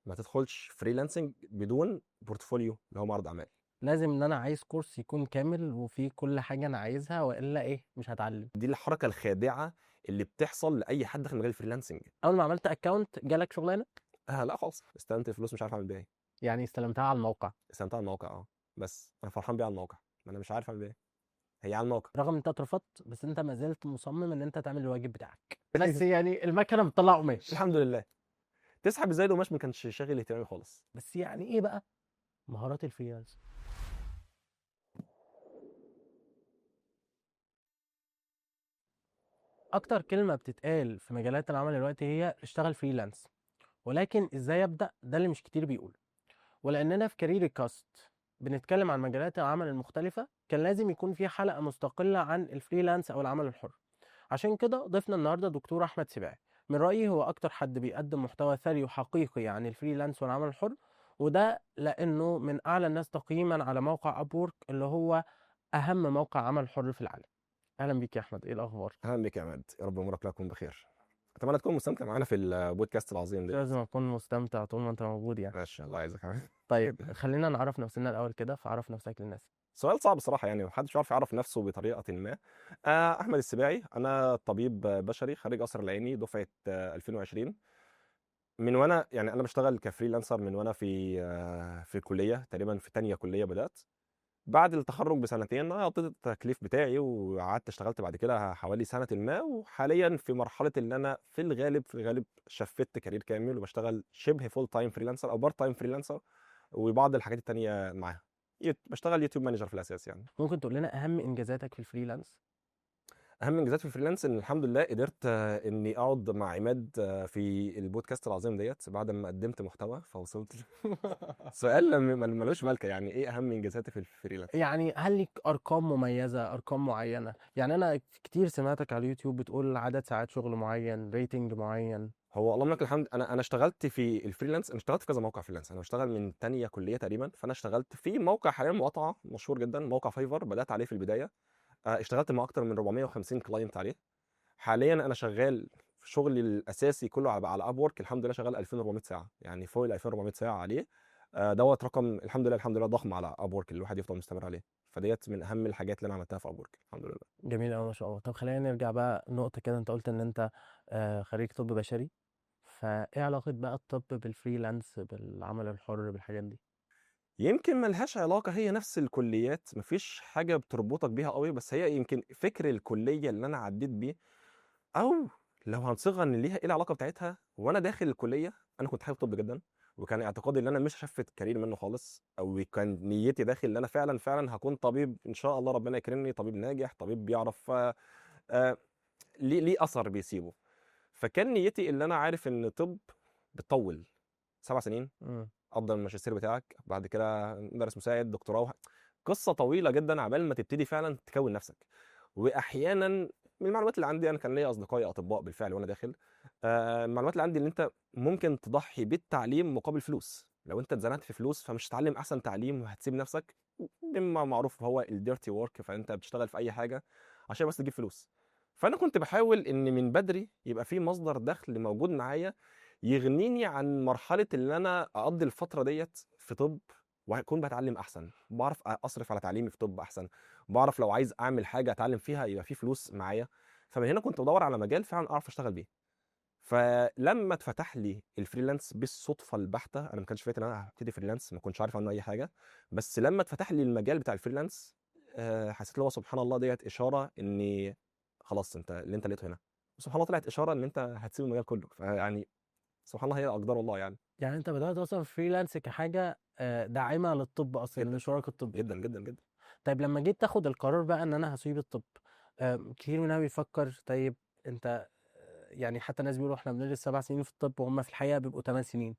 ما تدخلش فريلانسنج بدون بورتفوليو اللي هو معرض اعمال. لازم ان انا عايز كورس يكون كامل وفيه كل حاجه انا عايزها، والا ايه مش هتعلم. دي الحركه الخادعه اللي بتحصل لاي حد داخل مجال الفريلانسنج. اول ما عملت اكونت جالك شغلانه؟ لا خالص، استلمت الفلوس مش عارف اعمل بيها ايه. يعني استلمتها على الموقع؟ استلمتها على الموقع بس انا فرحان بيها على الموقع، ما انا مش عارف اعمل بيها ايه، هي على الموقع. رغم ان انت اترفضت، بس انت ما زلت مصمم ان انت تعمل الواجب بتاعك. بس يعني المكنه بتطلع قماش. الحمد لله. تسحب ازاي القماش ما كانش شاغل اهتمامي خالص. بس يعني ايه بقى مهارات الفريلانس؟ اكتر كلمه بتتقال في مجالات العمل دلوقتي هي اشتغل فريلانس، ولكن ازاي ابدا ده اللي مش كتير بيقول. ولاننا في كارير كاست بنتكلم عن مجالات العمل المختلفه، كان لازم يكون في حلقه مستقله عن الفريلانس او العمل الحر. عشان كده ضيفنا النهارده دكتور احمد سباعي، من رايي هو اكتر حد بيقدم محتوى ثري وحقيقي عن الفريلانس والعمل الحر، وده لانه من اعلى الناس تقييما على موقع ابورك اللي هو اهم موقع عمل حر في العالم. اهلا بيك يا احمد، ايه الاخبار؟ اهلا بك يا عماد، يا رب امورك لا تكون بخير. اتمنى تكون مستمتع معانا في البودكاست العظيم مش ده. لازم اكون مستمتع طول ما انت موجود يعني. ماشي، الله يعزك يا عماد. طيب خلينا نعرف نفسنا الاول كده، فعرف نفسك للناس. سؤال صعب صراحه، يعني محدش يعرف يعرف نفسه بطريقه ما. احمد السباعي، انا طبيب بشري خريج قصر العيني دفعه 2020. من وانا يعني انا بشتغل كفريلانسر من وانا في الكليه، تقريبا في تانية كليه بدات. بعد التخرج بسنتين انا قضيت التكليف بتاعي وقعدت اشتغلت بعد كده حوالي سنه ما، وحاليا في مرحله ان انا في الغالب شفت كارير كامل وبشتغل شبه فول تايم فريلانسر او بارت تايم فريلانسر، وبعض الحاجات التانية معاها. بشتغل يوتيوب مانجر في الاساس يعني. ممكن تقول لنا اهم انجازاتك في الفريلانس؟ اهم انجازات في الفريلانس ان الحمد لله قدرت اني اقعد مع عماد في البودكاست العظيم ديت بعد ما قدمت محتوى فوصلت سؤال ملوش ملكه، يعني ايه اهم انجازاتي في الفريلانس؟ يعني هل ليك ارقام مميزه، ارقام معينه؟ يعني انا كتير سمعتك على اليوتيوب بتقول عدد ساعات شغل معين، ريتنج معين. هو اللهم لك الحمد، انا اشتغلت في الفريلانس، انا اشتغلت في كذا موقع فريلانس، انا بشتغل من تانية كليه تقريبا، فانا اشتغلت في موقع حاليا مقاطعه مشهور جدا، موقع فايفر، بدات عليه في البدايه. اشتغلت مع اكتر من 450 كلاينت عليه. حاليا انا شغال في شغلي الاساسي كله على اب وورك، الحمد لله شغال 2400 ساعه، يعني فوق ال 2400 ساعه عليه. دوت رقم الحمد لله الحمد لله ضخم على اب وورك الواحد يفضل مستمر عليه. فديت من اهم الحاجات اللي انا عملتها في اب وورك الحمد لله. جميل قوي ما شاء الله. طب خلينا نرجع بقى نقطه كده، انت قلت ان انت خريج طب بشري، فايه علاقه بقى الطب بالفريلانس بالعمل الحر بالحاجات دي؟ يمكن ملهاش علاقه، هي نفس الكليات، مفيش حاجه بتربطك بيها قوي، بس هي يمكن فكر الكليه اللي انا عديت بيه، او لو هنصيغها ان ليها ايه العلاقه بتاعتها. وانا داخل الكليه انا كنت حابب طب جدا، وكان اعتقادي ان انا مش هشفت كارير منه خالص، او كان نيتي داخل ان انا فعلا فعلا هكون طبيب ان شاء الله، ربنا يكرمني طبيب ناجح، طبيب بيعرف آه، ليه اثر بيسيبه. فكان نيتي ان انا عارف ان طب بتطول 7 سنين، امم. افضل الماجستير بتاعك بعد كده مدرس مساعد دكتوراه قصه طويله جدا عبال ما تبتدي فعلا تكون نفسك. واحيانا من المعلومات اللي عندي، انا كان ليا اصدقائي اطباء بالفعل وانا داخل، المعلومات اللي عندي ان انت ممكن تضحي بالتعليم مقابل فلوس. لو انت اتزنقت في فلوس فمش هتتعلم احسن تعليم وهتسيب نفسك، مما معروف هو الديرتي ورك، فانت بتشتغل في اي حاجه عشان بس تجيب فلوس. فانا كنت بحاول ان من بدري يبقى في مصدر دخل موجود معايا يغنيني عن مرحله ان انا اقضي الفتره ديت في طب، وهكون بتعلم احسن، بعرف اصرف على تعليمي في طب احسن، بعرف لو عايز اعمل حاجه اتعلم فيها يبقى في فلوس معايا. فمن هنا كنت بدور على مجال فعلا اعرف اشتغل بيه. فلما اتفتح لي الفريلانس بالصدفه البحته، انا ما كانش فاكر ان انا هبتدي فريلانس، ما كنتش عارف عنه اي حاجه، بس لما اتفتح لي المجال بتاع الفريلانس حسيت اللي هو سبحان الله ديت اشاره اني خلاص انت اللي انت لقيته هنا. سبحان الله طلعت اشاره ان انت هتسيب المجال كله، فيعني سبحان الله هي اقدار الله يعني. يعني انت بدات اصلا فريلانس كحاجه داعمه للطب اصلا، جدا للشراكه الطبي. جدا جدا جدا. طيب لما جيت تاخد القرار بقى ان انا هسيب الطب، كتير منها بيفكر طيب انت يعني حتى الناس بيقولوا احنا بندرس 7 سنين في الطب وهم في الحقيقه بيبقوا 8 سنين،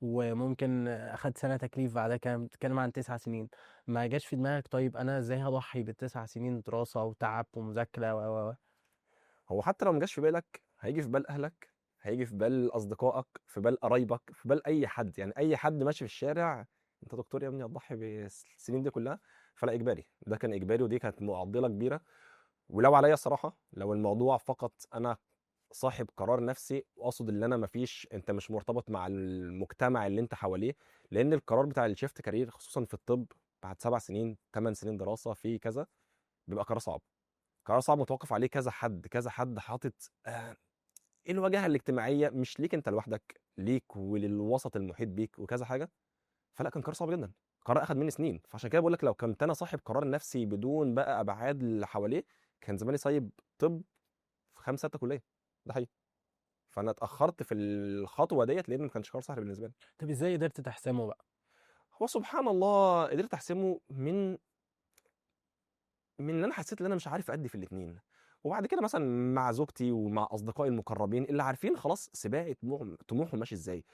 وممكن اخد سنه تكليف بعد كده بتتكلم عن 9 سنين. ما جاش في دماغك طيب انا ازاي هضحي ب9 سنين دراسه وتعب ومذاكره هو حتى لو ما جاش في بالك هيجي في بال اهلك، هيجي في بال اصدقائك، في بال قرايبك، في بال اي حد، يعني اي حد ماشي في الشارع، انت دكتور يا ابني هتضحي بالسنين دي كلها؟ فلا، اجباري، ده كان اجباري ودي كانت معضله كبيره. ولو عليا الصراحه، لو الموضوع فقط انا صاحب قرار نفسي، واقصد ان انا مفيش، انت مش مرتبط مع المجتمع اللي انت حواليه. لان القرار بتاع الشيفت كارير خصوصا في الطب بعد 7 سنين 8 سنين دراسه في كذا، بيبقى قرار صعب. قرار صعب متوقف عليه كذا حد، كذا حد حاطط ايه الواجهه الاجتماعيه، مش ليك انت لوحدك، ليك وللوسط المحيط بيك وكذا حاجه. فلا، كان قرار صعب جدا، قرار اخذ مني سنين. فعشان كده بقول لك، لو كنت انا صاحب قرار نفسي بدون بقى ابعاد اللي حواليه، كان زماني سايب طب في 5 6 كليه. ده حقيقي. فانا اتاخرت في الخطوه ديت لان ما كانش قرار صح بالنسبه لي. طب ازاي قدرت تحسمه بقى؟ هو سبحان الله قدرت احسمه من ان انا حسيت ان انا مش عارف ادي في الاثنين. وبعد كده مثلا مع زوجتي ومع اصدقائي المقربين اللي عارفين خلاص سباقي طموحهم ماشي ازاي،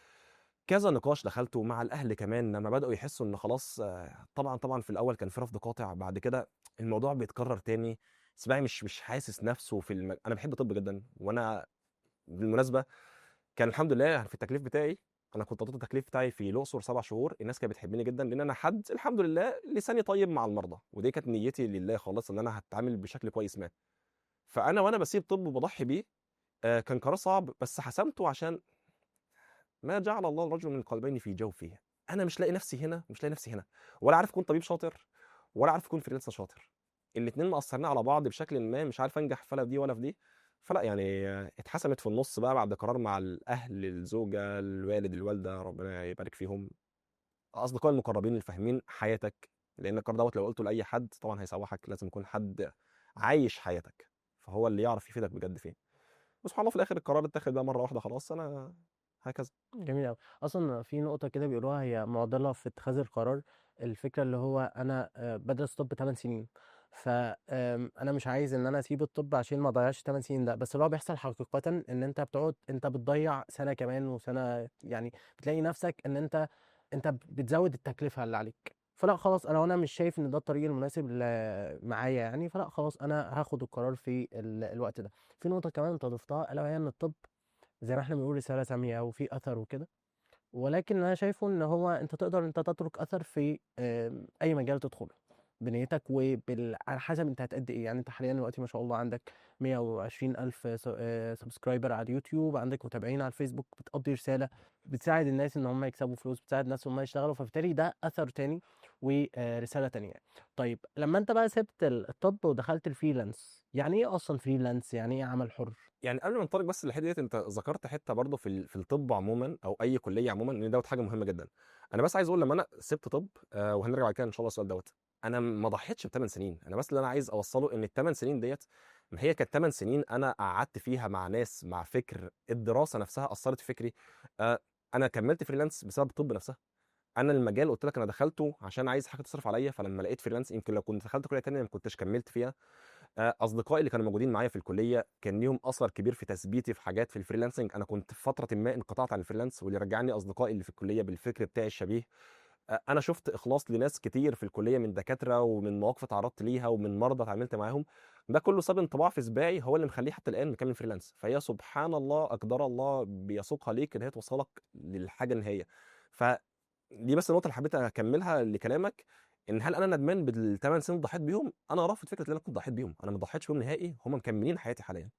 كذا نقاش دخلته مع الاهل كمان لما بداوا يحسوا ان خلاص. طبعا في الاول كان في رفض قاطع، بعد كده الموضوع بيتكرر تاني. سباعي مش حاسس نفسه انا بحب طب جدا. وانا بالمناسبه كان الحمد لله في التكليف بتاعي، انا كنت قضيت التكليف بتاعي في الاقصر 7 شهور. الناس كانت بتحبني جدا لان انا حد الحمد لله لساني طيب مع المرضى، ودي كانت نيتي لله خالص ان انا هتعامل بشكل كويس ما. وانا بسيب طب وبضحي بيه. كان قرار صعب بس حسمته عشان ما جعل الله الرجل من قلبين في جوفه. انا مش لاقي نفسي هنا، مش لاقي نفسي هنا، ولا عارف اكون طبيب شاطر، ولا عارف اكون فريلانسر شاطر. الاثنين مأثرين على بعض بشكل ما، مش عارف انجح فلا في دي ولا في دي. فلا يعني اتحسمت في النص بقى بعد قرار مع الاهل، الزوجه، الوالد، الوالده، ربنا يبارك فيهم، اصدقائي المقربين اللي فاهمين حياتك. لان القرار دوت لو قلته لاي حد طبعا هيسوحك، لازم يكون حد عايش حياتك، فهو اللي يعرف يفيدك بجد فيه. وسبحان الله في الاخر القرار اتاخد بقى مره واحده خلاص. انا هكذا. جميل أوي. أصلا في نقطة كده بيقولوها هي معضلة في اتخاذ القرار. الفكرة اللي هو أنا بدرس طب 8 سنين، فأنا مش عايز إن أنا أسيب الطب عشان ما أضيعش 8 سنين ده. بس اللي هو بيحصل حقيقة إن أنت بتقعد، أنت بتضيع سنة كمان وسنة، يعني بتلاقي نفسك إن أنت بتزود التكلفة اللي عليك. فلا خلاص، أنا مش شايف إن ده الطريق المناسب معايا يعني. فلا خلاص، أنا هاخد القرار في الوقت ده. في نقطة كمان أنت ضفتها، ألا وهي إن الطب زي ما احنا بنقول رسالة سامية وفي أثر وكده. ولكن أنا شايفه إن هو أنت تقدر أنت تترك أثر في أي مجال تدخله بنيتك على حسب أنت هتأدي إيه. يعني أنت حاليا دلوقتي ما شاء الله عندك 120 ألف سبسكرايبر على اليوتيوب، عندك متابعين على الفيسبوك، بتقضي رسالة، بتساعد الناس إن هم يكسبوا فلوس، بتساعد الناس إن هم يشتغلوا. فبالتالي ده أثر تاني ورسالة تانية. طيب لما أنت بقى سبت الطب ودخلت الفريلانس، يعني إيه أصلا فريلانس؟ يعني إيه عمل حر؟ يعني قبل ما ننطلق بس الحته ديت، انت ذكرت حته برضه في الطب عموما او اي كليه عموما، ان دوت حاجه مهمه جدا. انا بس عايز اقول لما انا سبت طب، وهنرجع بعد كده ان شاء الله السؤال دوت، انا ما ضحيتش ب8 سنين. انا بس اللي انا عايز اوصله ان ال8 سنين ديت، ما هي كانت 8 سنين انا قعدت فيها مع ناس، مع فكر الدراسه نفسها اثرت في فكري. آه، انا كملت فريلانس بسبب الطب نفسها. انا المجال قلت لك انا دخلته عشان عايز حاجه تصرف عليا، فلما لقيت فريلانس يمكن لو كنت دخلت كليه تانية ما كنتش كملت فيها. اصدقائي اللي كانوا موجودين معايا في الكليه كان ليهم اثر كبير في تثبيتي في حاجات في الفريلانسنج. انا كنت في فتره ما انقطعت عن الفريلانس، واللي رجعني اصدقائي اللي في الكليه بالفكر بتاعي الشبيه. انا شفت اخلاص لناس كتير في الكليه، من دكاتره ومن مواقف اتعرضت ليها ومن مرضى اتعاملت معاهم. ده كله ساب انطباع في سباعي هو اللي مخليه حتى الان مكمل فريلانس. فهي سبحان الله اقدار الله بيسوقها ليك ان هي توصلك للحاجه النهائيه. فدي بس النقطه اللي حبيت اكملها لكلامك. ان هل انا ندمان بال8 سنين ضحيت بيهم؟ انا رافض فكره ان انا كنت ضحيت بيهم. انا ما ضحيتش بيهم نهائي، هم مكملين حياتي حاليا.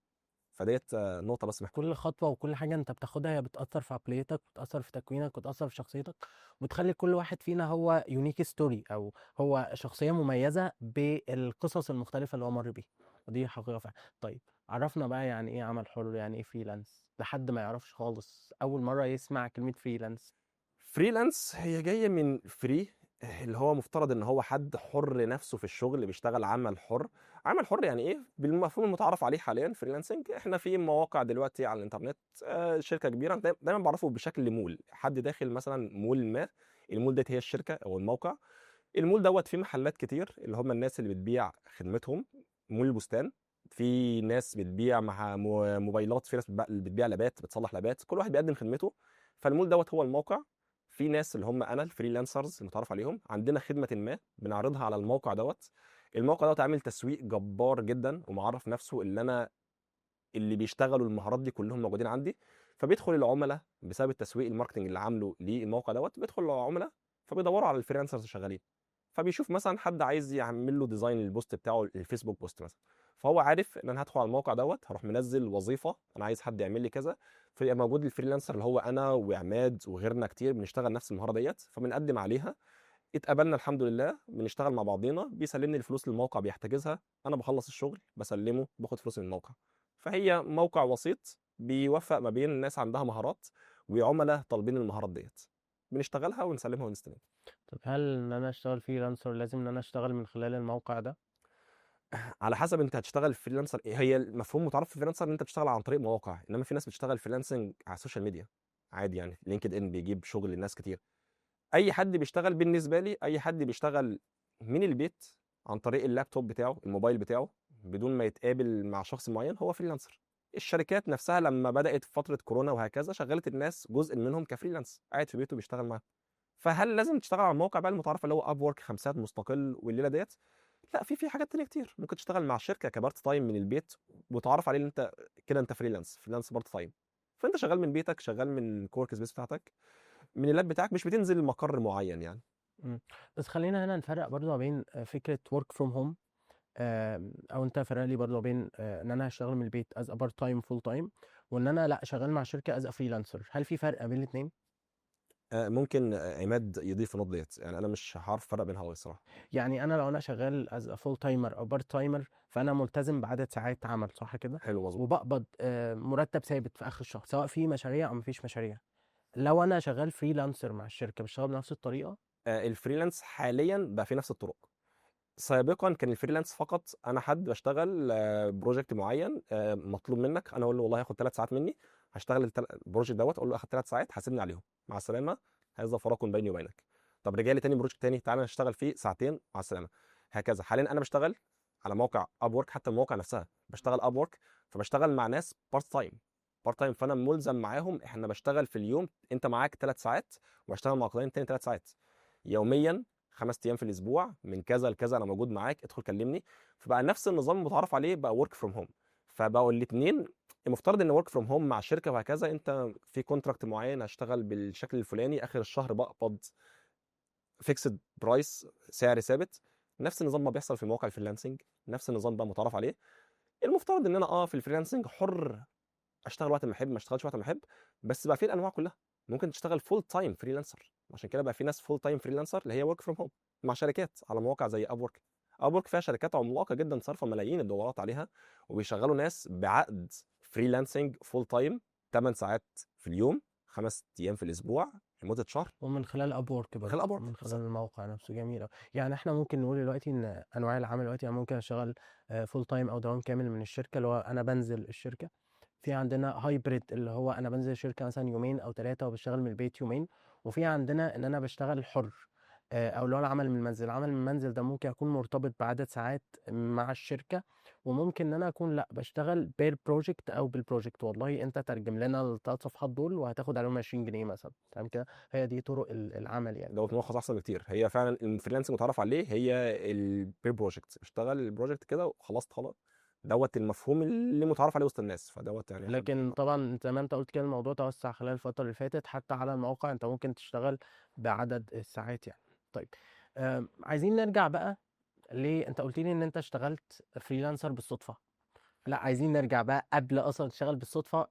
فديت نقطه بس محتاج. كل خطوة وكل حاجة انت بتاخدها هي بتأثر في عقليتك، بتأثر في تكوينك، بتأثر في شخصيتك، وبتخلي كل واحد فينا هو يونيك ستوري، او هو شخصية مميزة بالقصص المختلفة اللي هو مر بيها. ودي حقيقة فعلا. طيب عرفنا بقى يعني ايه عمل حر، يعني ايه فريلانس، لحد ما يعرفش خالص اول مرة يسمع كلمة فريلانس. فريلانس هي جايه من فري، اللي هو مفترض ان هو حد حر نفسه في الشغل، بيشتغل عمل حر. عمل حر يعني ايه بالمفهوم المتعارف عليه حاليا؟ فريلانسنج احنا في مواقع دلوقتي على الانترنت، شركه كبيره دايما بعرفه بشكل مول، حد داخل مثلا مول ما. المول ديت هي الشركه او الموقع. المول دوت فيه محلات كتير اللي هم الناس اللي بتبيع خدمتهم. مول البستان، في ناس بتبيع مع موبايلات، في ناس بتبيع لابات، بتصلح لابات، كل واحد بيقدم خدمته. فالمول دوت هو الموقع. في ناس اللي هم انا الفريلانسرز المتعارف عليهم، عندنا خدمه ما بنعرضها على الموقع دوت. الموقع دوت عامل تسويق جبار جدا ومعرف نفسه اللي انا اللي بيشتغلوا المهارات دي كلهم موجودين عندي. فبيدخل العملاء بسبب التسويق الماركتنج اللي عامله للموقع دوت، بيدخل العملاء فبيدوروا على الفريلانسرز اللي شغالين. فبيشوف مثلا حد عايز يعمل له ديزاين للبوست بتاعه الفيسبوك بوست مثلا، فهو عارف ان انا هدخل على الموقع دوت، هروح منزل وظيفه انا عايز حد يعمل لي كذا، فيبقى موجود الفريلانسر اللي هو انا وعماد وغيرنا كتير بنشتغل نفس المهاره ديت، فبنقدم عليها، اتقبلنا الحمد لله، بنشتغل مع بعضينا، بيسلمني الفلوس اللي الموقع بيحتجزها، انا بخلص الشغل بسلمه باخد فلوس من الموقع. فهي موقع وسيط بيوفق ما بين الناس عندها مهارات وعملاء طالبين المهارات ديت، بنشتغلها ونسلمها ونستلم. طب هل ان انا اشتغل فريلانسر لازم ان انا اشتغل من خلال الموقع ده؟ على حسب انت هتشتغل فريلانسر ايه. هي المفهوم متعرف في فريلانسر ان انت بتشتغل عن طريق مواقع، انما في ناس بتشتغل فريلانسنج على السوشيال ميديا عادي، يعني لينكد ان بيجيب شغل للناس كتير. اي حد بيشتغل، بالنسبه لي اي حد بيشتغل من البيت عن طريق اللابتوب بتاعه الموبايل بتاعه بدون ما يتقابل مع شخص معين هو فريلانسر. الشركات نفسها لما بدأت في فترة كورونا وهكذا شغلت الناس جزء منهم كفريلانس قاعد في بيته بيشتغل معاهم. فهل لازم تشتغل على الموقع بقى المتعارف اللي هو اب وورك خمسات مستقل والليله ديت؟ لا، في حاجات تانية كتير ممكن تشتغل مع شركه كبارت تايم من البيت وتعرف عليه ان انت كده انت فريلانس بارت تايم. فانت شغال من بيتك، شغال من الكورك سبيس بتاعتك، من اللاب بتاعك، مش بتنزل مقر معين يعني. مم. بس خلينا هنا نفرق برضو ما بين فكرة work from home، او انت فرق لي برضو ما بين ان انا هشتغل من البيت as a part time full time، وان انا لا شغال مع شركة as a freelancer. هل في فرق بين الاثنين؟ ممكن عماد يضيف النقط ديت، يعني انا مش هعرف افرق بينها قوي الصراحه. يعني انا لو انا شغال as a full timer او part timer فانا ملتزم بعدد ساعات عمل، صح كده؟ حلو مظبوط. وبقبض مرتب ثابت في اخر الشهر سواء في مشاريع او مفيش مشاريع. لو انا شغال فريلانسر مع الشركة بشتغل بنفس الطريقة؟ الفريلانس حاليا بقى في نفس الطرق. سابقا كان الفريلانس فقط انا حد بشتغل بروجكت معين، مطلوب منك، انا اقول له والله هاخد 3 ساعات مني، هشتغل البروجكت دوت، اقول له اخد 3 ساعات حاسبني عليهم، مع السلامه، هذا فراق بيني وبينك. طب رجع لي تاني بروجكت تاني، تعالى نشتغل فيه ساعتين مع السلامه. هكذا حاليا انا بشتغل على موقع اب وورك، حتى المواقع نفسها بشتغل اب وورك، فبشتغل مع ناس بارت تايم فانا ملزم معاهم، احنا بشتغل في اليوم انت معاك 3 ساعات، واشتغل مع كلاينت تاني 3 ساعات يوميا، 5 ايام في الاسبوع، من كذا لكذا انا موجود معاك، ادخل كلمني. فبقى نفس النظام المتعارف عليه بقى ورك فروم هوم. فبقوا الاثنين المفترض ان ورك فروم هوم مع شركه وهكذا، انت في كونتراكت معين هشتغل بالشكل الفلاني، اخر الشهر بقبض فيكسد برايس، سعر ثابت. نفس النظام ما بيحصل في مواقع الفريلانسنج، نفس النظام بقى متعارف عليه. المفترض ان انا في الفريلانسنج حر، اشتغل وقت ما احب ما اشتغلش وقت ما احب، بس بقى في الانواع كلها. ممكن تشتغل فول تايم فريلانسر، عشان كده بقى في ناس فول تايم فريلانسر اللي هي ورك فروم هوم مع شركات على مواقع زي اب وورك. اب وورك فيها شركات عملاقه جدا صارفه ملايين الدولارات عليها، وبيشغلوا ناس بعقد فريلانسنج فول تايم 8 ساعات في اليوم، 5 ايام في الاسبوع، لمده شهر، ومن خلال ابورك من برضه، خلال اب وورك. من خلال الموقع نفسه. جميل أوي. يعني احنا ممكن نقول دلوقتي ان انواع العمل دلوقتي انا ممكن اشتغل فول تايم او دوام كامل من الشركه، اللي هو انا بنزل الشركه. في عندنا هايبريد اللي هو انا بنزل الشركه مثلا يومين او ثلاثه وبشتغل من البيت يومين. وفي عندنا ان انا بشتغل حر، او اللي هو العمل من المنزل. العمل من المنزل ده ممكن يكون مرتبط بعدد ساعات مع الشركه، وممكن ان انا اكون لا بشتغل بير بروجكت او بالبروجكت. والله انت ترجم لنا الثلاث صفحات دول وهتاخد عليهم 20 جنيه مثلا، تمام كده. هي دي طرق العمل يعني. دوت ملخص احسن بكتير. هي فعلا الفريلانسنج متعرف عليه هي البير بروجكت، اشتغل البروجكت كده وخلصت خلاص، دوت المفهوم اللي متعرف عليه وسط الناس، فدوت يعني احنا لكن طبعا زي ما انت قلت كده الموضوع توسع خلال الفترة اللي فاتت، حتى على المواقع انت ممكن تشتغل بعدد الساعات يعني. طيب، عايزين نرجع بقى. ليه انت قلت لي ان انت اشتغلت فريلانسر بالصدفة؟ لا، عايزين نرجع بقى قبل اصلا تشتغل بالصدفة.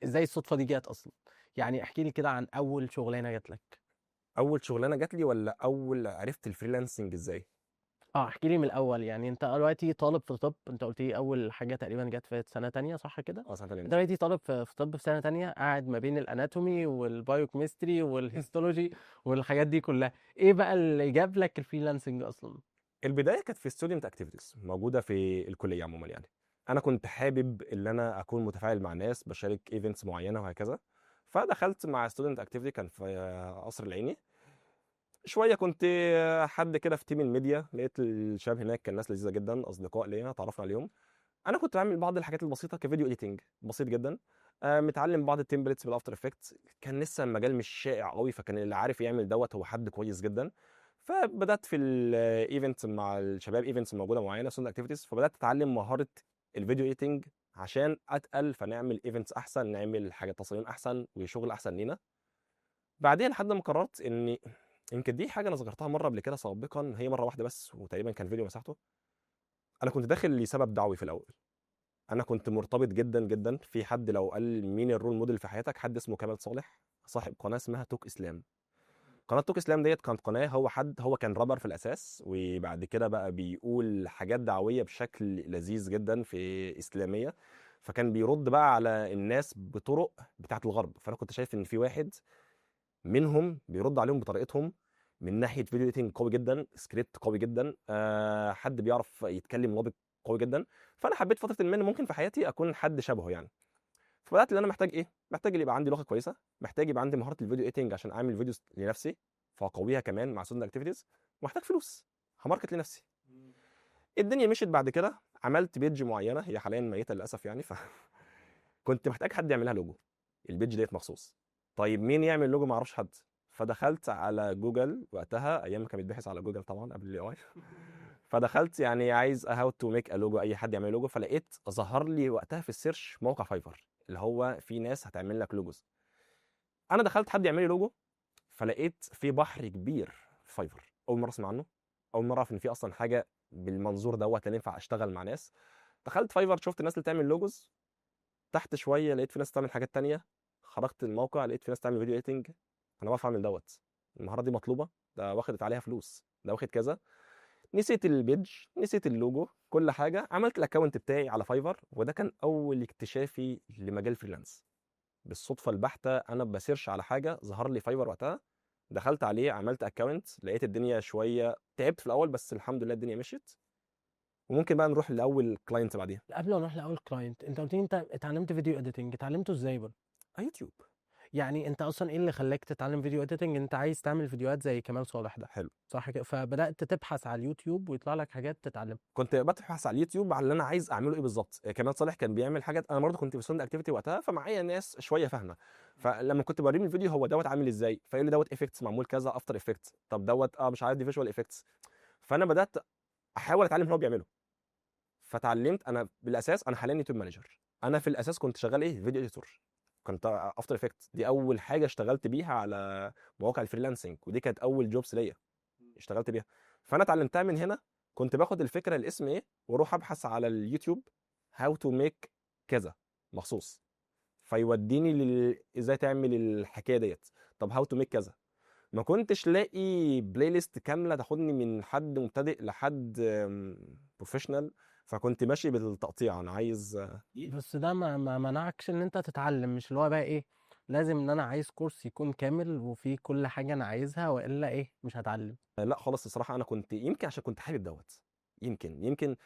ازاي الصدفة دي جت اصلا؟ يعني احكي لي كده عن اول شغلانة جات لك. اول شغلانه جات لي ولا اول عرفت الفريلانسنج ازاي؟ اه، احكي لي من الاول. يعني انت دلوقتي طالب في طب، انت قلت لي اول حاجة تقريبا جت في سنة تانية، صح كده؟ اه سنه تانية انت لسه. دلوقتي طالب في طب في سنه تانية، قاعد ما بين الاناتومي والبايوكيمستري والهيستولوجي والحاجات دي كلها. ايه بقى اللي جاب لك الفريلانسنج اصلا؟ البدايه كانت في ستودنت اكتيفيتيز موجوده في الكليه عموما يعني. انا كنت حابب ان انا اكون متفاعل مع ناس، بشارك ايفنتس معينه وهكذا. فدخلت مع ستودنت اكتيفيتي كان في قصر العيني. شويه كنت حد كده في تيم الميديا، لقيت الشباب هناك كان ناس لذيذه جدا، اصدقاء ليا تعرفنا عليهم. انا كنت بعمل بعض الحاجات البسيطه كفيديو اديتنج بسيط جدا، متعلم بعض التمبلتس بالافتر افكتس. كان لسه المجال مش شائع قوي، فكان اللي عارف يعمل دوت هو حد كويس جدا. فبدات في الايفنت مع الشباب، ايفنتس موجوده معينه ستودنت اكتيفيتيز، فبدات اتعلم مهاره الفيديو اديتنج عشان اتقل، فنعمل ايفنتس احسن، نعمل حاجه تصاميم احسن وشغل احسن لينا. بعدين لحد ما قررت ان يمكن دي حاجه انا ذكرتها مره قبل كده سابقا، هي مره واحده بس وتقريبا كان فيديو مسحته. انا كنت داخل لسبب دعوي في الاول. انا كنت مرتبط جدا جدا في حد، لو قال مين الرول موديل في حياتك، حد اسمه كمال صالح، صاحب قناه اسمها توك اسلام. قناه توك اسلام ديت كانت قناه، هو كان رابر في الاساس، وبعد كده بقى بيقول حاجات دعويه بشكل لذيذ جدا في اسلاميه. فكان بيرد بقى على الناس بطرق بتاعه الغرب. فانا كنت شايف ان في واحد منهم بيرد عليهم بطريقتهم، من ناحيه فيديو ايديتنج قوي جدا، سكريبت قوي جدا، حد بيعرف يتكلم لغه قوي جدا. فانا حبيت فتره ما إن ممكن في حياتي اكون حد شبهه يعني. فبدات ان انا محتاج ايه، محتاج اللي يبقى عندي لغه كويسه، محتاج يبقى عندي مهاره الفيديو ايديتنج عشان اعمل فيديوز لنفسي فاقويها كمان مع سودن اكتيفيتيز، ومحتاج فلوس هماركت لنفسي. الدنيا مشيت بعد كده، عملت بيج معينه هي حاليا ميته للاسف يعني، فكنت محتاج حد يعملها لوجو، البيج ديت مخصوص. طيب مين يعمل لوجو؟ ما اعرفش حد. فدخلت على جوجل وقتها، ايام ما كان بيتبحث على جوجل طبعا قبل الاي اي. فدخلت يعني عايز هاو تو ميك ا لوجو، اي حد يعمل لوجو، فلقيت ظهر لي وقتها في السيرش موقع فايفر اللي هو في ناس هتعمل لك لوجوز. انا دخلت حد يعمل لي لوجو، فلقيت في بحر كبير في فايفر، اول مره اسمع عنه، اول مره اعرف ان في اصلا حاجه بالمنظور دوت اللي ينفع اشتغل مع ناس. دخلت فايفر، شفت الناس اللي تعمل لوجوز، تحت شويه لقيت في ناس تعمل حاجات تانية. خرجت الموقع لقيت في ناس تعمل فيديو ايديتنج. انا بعرف اعمل دوت، المهاره دي مطلوبه، ده واخدت عليها فلوس، ده واخد كذا. نسيت البيج، نسيت اللوجو، كل حاجه. عملت الاكونت بتاعي على فايفر، وده كان اول اكتشافي لمجال فريلانس. بالصدفه البحته انا بسيرش على حاجه، ظهر لي فايفر وقتها، دخلت عليه، عملت اكونت، لقيت الدنيا شويه تعبت في الاول بس الحمد لله الدنيا مشيت. وممكن بقى نروح لاول كلاينت بعديها. قبل ما نروح لاول كلاينت، انت قلت لي انت اتعلمت فيديو اديتنج، اتعلمته ازاي برضه؟ يوتيوب. يعني انت اصلا ايه اللي خلاك تتعلم فيديو اديتنج؟ انت عايز تعمل فيديوهات زي كمال صالح ده، حلو. صح كده؟ فبدات تبحث على اليوتيوب ويطلع لك حاجات تتعلمها. كنت ببحث على اليوتيوب على اللي انا عايز اعمله ايه بالظبط. كمال صالح كان بيعمل حاجات، انا برضه كنت في ستودنت اكتيفيتي وقتها، فمعايا ناس شويه فاهمه. فلما كنت بوريهم الفيديو، هو دوت عامل ازاي، فيقول لي دوت ايفكتس معمول كذا، افتر ايفكتس، طب دوت مش عارف دي فيجوال ايفكتس. فانا بدات احاول اتعلم اللي هو بيعمله. فتعلمت. انا بالاساس انا حاليا يوتيوب مانجر. انا في الاساس كنت شغال ايه، فيديو اديتور. كنت افتر افكت دي اول حاجه اشتغلت بيها على مواقع الفريلانسنج، ودي كانت اول جوبس ليا اشتغلت بيها. فانا اتعلمتها من هنا. كنت باخد الفكره الاسم ايه، واروح ابحث على اليوتيوب هاو تو ميك كذا مخصوص، فيوديني ازاي تعمل الحكايه ديت. طب هاو تو ميك كذا. ما كنتش لاقي بلاي ليست كامله تاخدني من حد مبتدئ لحد بروفيشنال. فكنت ماشي بالتقطيع، انا عايز بس ده ما منعكش ان انت تتعلم، مش اللي هو بقى ايه، لازم ان انا عايز كورس يكون كامل وفيه كل حاجه انا عايزها والا ايه مش هتعلم. لا خالص الصراحه. انا كنت يمكن عشان كنت حابب دوت، يمكن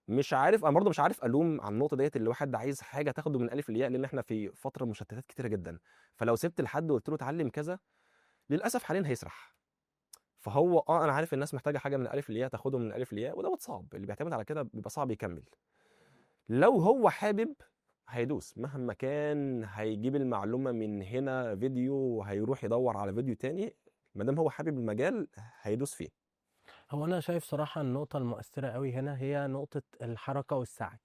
مش عارف. انا برضه مش عارف الوم على النقطه ديت، اللي واحد عايز حاجه تاخده من الف للياء، لان احنا في فتره مشتتات كتيره جدا. فلو سبت لحد وقلت له اتعلم كذا، للاسف حاليا هيسرح. فهو انا عارف الناس محتاجه حاجه من الالف للياء، تاخده من الالف للياء، ودوت صعب. اللي بيعتمد على كده بيبقى صعب يكمل. لو هو حابب هيدوس مهما كان، هيجيب المعلومه من هنا فيديو وهيروح يدور على فيديو تاني. ما دام هو حابب المجال هيدوس فيه. هو انا شايف صراحه النقطه المؤثره قوي هنا هي نقطه الحركه والسعي.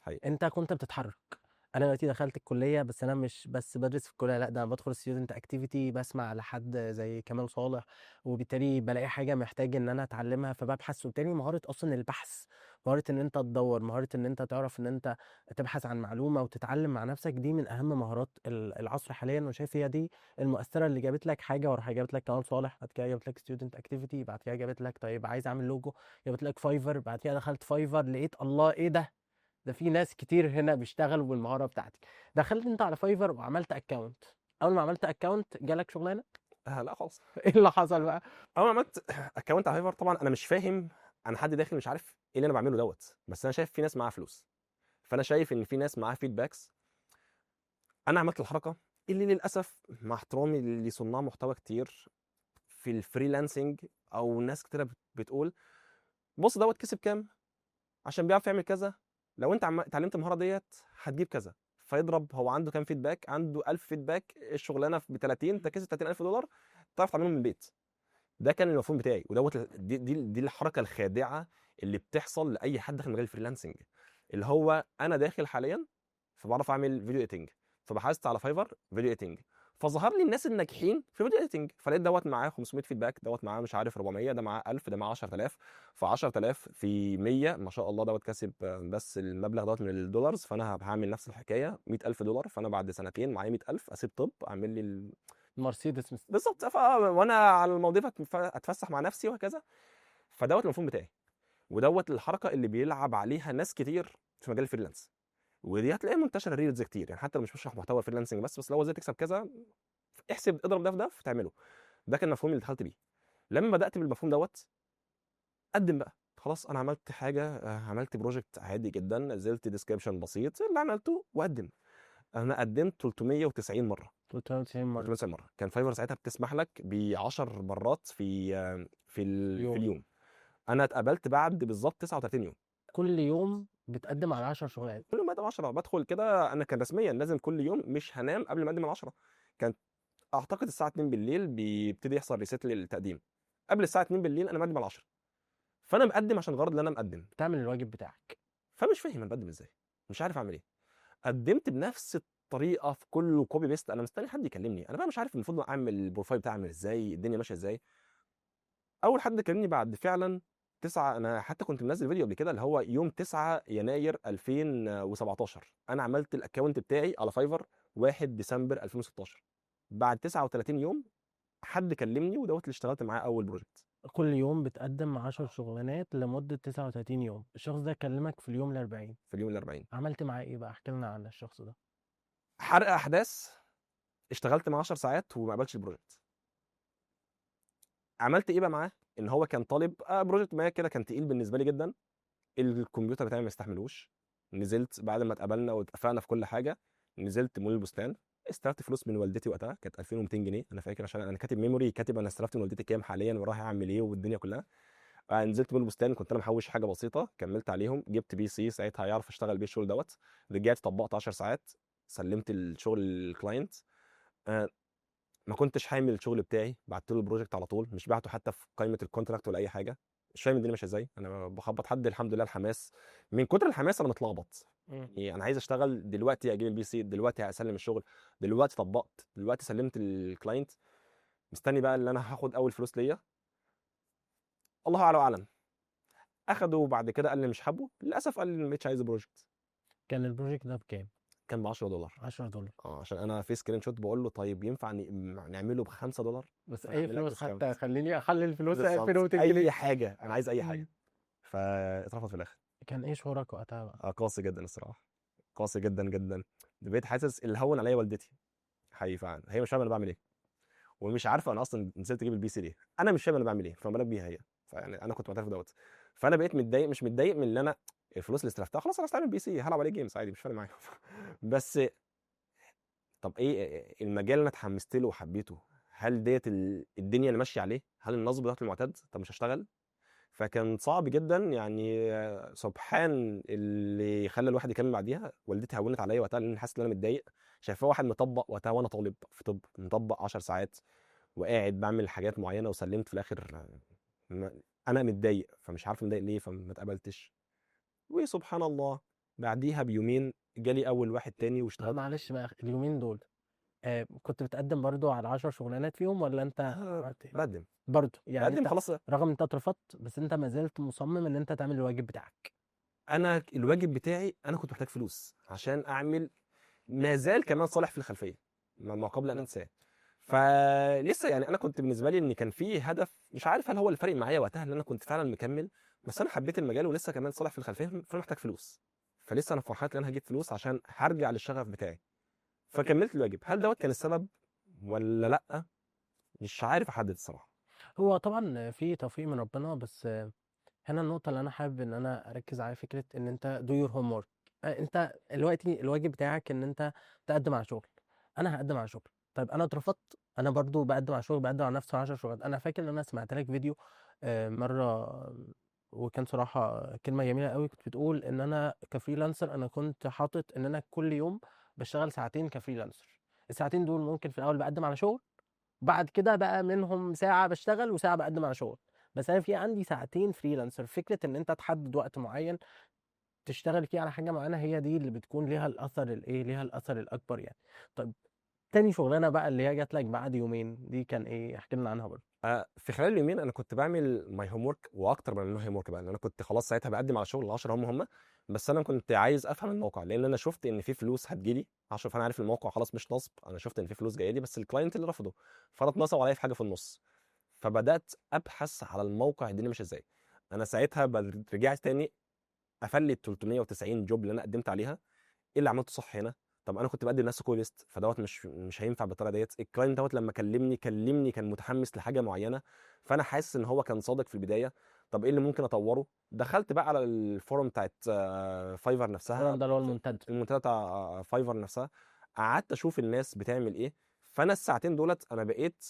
حقيقي. انت كنت بتتحرك. انا دلوقتي دخلت الكليه، بس انا مش بس بدرس في الكليه، لا ده انا بدخل ستودنت اكتيفيتي، بسمع لحد زي كمال صالح، وبالتالي بلاقي حاجه محتاج ان انا اتعلمها فببحث. وبالتالي مهاره اصلا البحث، مهاره ان انت تدور، مهاره ان انت تعرف ان انت تبحث عن معلومه وتتعلم مع نفسك، دي من اهم مهارات العصر حاليا. وشايف هي دي المؤثره اللي جابت لك حاجه وراح جابت لك كمال صالح، بعد كده جابت لك ستودنت اكتيفيتي، بعد كده جابت لك طيب عايز اعمل لوجو، جابت لك فايفر، بعد كده دخلت فايفر لقيت الله ايه ده في ناس كتير هنا بيشتغلوا بالمهارة بتاعتي. دخلت انت على فايفر وعملت اكونت، اول ما عملت اكونت جالك شغلانة؟ لا خالص. ايه اللي حصل بقى؟ اول ما عملت اكونت على فايفر، طبعا انا مش فاهم. انا حد داخل مش عارف ايه اللي انا بعمله دوت، بس انا شايف في ناس معاها فلوس. فانا شايف ان في ناس معاها فيدباكس. انا عملت الحركه اللي للاسف مع احترامي لصناع محتوى كتير في الفريلانسنج، او ناس كتيره بتقول بص دوت كسب كام عشان بيعرف يعمل كذا، لو انت اتعلمت المهاره ديت هتجيب كذا. فيضرب هو عنده كام فيدباك، عنده 1000 فيدباك، الشغلانه ب 30 انت كسب $30,000 تعرف تعملهم من البيت. ده كان المفهوم بتاعي، ودوت دي الحركه الخادعه اللي بتحصل لاي حد داخل مجال الفريلانسنج. اللي هو انا داخل حاليا فبعرف اعمل فيديو ايتنج، فبحثت على فايفر فيديو ايتنج، فظهر لي الناس الناجحين في فيديو اديتنج، فلقيت دوت معاه 500 فيدباك، دوت معاه مش عارف 400، ده معاه 1000، ده معاه 10000. ف 10000 في 100 ما شاء الله دوت كسب بس المبلغ دوت من الدولارز. فانا هعمل نفس الحكايه $100,000. فانا بعد سنتين معايا 100,000 اسيب طب اعمل لي مرسيدس بالظبط. وانا على المالديف اتفسح مع نفسي وهكذا. فدوت المفهوم بتاعي، ودوت الحركه اللي بيلعب عليها ناس كتير في مجال الفريلانس. ودي هتلاقيها منتشره ريلز كتير، يعني حتى لو مش بشرح محتوى فريلانسنج بس لو ازاي تكسب كذا، احسب اضرب ده في ده فتعمله. ده كان المفهوم اللي دخلت بيه. لما بدات بالمفهوم دوت، قدم بقى خلاص. انا عملت حاجه، عملت بروجكت عادي جدا، نزلت ديسكريبشن بسيط اللي عملته وقدم. انا قدمت 390 مره. 390 مرة 390 مره. كان فايفر ساعتها بتسمح لك ب 10 مرات في اليوم. اليوم. انا اتقبلت بعد بالظبط 39 يوم. كل يوم بتقدم على 10 شغلات. كل يوم بقدم 10 بدخل كده. انا كان رسميا لازم كل يوم مش هنام قبل ما اقدم ال 10. كانت اعتقد الساعه 2 بالليل بيبتدي يحصل ريسيت للتقديم. قبل الساعه 2 بالليل انا مقدم على 10. فانا مقدم عشان الغرض اللي انا مقدم. تعمل الواجب بتاعك. فمش فاهم انا بقدم ازاي، مش عارف اعمل ايه. قدمت بنفس الطريقه في كله كوبي بيست. انا مستني حد يكلمني، انا بقى مش عارف المفروض اعمل البروفايل بتاعي عامل ازاي، الدنيا ماشيه ازاي. اول حد كلمني بعد فعلا 9، انا حتى كنت منزل فيديو قبل كده اللي هو يوم 9 يناير 2017 انا عملت الاكونت بتاعي على فايفر 1 ديسمبر 2016. بعد 39 يوم حد كلمني، ودوت اللي اشتغلت معاه اول بروجكت. كل يوم بتقدم 10 شغلانات لمدة 39 يوم. الشخص ده كلمك في اليوم ال40. في اليوم ال 40 عملت معاه ايه بقى؟ احكي لنا عن الشخص ده. حرق احداث. اشتغلت معاه 10 ساعات وما قبلش البروجكت. عملت ايه بقى معاه؟ ان هو كان طالب بروجكت ما كده، كان تقيل بالنسبه لي جدا، الكمبيوتر بتاعي ما يستحملوش. نزلت بعد ما اتقابلنا واتفقنا في كل حاجه، نزلت مول البستان، استلفت فلوس من والدتي وقتها كانت 2200 جنيه. انا فاكر عشان انا كاتب ميموري، كاتب انا استلفت من والدتي كام حاليا ورايح اعمل ايه والدنيا كلها. نزلت مول البستان، كنت انا محوش حاجه بسيطه، كملت عليهم، جبت بي سي ساعتها يعرف اشتغل بيه الشغل دوت. رجعت طبقت 10 ساعات، سلمت الشغل للكلاينت. آه، ما كنتش حامل الشغل بتاعي، بعت له البروجكت على طول، مش بعته حتى في قائمه الكونتراكت ولا اي حاجه. مش فاهم الدنيا ماشيه ازاي، انا بخبط حد. الحمد لله الحماس، من كتر الحماس انا متلخبط. يعني انا عايز اشتغل دلوقتي، اجيب البي سي دلوقتي، هسلم الشغل دلوقتي، طبقت دلوقتي، سلمت الكلاينت، مستني بقى اللي انا هاخد اول فلوس ليا. الله اعلى واعلم. اخده بعد كده، قال لي مش حابه للاسف، قال لي مش عايز البروجكت. كان البروجكت ده بكام؟ كان ب $10. $10. عشان انا في سكرين شوت بقول له طيب ينفع نعمله ب $5؟ بس فانا اي اعمل لك فلوس، ديسكاونت. حتى خليني اخلي الفلوس بالظبط 2200 اي جنيه حاجه، انا عايز اي مم. حاجه. فاترفض في الاخر. كان ايه شعورك وقتها بقى؟ قاسي جدا الصراحه، قاسي جدا جدا. بقيت حاسس اللي هون عليا والدتي حقيقي فعلا، هي مش فاهمه انا بعمل ايه، ومش عارفه انا اصلا نسيت اجيب البي سي ليه. انا مش فاهم انا بعمل ايه، فما بالك بيها هي. فيعني انا كنت معترف دوت. فانا بقيت متضايق، مش متضايق من اللي انا الفلوس اللي استلفتها خلاص، انا استعمل بي سي هلعب عليه جيمز عادي، مش فارق معايا. بس طب ايه المجال اللي انا اتحمست له وحبيته؟ هل ديت الدنيا اللي ماشيه عليه؟ هل النصب ده المعتاد؟ طب مش هشتغل. فكان صعب جدا يعني. سبحان اللي خلى الواحد يكمل بعديها. والدتي هونت عليا وقتها لان حاسس ان انا متضايق، شايفاه واحد مطبق وقتها وانا طالب في طب مطبق 10 ساعات وقاعد بعمل حاجات معينه، وسلمت في الاخر انا متضايق، فمش عارف متضايق ليه، فما اتقبلتش. وسبحان الله بعديها بيومين جالي اول واحد تاني واشتغلت. معلش بقى، اليومين دول كنت بتقدم برضو على 10 شغلانات فيهم، ولا انت عملت ايه؟ بقدم برضو يعني بقدم انت خلاص. رغم ان انت اترفضت، بس انت ما زلت مصمم ان انت تعمل الواجب بتاعك. انا الواجب بتاعي انا كنت محتاج فلوس عشان اعمل، ما زال كمان صالح في الخلفيه ما قبل ان انساه. فلسه يعني انا كنت بالنسبه لي ان كان في هدف، مش عارف هل هو اللي فارق معايا وقتها ان انا كنت فعلا مكمل، بس انا حبيت المجال ولسه كمان صالح في الخلفيه، فانا محتاج فلوس. فلسه انا في مرحله ان انا هجيب فلوس عشان هرجع للشغف بتاعي. فكملت الواجب. هل دوت كان السبب ولا لا؟ مش عارف احدد الصراحه. هو طبعا في توفيق من ربنا، بس هنا النقطة اللي أنا حابب إن أنا أركز عليها، فكرة إن أنت do your homework. أنت دلوقتي الواجب بتاعك إن أنت تقدم على شغل. أنا هقدم على شغل. طيب أنا اترفضت، أنا برضو بقدم على شغل، بقدم على نفس 10 شغلات. أنا فاكر إن أنا سمعت لك فيديو مرة، وكان صراحة كلمة جميلة قوي. كنت بتقول إن أنا كفريلانسر، أنا كنت حاطط إن أنا كل يوم بشتغل ساعتين كفريلانسر. الساعتين دول ممكن في الأول بقدم على شغل، بعد كده بقى منهم ساعة بشتغل وساعة بقدم على شغل. بس انا في عندي ساعتين فريلانسر. فكره ان انت تحدد وقت معين تشتغل فيه على حاجه معينه، هي دي اللي بتكون ليها الاثر الايه، ليها الاثر الاكبر يعني. طيب تاني شغلانه بقى اللي هي جات لك بعد يومين دي كان ايه؟ احكي لنا عنها برضه. في خلال اليومين انا كنت بعمل ماي هوم ورك واكتر من الهوم ورك بقى، لان انا كنت خلاص ساعتها بقدم على شغل 10 هم. بس انا كنت عايز افهم الموقع، لان انا شفت ان في فلوس هتجيلي 10، فانا عارف الموقع خلاص مش نصب، انا شفت ان في فلوس جايه لي، بس الكلاينت اللي رفضه، فانا اتنصب عليا في حاجه في النص. فبدات ابحث على الموقع الدنيا مش ازاي. انا ساعتها رجعت تاني افلت 390 جوب اللي انا قدمت عليها. ايه اللي عملته صح هنا؟ طب انا كنت بقدم نفس كويست، فدوت مش هينفع بالطريقه ديت. الكلاينت دوت لما كلمني كان متحمس لحاجه معينه، فانا حاسس ان هو كان صادق في البدايه. طب ايه اللي ممكن اطوره؟ دخلت بقى على الفورم بتاعت فايفر نفسها، الفورم ده اللي هو الممتد. المنتدى بتاع فايفر نفسها. قعدت اشوف الناس بتعمل ايه. فانا الساعتين دولت انا بقيت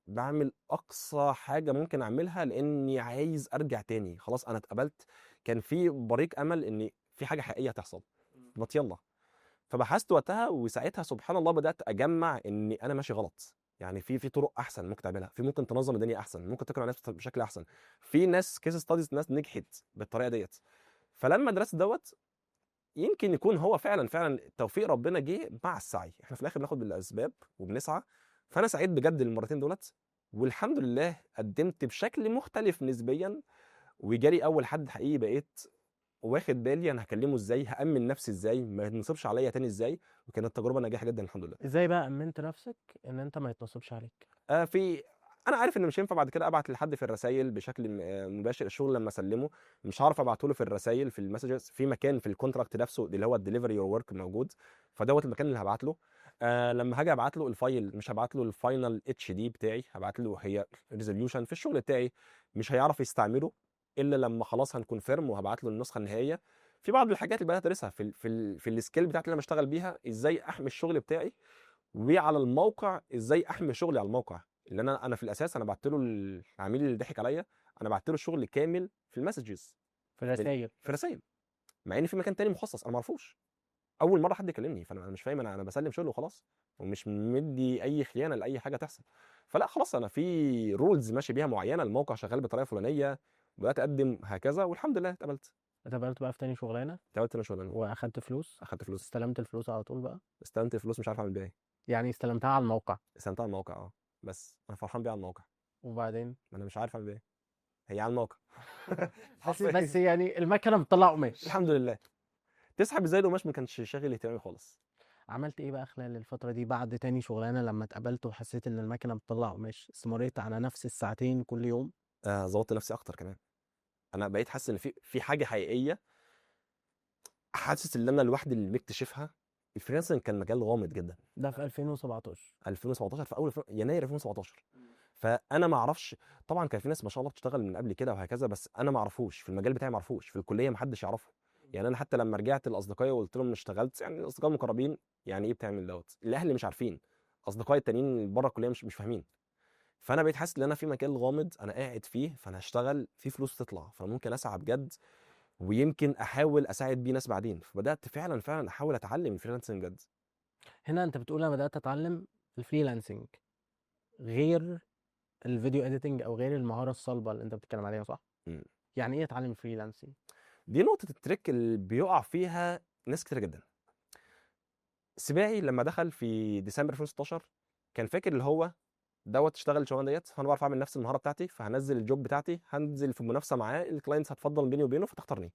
بعمل اقصى حاجه ممكن اعملها، لاني عايز ارجع تاني. خلاص انا اتقبلت، كان في بريق امل ان في حاجه حقيقيه هتحصل. ما يلا. فبحثت وقتها، وساعتها سبحان الله بدات اجمع ان انا ماشي غلط. يعني في طرق احسن ممكن تعملها، في ممكن تنظم الدنيا احسن، ممكن تقنع الناس بشكل احسن. في ناس كيس ستاديز، ناس نجحت بالطريقه ديت. فلما درست دوت، يمكن يكون هو فعلا توفيق ربنا جه مع السعي. احنا في الاخر بناخد بالاسباب وبنسعى. فانا سعيد بجد المرتين دولت، والحمد لله قدمت بشكل مختلف نسبيا، وجالي اول حد حقيقي بقيت واخد بالي انا هكلمه ازاي، هامن نفسي ازاي، ما يتنصبش عليا تاني ازاي. وكانت تجربه ناجحه جدا الحمد لله. ازاي بقى امنت نفسك ان انت ما يتنصبش عليك؟ في انا عارف ان مش هينفع بعد كده ابعت لحد في الرسائل بشكل مباشر. الشغل لما اسلمه مش هعرف ابعته له في الرسائل في المسجز، في مكان في الكونتراكت نفسه اللي هو الدليفري اور ورك موجود، فدوت المكان اللي هبعت له. لما هاجي ابعت له الفايل مش هبعت له الفاينل اتش دي بتاعي، هبعت له هي ريزوليوشن في الشغل بتاعي، مش هيعرف يستعمله الا لما خلاص هنكونفيرم، وهبعت له النسخه النهائيه. في بعض الحاجات اللي بدات ادرسها في السكيل بتاعتي اللي انا بشتغل بيها، ازاي احمي الشغل بتاعي، وعلى الموقع ازاي احمي شغلي على الموقع. اللي انا في الاساس انا بعت له العميل اللي ضحك عليا، انا بعت له الشغل كامل في المسجز، في الرسائل. في الرسائل، مع ان في مكان تاني مخصص انا ما اعرفوش. اول مره حد يكلمني، فانا مش فاهم، انا بسلم شغل وخلاص، ومش مدي اي خيانه لاي حاجه تحصل. فلا خلاص انا في رولز ماشي بيها معينه، الموقع شغال بطريقه فلانيه، بدات اقدم هكذا، والحمد لله اتقبلت. اتقبلت بقى في تاني شغلانه اتقبلت انا شغلانه، واخدت فلوس؟ اخدت فلوس. استلمت الفلوس على طول بقى؟ استلمت الفلوس مش عارف اعمل بيها ايه. يعني استلمتها على الموقع؟ استلمتها على الموقع بس انا فرحان بيها على الموقع، وبعدين؟ انا مش عارف اعمل بيها ايه، هي على الموقع. بس يعني المكنه بتطلع قماش. الحمد لله. تسحب ازاي القماش ما كانش شاغل اهتمامي خالص. عملت ايه بقى خلال الفتره دي بعد تاني شغلانه لما اتقبلت وحسيت ان المكنه بتطلع قماش؟ استمريت على نفس الساعتين كل يوم؟ ظبطت نفسي اكتر كمان. انا بقيت حاسس ان في حاجه حقيقيه، حاسس ان انا لوحدي اللي مكتشفها. الفريلانسنج كان مجال غامض جدا. ده في 2017؟ 2017 في اول يناير 2017. فانا ما اعرفش. طبعا كان في ناس ما شاء الله بتشتغل من قبل كده وهكذا، بس انا ما اعرفوش في المجال بتاعي، ما اعرفوش في الكليه، ما حدش يعرفه. يعني انا حتى لما رجعت لاصدقائي وقلت لهم إني اشتغلت، يعني الاصدقاء المقربين، يعني ايه بتعمل دوت، الاهل مش عارفين، اصدقائي التانيين بره الكليه مش فاهمين. فانا بقيت حاسس ان انا في مجال غامض انا قاعد فيه، فانا هشتغل فيه فلوس تطلع، فانا ممكن اسعى بجد، ويمكن احاول اساعد بيه ناس بعدين. فبدات فعلا احاول اتعلم الفريلانسنج بجد. هنا انت بتقول انا بدات اتعلم الفريلانسنج غير الفيديو اديتنج او غير المهاره الصلبه اللي انت بتتكلم عليها، صح؟ مم. يعني ايه اتعلم فريلانسنج؟ دي نقطه التريك اللي بيقع فيها ناس كتير جدا. سباعي لما دخل في ديسمبر 2016 كان فاكر اللي هو دوت اشتغل الشغلانه ديت، فانا بعرف اعمل نفس المهاره بتاعتي، فهنزل الجوب بتاعتي، هنزل في منافسه معاه، الكلاينتس هتفضل بيني وبينه فتختارني.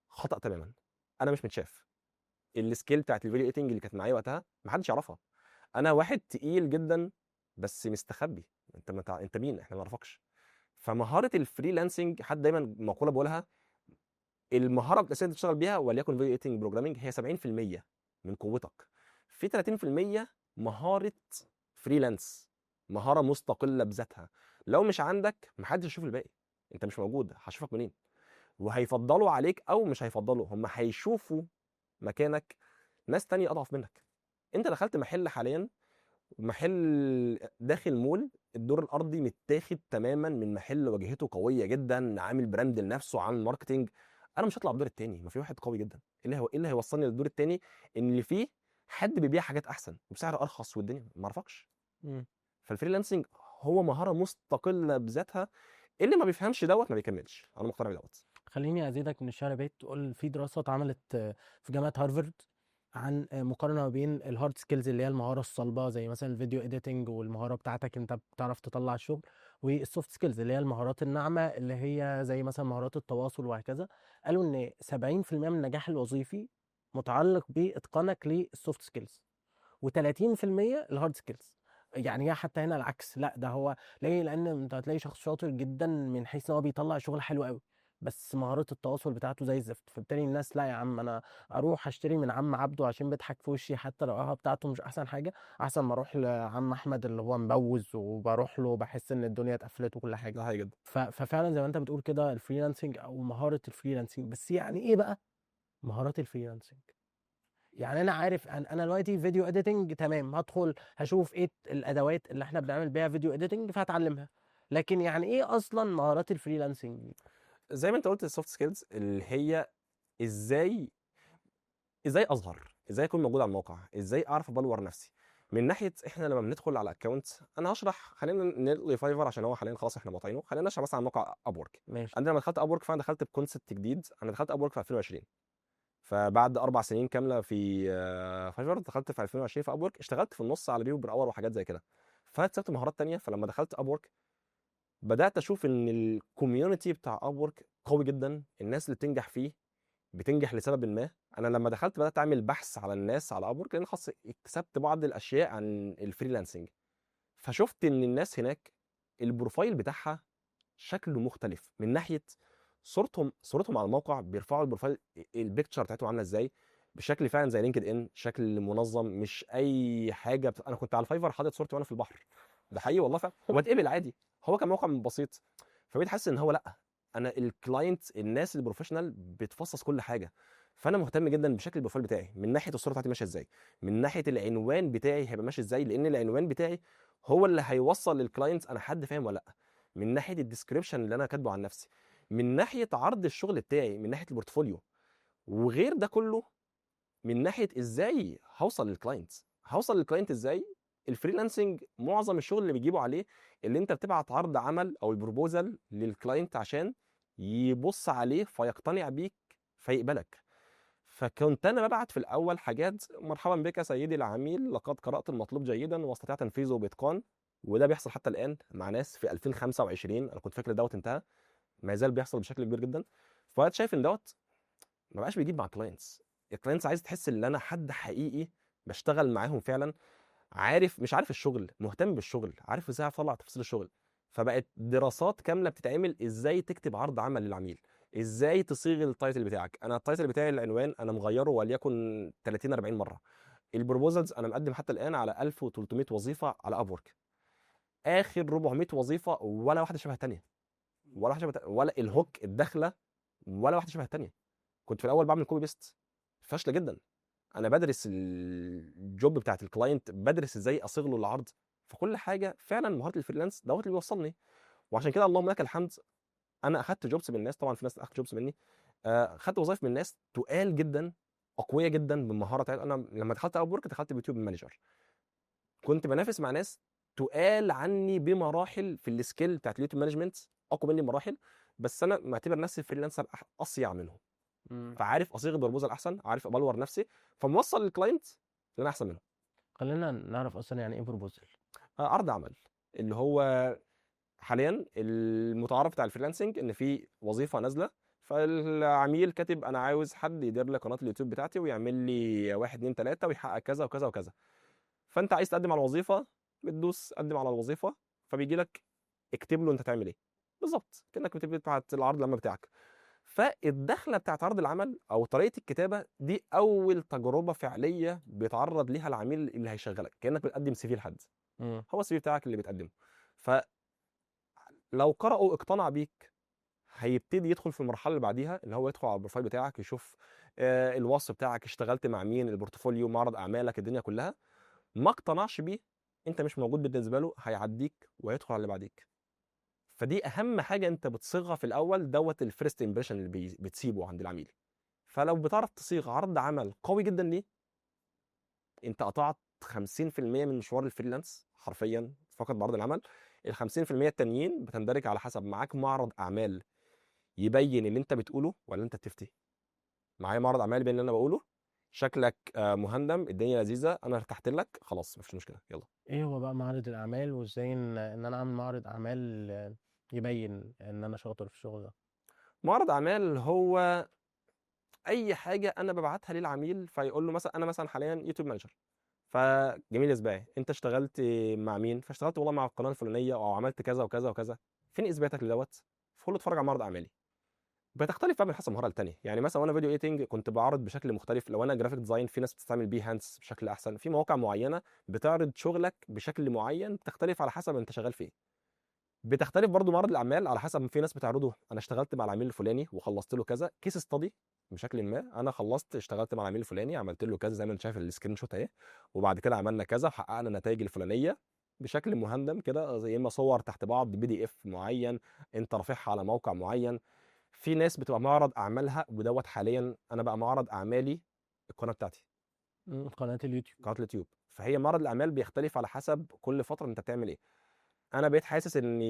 خطا تماما. انا مش متشاف. السكيل بتاعت الفيديو ايتنج اللي كانت معايا وقتها ما حدش يعرفها. انا واحد تقيل جدا بس مستخبي. انت مين؟ احنا ما نعرفكش. فمهاره الفريلانسنج، حد دايما مقوله بقولها، المهاره الاساسيه اللي تشتغل بيها وليكن فيديو ايتنج بروجرامنج هي 70% من قوتك، في 30% مهاره فريلانس، مهاره مستقله بذاتها. لو مش عندك محدش يشوف الباقي، انت مش موجود، هشوفك منين؟ وهيفضلوا عليك او مش هيفضلوا، هم هيشوفوا مكانك ناس تانية اضعف منك. انت دخلت محل حاليا، محل داخل مول، الدور الارضي متاخد تماما من محل واجهته قويه جدا، عامل براند لنفسه، عامل ماركتنج. انا مش هطلع الدور التاني، ما في واحد قوي جدا. ايه اللي هيوصلني للدور التاني؟ ان اللي فيه حد بيبيع حاجات احسن وبسعر ارخص، والدنيا ما اعرفكش. مم. فالفريلانسنج هو مهاره مستقله بذاتها، اللي ما بيفهمش دوت ما بيكملش، انا مقتنع بدوت. خليني ازيدك من الشعر بيت. تقول في دراسه اتعملت في جامعه هارفارد عن مقارنة ما بين الهارد سكيلز اللي هي المهارة الصلبة زي مثلا الفيديو اديتنج والمهارة بتاعتك انت بتعرف تطلع الشغل، والسوفت سكيلز اللي هي المهارات الناعمة اللي هي زي مثلا مهارات التواصل وهكذا. قالوا ان 70% من النجاح الوظيفي متعلق باتقانك للسوفت سكيلز، و30% الهارد سكيلز. يعني هي حتى هنا العكس، لا ده هو ليه، لان انت هتلاقي شخص شاطر جدا من حيث ان هو بيطلع شغل حلو قوي، بس مهارات التواصل بتاعته زي الزفت. فبالتالي الناس لا يا عم، انا اروح اشتري من عم عبده عشان بيضحك في وشي حتى لو القهوه بتاعته مش احسن حاجه، احسن ما اروح لعم احمد اللي هو مبوز وبروح له بحس ان الدنيا اتقفلت وكل حاجه. ده حقيقي جدا. ففعلا زي ما انت بتقول كده الفريلانسنج او مهاره الفريلانسنج. بس يعني ايه بقى مهارات الفريلانسنج؟ يعني انا عارف انا دلوقتي فيديو اديتنج تمام، هدخل هشوف ايه الادوات اللي احنا بنعمل بيها فيديو اديتنج فهتعلمها. لكن يعني ايه اصلا مهارات الفريلانسنج دي؟ زي ما انت قلت السوفت سكيلز اللي هي ازاي اظهر، ازاي اكون موجود على الموقع، ازاي اعرف ابلور نفسي. من ناحيه احنا لما بندخل على اكونت، انا هشرح، خلينا نلغي فايفر عشان هو حاليا خلاص احنا مقاطعينه، خلينا نشرح بس عن موقع ابورك. ماشي. انا لما دخلت ابورك فانا دخلت بكونسبت جديد، انا دخلت ابورك في 2020، فبعد 4 سنين كامله في فايفر دخلت في 2020 في ابورك، اشتغلت في النص على بيو بر اور وحاجات زي كده، فاكتسبت مهارات تانية. فلما دخلت ابورك بدات اشوف ان الكوميونتي بتاع ابورك قوي جدا، الناس اللي بتنجح فيه بتنجح لسبب ما. انا لما دخلت بدات اعمل بحث على الناس على ابورك، لان خاص اكتسبت بعض الاشياء عن الفريلانسنج، فشفت ان الناس هناك البروفايل بتاعها شكله مختلف، من ناحيه صورتهم على الموقع، بيرفعوا البروفايل البيكتشر بتاعتهم عامله ازاي بشكل فعلا زي لينكد ان، شكل منظم، مش اي حاجه انا كنت على الفايفر حاطط صورتي وانا في البحر، ده حقيقي والله فعلا، واتقبل عادي. هو كان موقع بسيط، فبقيت حاسس ان هو لا، انا الكلاينت، الناس البروفيشنال بتفصص كل حاجه، فانا مهتم جدا بشكل البروفايل بتاعي، من ناحيه الصوره بتاعتي ماشيه ازاي، من ناحيه العنوان بتاعي هيبقى ماشي ازاي، لان العنوان بتاعي هو اللي هيوصل للكلاينت انا حد فاهم ولا لا، من ناحيه الديسكريبشن اللي انا كاتبه عن نفسي، من ناحيه عرض الشغل بتاعي، من ناحيه البورتفوليو، وغير ده كله من ناحيه ازاي هوصل للكلاينت ازاي. الفريلانسنج معظم الشغل اللي بيجيبوا عليه اللي انت بتبعت عرض عمل او البروبوزال للكلاينت عشان يبص عليه فيقتنع بيك فيقبلك. فكنت انا ببعت في الاول حاجات مرحبا بك سيدي العميل، لقد قرات المطلوب جيدا واستطيع تنفيذه باتقان، وده بيحصل حتى الان مع ناس في 2025، انا كنت فاكر دوت انتهى، ما زال بيحصل بشكل كبير جدا. فانا شايف ان دوت ما بقاش بيجيب مع كلاينتس. الكلاينتس عايز تحس ان انا حد حقيقي بشتغل معاهم فعلا، عارف، مش عارف الشغل، مهتم بالشغل، عارف ازاي اطلع تفاصيل الشغل. فبقت دراسات كامله بتتعمل ازاي تكتب عرض عمل للعميل، ازاي تصيغ التايتل بتاعك. انا التايتل بتاعي العنوان انا مغيره وليكن 30 40 مره. البروبوزلز انا مقدم حتى الان على 1300 وظيفه على ابورك، اخر 400 وظيفه ولا واحده شبه الثانيه، ولا واحده شبه ولا الهوك الداخله، ولا واحده شبه الثانيه. كنت في الاول بعمل كوبي بيست فاشله جدا، انا بدرس الجوب بتاعت الكلاينت، بدرس ازاي اصيغ له العرض، فكل حاجه فعلا مهاره الفريلانس دوت اللي بيوصلني. وعشان كده اللهم لك الحمد، انا اخدت جوبس من الناس، طبعا في ناس اخدت جوبس مني، اخدت وظائف من ناس تقال جدا، اقوياء جدا بالمهاره بتاعتي. انا لما دخلت اب ورك دخلت بيوتيوب مانجر، كنت بنافس مع ناس تقال عني بمراحل في السكيل بتاعت اليوتيوب مانجمنت، اقوى مني بمراحل، بس انا معتبر نفسي فريلانسر اصيع منهم، مم. فعارف اصيغ البربوزه الاحسن، عارف ابلور نفسي، فموصل للكلاينت ان انا احسن منهم. خلينا نعرف اصلا يعني ايه بروبوزل. عرض عمل اللي هو حاليا المتعارف بتاع الفريلانسنج ان في وظيفه نازله، فالعميل كاتب انا عاوز حد يدير لي قناه اليوتيوب بتاعتي ويعمل لي واحد اتنين تلاته ويحقق كذا وكذا وكذا. فانت عايز تقدم على الوظيفه، بتدوس قدم على الوظيفه، فبيجي لك اكتب له انت تعمل ايه بالظبط، كانك بتبعت العرض العمل بتاعك. فالدخله بتاعت عرض العمل او طريقه الكتابه دي اول تجربه فعليه بيتعرض ليها العميل اللي هيشغلك، كانك بتقدم سي في لحد، مم. هو السي في بتاعك اللي بتقدمه. فلو قرأوا اقتنع بيك هيبتدي يدخل في المرحله اللي بعديها، اللي هو يدخل على البروفايل بتاعك يشوف الوصف بتاعك، اشتغلت مع مين، البورتفوليو، معرض اعمالك، الدنيا كلها. ما اقتنعش بيه، انت مش موجود بالنسبه له، هيعديك وهيدخل على اللي بعديك. فدي اهم حاجه انت بتصيغها في الاول، دوت الفيرست امبريشن اللي بتسيبه عند العميل. فلو بتعرف تصيغ عرض عمل قوي جدا ليه، انت قطعت 50% من مشوار الفريلانس حرفيا فقط بعرض العمل. ال 50% التانيين بتندرج على حسب معاك معرض اعمال يبين اللي انت بتقوله ولا انت بتفتي. معايا معرض اعمال يبين اللي انا بقوله، شكلك مهندم، الدنيا لذيذه، انا ارتحت لك، خلاص مفيش مشكله، يلا. ايه هو بقى معرض الاعمال، وازاي ان انا اعمل معرض اعمال يبين ان انا شاطر في الشغل ده؟ معرض اعمال هو اي حاجه انا ببعتها للعميل، فيقول له مثلا انا مثلا حاليا يوتيوب مانجر، فجميل يا سباعي انت اشتغلت مع مين؟ فاشتغلت والله مع القناه الفلانيه، او عملت كذا وكذا وكذا، فين اثباتك لدوت؟ فقول له اتفرج على معرض اعمالي. بتختلف بقى من حسب مهاره للتانيه، يعني مثلا وانا فيديو ايتنج كنت بعرض بشكل مختلف، لو انا جرافيك ديزاين في ناس بتستعمل بيهانس بشكل احسن، في مواقع معينه بتعرض شغلك بشكل معين، بتختلف على حسب انت شغال في ايه. بتختلف برضو معرض الاعمال على حسب، في ناس بتعرضه انا اشتغلت مع العميل الفلاني وخلصت له كذا كيس ستادي بشكل ما، انا خلصت اشتغلت مع العميل الفلاني عملت له كذا زي ما انت شايف السكرين شوت اهي، وبعد كده عملنا كذا وحققنا النتائج الفلانيه بشكل مهندم كده، زي اما صور تحت بعض بي دي اف معين انت رافعها على موقع معين. في ناس بتبقى معرض اعمالها، ودوت حاليا انا بقى معرض اعمالي القناه بتاعتي، قناة اليوتيوب. قناه اليوتيوب. فهي معرض الاعمال بيختلف على حسب كل فتره انت بتعمل ايه. انا بقيت حاسس ان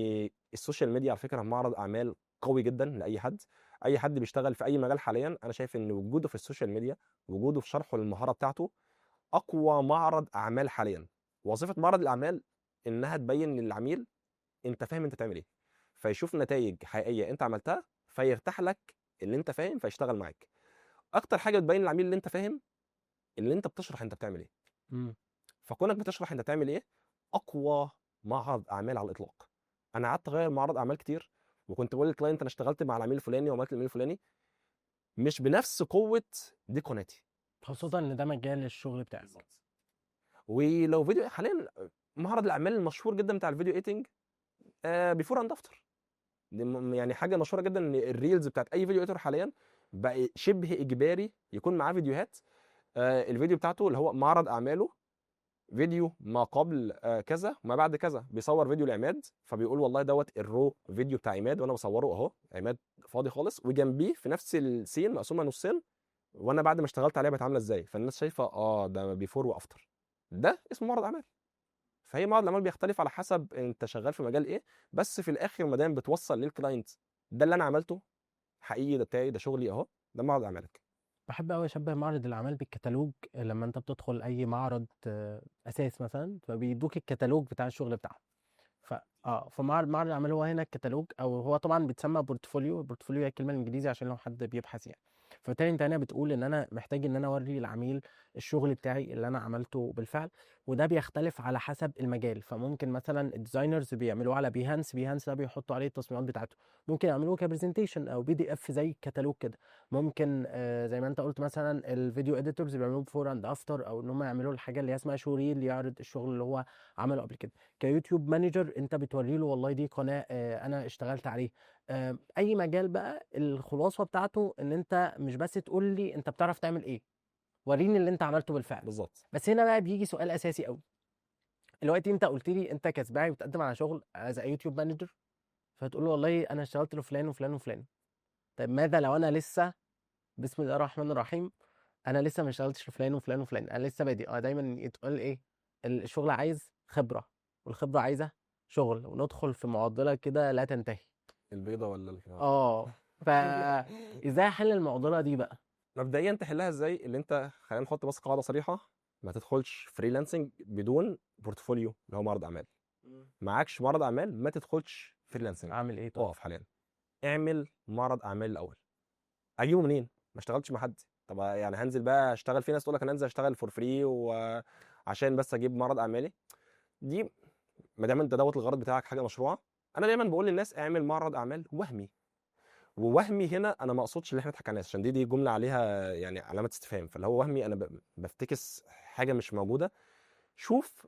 السوشيال ميديا على فكره معرض اعمال قوي جدا لاي حد، اي حد بيشتغل في اي مجال حاليا. انا شايف ان وجوده في السوشيال ميديا، وجوده في شرحه للمهاره بتاعته، اقوى معرض اعمال حاليا. وظيفه معرض الاعمال انها تبين للعميل انت فاهم انت تعمل ايه، فيشوف نتائج حقيقيه انت عملتها، فيرتاح لك اللي انت فاهم فيشتغل معاك. اكتر حاجه بتبين للعميل اللي انت فاهم اللي انت بتشرح انت بتعمل ايه. امم. فكونك بتشرح انت بتعمل ايه، اقوى معرض اعمال على الاطلاق. انا قعدت اغير معرض اعمال كتير، وكنت بقول للكلاينت انا اشتغلت مع العميل الفلاني وعملت العميل الفلاني، مش بنفس قوه دي قناتي. خاصة ان ده مجال الشغل بتاعك. بالظبط. ولو فيديو حاليا، معرض الاعمال المشهور جدا بتاع الفيديو ايتنج بيفور اند افتر، يعني حاجه مشهوره جدا ان الريلز بتاعت اي فيديو ايتر حاليا بقى شبه اجباري يكون معاه فيديوهات. الفيديو بتاعته اللي هو معرض اعماله، فيديو ما قبل كذا وما بعد كذا، بيصور فيديو لعماد فبيقول والله دوت الرو فيديو بتاع عماد وانا بصوره اهو، عماد فاضي خالص، وجنبيه في نفس السين مقسومه نصين وانا بعد ما اشتغلت عليها بقت عامله ازاي، فالناس شايفه ده بيفور وافتر. ده اسمه معرض اعمال. فهي معرض الاعمال بيختلف على حسب انت شغال في مجال ايه، بس في الاخر ما دام بتوصل للكلاينت ده اللي انا عملته حقيقي، ده بتاعي، ده شغلي اهو، ده معرض اعمالك. بحب قوي اشبه معرض الاعمال بالكتالوج. لما انت بتدخل اي معرض اساس مثلا، فبيدوك الكتالوج بتاع الشغل بتاعهم. ف معرض الاعمال هو هنا الكتالوج، او هو طبعا بيتسمى بورتفوليو. البورتفوليو هي الكلمه الانجليزي عشان لو حد بيبحث يعني. فبالتالي انت هنا بتقول ان انا محتاج ان انا اوري العميل الشغل بتاعي اللي انا عملته بالفعل. وده بيختلف على حسب المجال. فممكن مثلا الديزاينرز بيعملوه على بيهانس ده بيحطوا عليه التصميمات بتاعته. ممكن يعملوه كبرزنتيشن او بي دي اف زي الكتالوج كده. ممكن زي ما انت قلت مثلا الفيديو اديتورز بيعملوه بفور اند افتر، او ان هم يعملوا الحاجه اللي هي اسمها شو ريل، يعرض الشغل اللي هو عمله قبل كده. كيوتيوب مانجر انت بتوري له والله دي قناه انا اشتغلت عليه. اي مجال بقى الخلاصه بتاعته ان انت مش بس تقول لي انت بتعرف تعمل ايه، وريني اللي انت عملته بالفعل. بالظبط. بس هنا بقى بيجي سؤال اساسي قوي. دلوقتي انت قلت لي انت كسباعي وبتقدم على شغل از يوتيوب مانجر، فتقول له والله انا اشتغلت لفلان وفلان وفلان. طيب ماذا لو انا لسه، بسم الله الرحمن الرحيم، انا لسه ما اشتغلتش لفلان وفلان وفلان، انا لسه بادئ؟ دايما يتقال ايه؟ الشغل عايز خبره، والخبره عايزه شغل، وندخل في معضله كده لا تنتهي. البيضه ولا اه. فازاي احل المعضله دي بقى؟ مبدئيا تحلها ازاي؟ اللي انت خلينا نحط بس قاعده صريحه، ما تدخلش فريلانسنج بدون بورتفوليو اللي هو معرض اعمال. معكش معرض اعمال ما تدخلش فريلانسنج. اعمل ايه طيب؟ اقف حاليا، اعمل معرض اعمال الاول. اجيبه منين؟ ما اشتغلتش مع حد. طب يعني هنزل بقى اشتغل؟ في ناس تقول لك انا انزل اشتغل فور فري وعشان بس اجيب معرض اعمالي. دي ما دام انت دوت الغرض بتاعك حاجه مشروعه، انا دايما بقول للناس اعمل معرض اعمال وهمي. ووهمي هنا انا ما اقصدش ان احنا نضحك على الناس، عشان دي جمله عليها يعني علامه استفهام، فاللي هو وهمي انا بفتكس حاجه مش موجوده. شوف،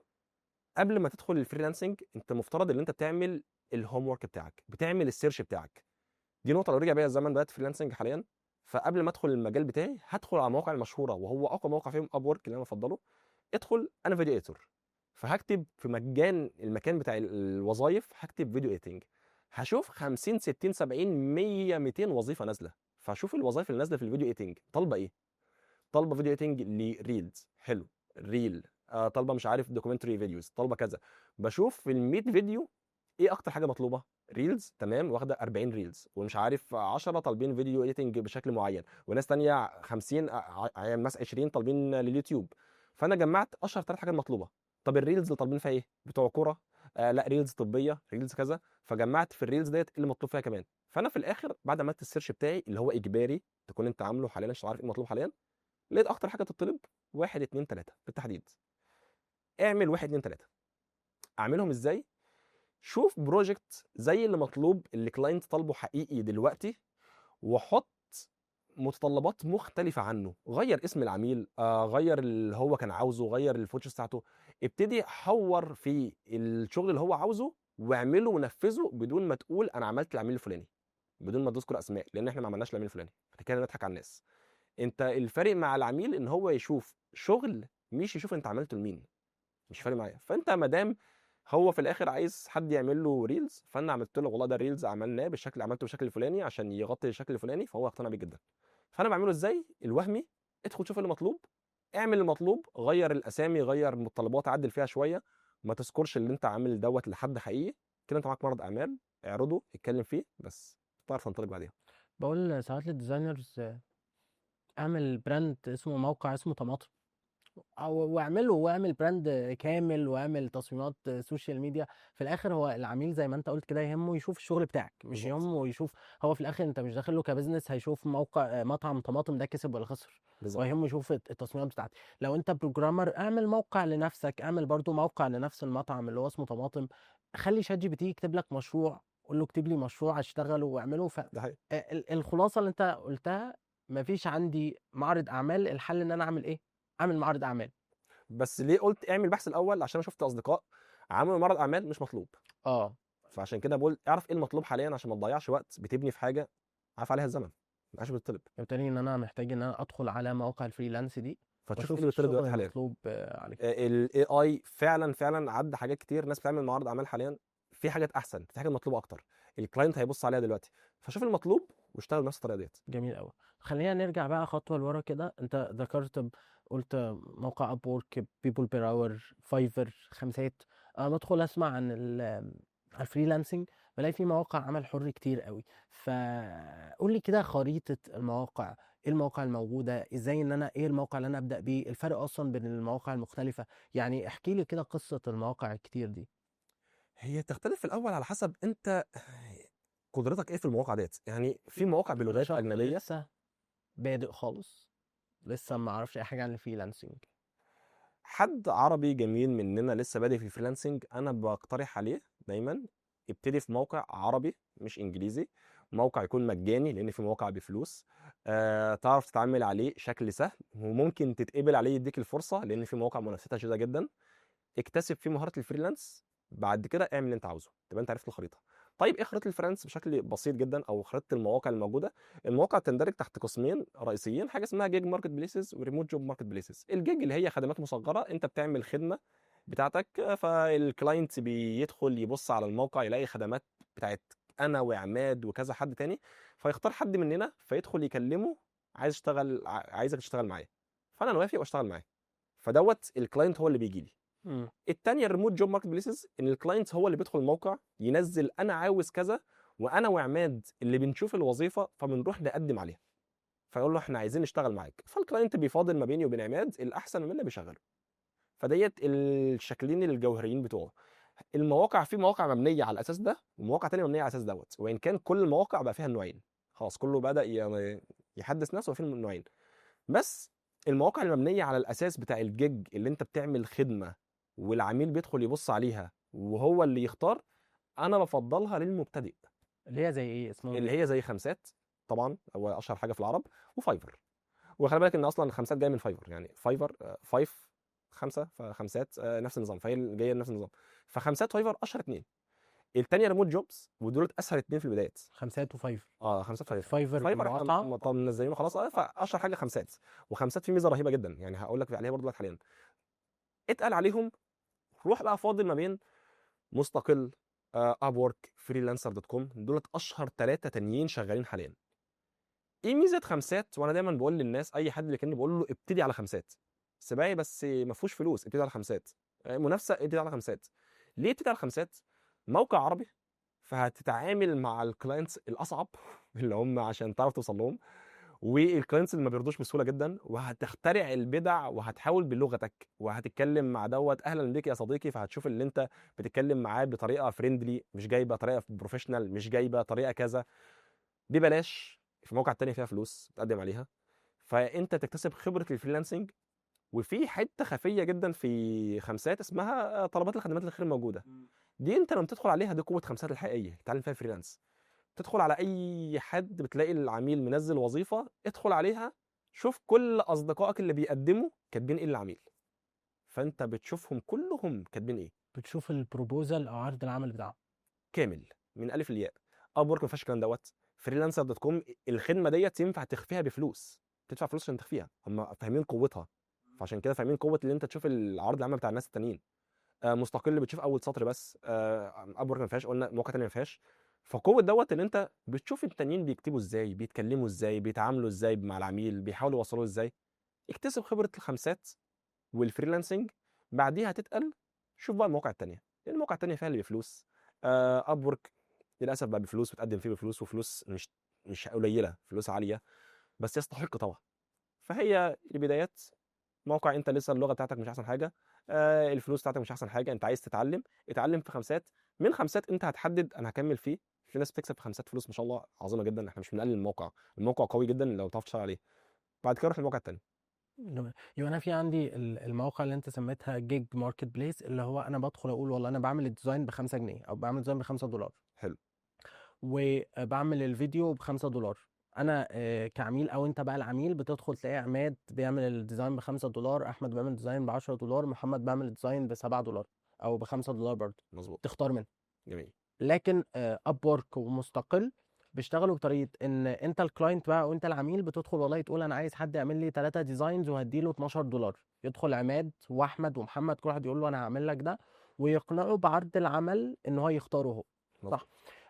قبل ما تدخل الفريلانسنج انت مفترض ان انت بتعمل الهوم ورك بتاعك، بتعمل السيرش بتاعك. دي نقطه لو رجع بيا الزمن بدات فريلانسنج حاليا، فقبل ما ادخل المجال بتاعي هدخل على المواقع المشهوره، وهو اقوى موقع فيهم اب ورك اللي انا بفضله. ادخل انا فيديو ايتور، فهكتب في مجان المكان بتاع الوظائف، هكتب فيديو ايتنج، هشوف 50 60 70 100 200 وظيفه نازله. فاشوف الوظائف اللي نازله في الفيديو ايتنج طالبه ايه. طالبه فيديو ايتنج لريلز، حلو، ريل. طالبه مش عارف دوكيومنتري فيديوز، طالبه كذا. بشوف في ال 100 فيديو ايه اكتر حاجه مطلوبه، ريلز تمام واخده 40 ريلز، ومش عارف 10 طالبين فيديو اديتنج بشكل معين، وناس تانية 50 يعني مثلا 20 طالبين لليوتيوب. فانا جمعت اشهر 3 حاجات مطلوبه. طب الريلز اللي طالبين فيها ايه؟ بتوع كوره؟ لا ريلز طبيه، ريلز كذا. فجمعت في الريلز ديت اللي مطلوب فيها كمان. فانا في الاخر بعد ما عملت السيرش بتاعي اللي هو اجباري تكون انت عامله حاليا عشان عارف ايه المطلوب حاليا، لقيت اكتر حاجه تطلب 1 2 3 بالتحديد. اعمل 1 2 3. اعملهم ازاي؟ شوف بروجكت زي اللي مطلوب اللي كلاينت طالبه حقيقي دلوقتي، وحط متطلبات مختلفة عنه. غير اسم العميل، غير اللي هو كان عاوزه، غير الفوتشرز بتاعته. ابتدي حور في الشغل اللي هو عاوزه واعمله ونفذه بدون ما تقول انا عملت العميل الفلاني، بدون ما تذكر اسماء، لان احنا ما عملناش العميل الفلاني. احنا كده نضحك على الناس. انت الفرق مع العميل ان هو يشوف شغل، مش يشوف انت عملته لمين. مش فارق معايا. فانت ما دام هو في الاخر عايز حد يعمل له ريلز، فانا عملت له والله ده الريلز عملناه بالشكل، عملته بالشكل الفلاني عشان يغطي الشكل الفلاني، فهو اقتنع بيه جدا. فانا بعمله ازاي؟ الوهمي. ادخل شوف اللي مطلوب، اعمل المطلوب، غير الاسامي، غير المتطلبات، عدل فيها شويه. ما تذكرش اللي انت عامل دوت لحد حقيقي. كده انت معاك معرض اعمال، اعرضه، اتكلم فيه، بس تعرف تنطلق بعديها. بقول ساعات للديزاينرز اعمل براند اسمه موقع اسمه طماطم، او واعمل براند كامل، واعمل تصميمات سوشيال ميديا. في الاخر هو العميل زي ما انت قلت كده يهمه يشوف الشغل بتاعك، مش بالظبط. يهمه يشوف. هو في الاخر انت مش داخل له كبزنس هيشوف موقع مطعم طماطم ده كسب ولا خسر. هو بالظبط. يهمه يشوف التصميمات بتاعتك. لو انت بروجرامر اعمل موقع لنفسك، اعمل برضو موقع لنفس المطعم اللي هو اسمه طماطم. خلي شات جي بي تي يكتب لك مشروع، قول له اكتب لي مشروع اشتغله واعمله. ده حقيقي. الخلاصه اللي انت قلتها، مفيش عندي معرض اعمال، الحل ان انا اعمل ايه؟ اعمل معرض اعمال. بس ليه قلت اعمل بحث الاول؟ عشان انا شفت اصدقاء عملوا معرض اعمال مش مطلوب. اه. فعشان كده بقول اعرف ايه المطلوب حاليا عشان ما تضيعش وقت بتبني في حاجه عارف عليها الزمن، ما بقاش بتطلب. بالتالي ان انا محتاج ان انا ادخل على مواقع الفريلانس دي فتشوف ايه واشوف اللي بيطلب الشغل دلوقتي حاليا. المطلوب عليه. الاي اي فعلا فعلا عدى حاجات كتير، ناس بتعمل معارض اعمال حاليا في حاجات احسن، في حاجات مطلوبه اكتر. الكلاينت هيبص عليها دلوقتي. فشوف المطلوب واشتغل بنفس الطريقه ديت. جميل قوي. خلينا نرجع بقى خطوه لورا كده. انت ذكرت، قلت موقع اب وورك، بيبول بير اور، فايفر، خمسات. انا بدخل اسمع عن على الفريلانسنج، بلاقي في مواقع عمل حر كتير قوي. فقول لي كده خريطه المواقع، ايه المواقع الموجوده، ازاي ان انا ايه الموقع اللي انا ابدا بيه، الفرق اصلا بين المواقع المختلفه. يعني احكي لي كده قصه المواقع الكتير دي. هي تختلف في الاول على حسب انت قدرتك ايه في المواقع ديت. يعني في مواقع بلغات اجنبيه. لسه بادئ خالص، لسه ما اعرفش اي حاجه عن الفريلانسنج. حد عربي جميل مننا لسه بادئ في الفريلانسنج، انا بقترح عليه دايما ابتدي في موقع عربي مش انجليزي. موقع يكون مجاني لان في مواقع بفلوس. تعرف تتعامل عليه شكل سهل، وممكن تتقبل عليه يديك الفرصه لان في مواقع منافستها شديده جدا. اكتسب فيه مهاره الفريلانس، بعد كده اعمل اللي انت عاوزه، تبقى انت عرفت الخريطه. طيب ايه خريطه الفريلانس بشكل بسيط جدا او خريطه المواقع الموجوده؟ المواقع تندرج تحت قسمين رئيسيين، حاجه اسمها جيج ماركت بليسز وريموت جوب ماركت بليسز. الجيج اللي هي خدمات مصغره، انت بتعمل خدمه بتاعتك، فالكلاينت بيدخل يبص على الموقع يلاقي خدمات بتاعت انا وعماد وكذا حد تاني، فيختار حد مننا فيدخل يكلمه، عايز اشتغل، عايزك تشتغل معايا، فانا نوافق واشتغل معاه. فدوت الكلاينت هو اللي بيجي لي. امم. التانية الريموت جوب ماركت بليسز، ان الكلاينت هو اللي بيدخل الموقع ينزل انا عاوز كذا، وانا وعماد اللي بنشوف الوظيفه فبنروح نقدم عليها. فيقول له احنا عايزين نشتغل معاك، فالكلاينت بيفاضل ما بيني وبين عماد الاحسن من اللي بيشغله. فديت الشكلين الجوهريين بتوعه. المواقع، في مواقع مبنيه على الاساس ده ومواقع تانية مبنيه على الاساس دوت، وان كان كل المواقع بقى فيها النوعين. خلاص كله بدا يحدث نفسه وفيه النوعين. بس المواقع المبنيه على الاساس بتاع الجيج اللي انت بتعمل خدمه والعميل بيدخل يبص عليها وهو اللي يختار، انا بفضلها للمبتدئ. اللي هي زي ايه اسمهم اللي ايه؟ هي زي خمسات طبعا، هو اشهر حاجه في العرب، وفايفر. وخلي بالك ان اصلا خمسات جايه من فايفر، يعني فايفر فايف خمسه، فخمسات نفس النظام، فهي جايه نفس النظام. فخمسات فايفر اشهر اتنين. التانية ريموت جوبز، ودول اسهل اتنين في البدايات. خمسات وفايفر. خمسات فايفر. فايفر فايفر احنا مقاطعه. طب منزلينه خلاص، فاشهر حاجه خمسات. وخمسات فيه ميزه رهيبه جدا، يعني هقول لك عليها برضه دلوقتي حاليا. اتقل عليهم، روح بقى فاضل ما بين مستقل، اب وورك، فريلانسر دوت كوم، دولت اشهر 3 تانيين شغالين حاليا. ايه ميزه خمسات؟ وانا دايما بقول للناس، اي حد اللي كان بقول له ابتدي على خمسات، سباعي بس ما فيهوش فلوس، ابتدي على خمسات. منافسه، ابتدي على خمسات. ليه ابتدي على خمسات؟ موقع عربي، فهتتعامل مع الكلاينتس الاصعب اللي هم عشان تعرف توصل لهم، والكلاينتس اللي ما بيرضوش بسهوله جدا، وهتخترع البدع وهتحاول بلغتك وهتتكلم مع دوت اهلا بيك يا صديقي، فهتشوف اللي انت بتتكلم معاه بطريقه فريندلي، مش جايبه طريقه بروفيشنال، مش جايبه طريقه كذا ببلاش في مواقع تانية فيها فلوس بتقدم عليها. فانت تكتسب خبره الفريلانسنج. وفي حته خفيه جدا في خمسات اسمها طلبات الخدمات الغير موجوده. دي انت لما تدخل عليها دي قوه خمسات الحقيقيه تتعلم فيها فريلانس. تدخل على اي حد بتلاقي العميل منزل وظيفه، ادخل عليها شوف كل اصدقائك اللي بيقدموا كاتبين ايه للعميل، فانت بتشوفهم كلهم كاتبين ايه بتشوف البروبوزال او عرض العمل بتاعه. كامل من الف للياء. اب ورك ما فيهاش الكلام دوت. فريلانسر دوت كوم الخدمه ديت ينفع تخفيها بفلوس، تدفع فلوس عشان تخفيها، هم فاهمين قوتها، فعشان كده فاهمين قوه اللي انت تشوف العرض العمل بتاع الناس التانيين. مستقل بتشوف اول سطر بس. اب ورك ما فيهاش، قلنا مواقع تانيه ما فيهاش. فقوه دوت ان انت بتشوف التانيين بيكتبوا ازاي، بيتكلموا ازاي، بيتعاملوا ازاي مع العميل، بيحاولوا يوصلوه ازاي. اكتسب خبره الخمسات والفريلانسنج. بعديها تتقل شوف بقى المواقع التانيه، لان المواقع التانيه فيها اللي بفلوس. اب ورك للاسف بقى بفلوس، بتقدم فيه بفلوس، وفلوس مش قليله، فلوس عاليه بس يستحق طبعا. فهي البدايات موقع انت لسه اللغه بتاعتك مش احسن حاجه، الفلوس بتاعتك مش احسن حاجه، انت عايز تتعلم، اتعلم في خمسات. من خمسات انت هتحدد انا هكمل فيه. في ناس بتكسب في خمسات فلوس ما شاء الله عظيمه جدا، احنا مش بنقلل الموقع، الموقع قوي جدا لو تعرف تشتغل عليه. بعد كده روح الموقع التاني. جميل. يبقى انا في عندي المواقع اللي انت سميتها جيج ماركت بليس، اللي هو انا بدخل اقول والله انا بعمل الديزاين ب 5 جنيه او بعمل ديزاين ب 5 دولار، حلو. وبعمل الفيديو ب 5 دولار. انا كعميل او انت بقى العميل بتدخل تلاقي عماد بيعمل الديزاين ب 5 دولار، احمد بيعمل الديزاين ب 10 دولار، محمد بيعمل الديزاين ب 7 دولار او ب 5 دولار برضه. مظبوط. تختار منه. جميل. لكن اب وورك ومستقل بيشتغلوا بطريقه ان انت الكلاينت بقى وانت العميل بتدخل والله تقول انا عايز حد يعمل لي 3 ديزاينز وهديله 12 دولار. يدخل عماد واحمد ومحمد كل واحد يقول له انا هعمل لك ده، ويقنعه بعرض العمل ان هو يختاره هو. مظبوط. صح.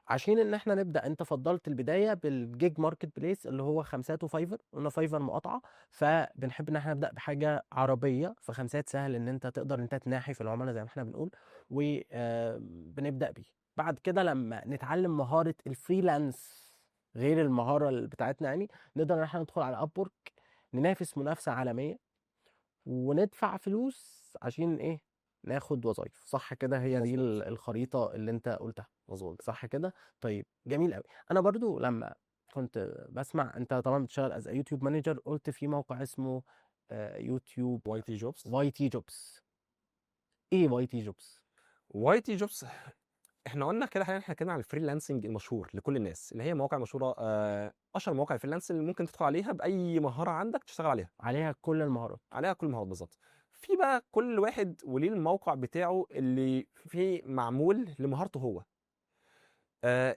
عشان ان احنا نبدا، انت فضلت البدايه بالجيج ماركت بليس اللي هو خمسات وفايفر، قلنا فايفر مقاطعه، فبنحب ان احنا نبدا بحاجه عربيه. فخمسات سهل ان انت تقدر انت تناحي في العملاء زي ما احنا بنقول، وبنبدا بيه. بعد كده لما نتعلم مهاره الفريلانس غير المهاره بتاعتنا يعني، نقدر ان احنا ندخل على ابورك، ننافس منافسه عالميه وندفع فلوس عشان ايه؟ ناخد وظايف. صح كده؟ هي دي مظبوط. الخريطة اللي انت قلتها. مظبوط. صح كده؟ طيب جميل قوي. انا برضو لما كنت بسمع انت طبعا بتشتغل از يوتيوب مانجر، قلت في موقع اسمه يوتيوب واي تي جوبز. واي تي جوبز. ايه واي تي جوبز؟ واي تي جوبز احنا قلنا كده حاليا، احنا اتكلمنا عن الفريلانسنج المشهور لكل الناس، اللي هي مواقع مشهوره. اشهر مواقع الفريلانس اللي ممكن تدخل عليها باي مهاره عندك تشتغل عليها، عليها كل المهارات. عليها كل المهارات بالظبط. في بقى كل واحد وليه الموقع بتاعه اللي فيه معمول لمهارته هو.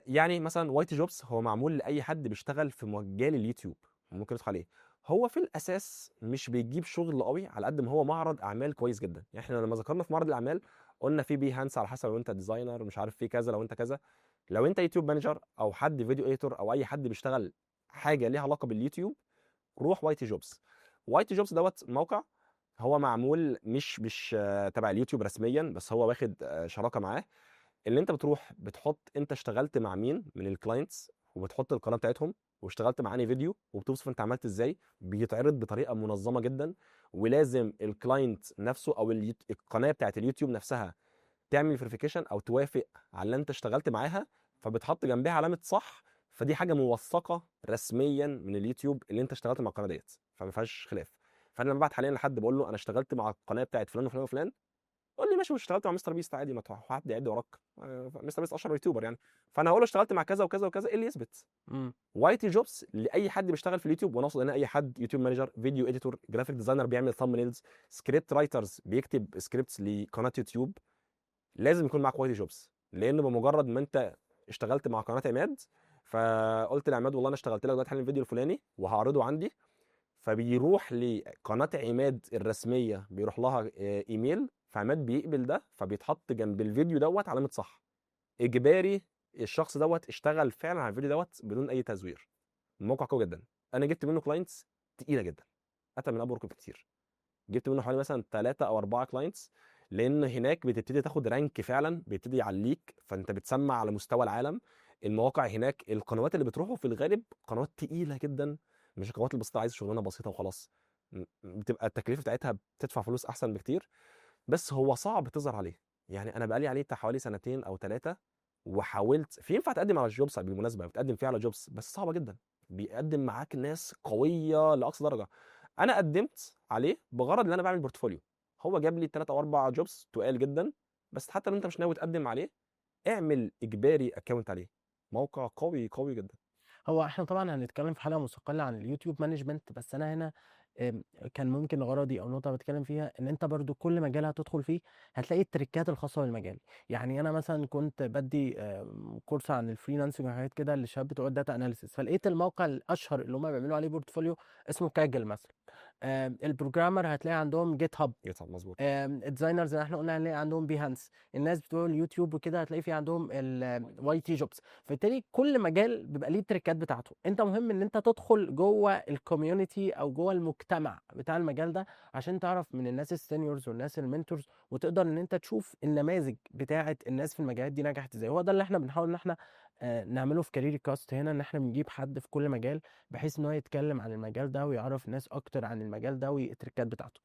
يعني مثلا واي تي جوبز هو معمول لاي حد بيشتغل في مجال اليوتيوب، ممكن يدخل عليه. هو في الاساس مش بيجيب شغل قوي على قد ما هو معرض اعمال كويس جدا. يعني احنا لما ذكرنا في معرض الاعمال قلنا في بيهانس على حسب لو انت ديزاينر، مش عارف في كذا لو انت كذا. لو انت يوتيوب مانجر او حد فيديو ايديتور او اي حد بيشتغل حاجه ليها علاقه باليوتيوب، روح واي تي جوبز. واي تي جوبز دوت موقع هو معمول مش تبع اليوتيوب رسميا، بس هو واخد شراكه معاه. اللي انت بتروح بتحط انت اشتغلت مع مين من الكلاينتس، وبتحط القناه بتاعتهم، واشتغلت مع انهي فيديو، وبتوصف انت عملت ازاي. بيتعرض بطريقه منظمه جدا، ولازم الكلاينت نفسه او القناه بتاعت اليوتيوب نفسها تعمل فيريفيكيشن او توافق على اللي انت اشتغلت معاها، فبتحط جنبها علامه صح. فدي حاجه موثقه رسميا من اليوتيوب اللي انت اشتغلت مع القناه ديت، فما فيهاش خلاف. فانا لما ببعت حاليا لحد بقول له انا اشتغلت مع القناه بتاعت فلان وفلان وفلان، قول لي ماشي واشتغلت مع مستر بيست عادي، ما حد يعد وراك. مستر بيست اشهر يوتيوبر يعني. فانا هقول له اشتغلت مع كذا وكذا وكذا، ايه اللي يثبت. امم. واي تي جوبز لاي حد بيشتغل في اليوتيوب، وانا اقصد هنا اي حد يوتيوب مانجر، فيديو اديتور، جرافيك ديزاينر بيعمل ثامبنيلز، سكريبت رايترز بيكتب سكريبتس لقناه يوتيوب، لازم يكون معاك واي تي جوبز. لان بمجرد ما انت اشتغلت مع قناه عماد، فقلت لعماد والله انا اشتغلت لك دلوقتي حالا الفيديو الفلاني وهعرضه عندي، فبيروح لقناه عماد الرسميه، بيروح لها ايميل، فعماد بيقبل ده، فبيتحط جنب الفيديو دوت علامه صح اجباري. الشخص دوت اشتغل فعلا على الفيديو دوت بدون اي تزوير. الموقع قوي جدا، انا جبت منه كلاينتس تقيله جدا، اتى من ابورك كتير. جبت منه حوالي مثلا 3 او 4 كلاينتس. لان هناك بتبتدي تاخد رانك فعلا، بيبتدي يعليك، فانت بتسمع على مستوى العالم. المواقع هناك، القنوات اللي بتروحوا في الغالب قنوات تقيله جدا، مش القنوات البسيطه عايز شغلانه بسيطه وخلاص. بتبقى التكلفه بتاعتها بتدفع فلوس احسن بكتير، بس هو صعب تظهر عليه. يعني انا بقالي عليه بتاع حوالي سنتين او ثلاثه، وحاولت في ينفع تقدم على الجوبس بالمناسبه، بتقدم فيه على جوبس بس صعبه جدا، بيقدم معاك ناس قويه لاقصى درجه. انا قدمت عليه بغرض ان انا بعمل بورتفوليو، هو جاب لي 3 او 4 جوبس تقال جدا، بس حتى لو انت مش ناوي تقدم عليه اعمل اجباري اكونت عليه، موقع قوي قوي جدا. هو احنا طبعا هنتكلم في حلقة مستقلة عن اليوتيوب مانجمنت، بس انا هنا كان ممكن غرضي او نقطة بتكلم فيها ان انت برضو كل مجال هتدخل فيه هتلاقي التريكات الخاصة بالمجال. يعني انا مثلا كنت بدي كورس عن الفريلانسنج وحاجات كده للشباب بتوع الداتا اناليسيس، فلقيت الموقع الاشهر اللي هم بيعملوا عليه بورتفوليو اسمه كاجل مثلا. البروجرامر هتلاقي عندهم جيت هاب. يطلع مظبوط. الديزاينرز اللي احنا قلنا هنلاقي عندهم بيهانس. الناس بتوع اليوتيوب وكده هتلاقي في عندهم الواي تي جوبز. فبالتالي كل مجال بيبقى ليه التريكات بتاعته. انت مهم ان انت تدخل جوه الكوميونتي او جوه المجتمع بتاع المجال ده عشان تعرف من الناس السينيورز والناس المنتورز، وتقدر ان انت تشوف النماذج بتاعه الناس في المجالات دي نجحت ازاي. هو ده اللي احنا بنحاول ان احنا نعمله في كارير كاست هنا، ان احنا بنجيب حد في كل مجال بحيث ان هو يتكلم عن المجال ده ويعرف ناس اكتر عن المجال ده والتريكات بتاعته.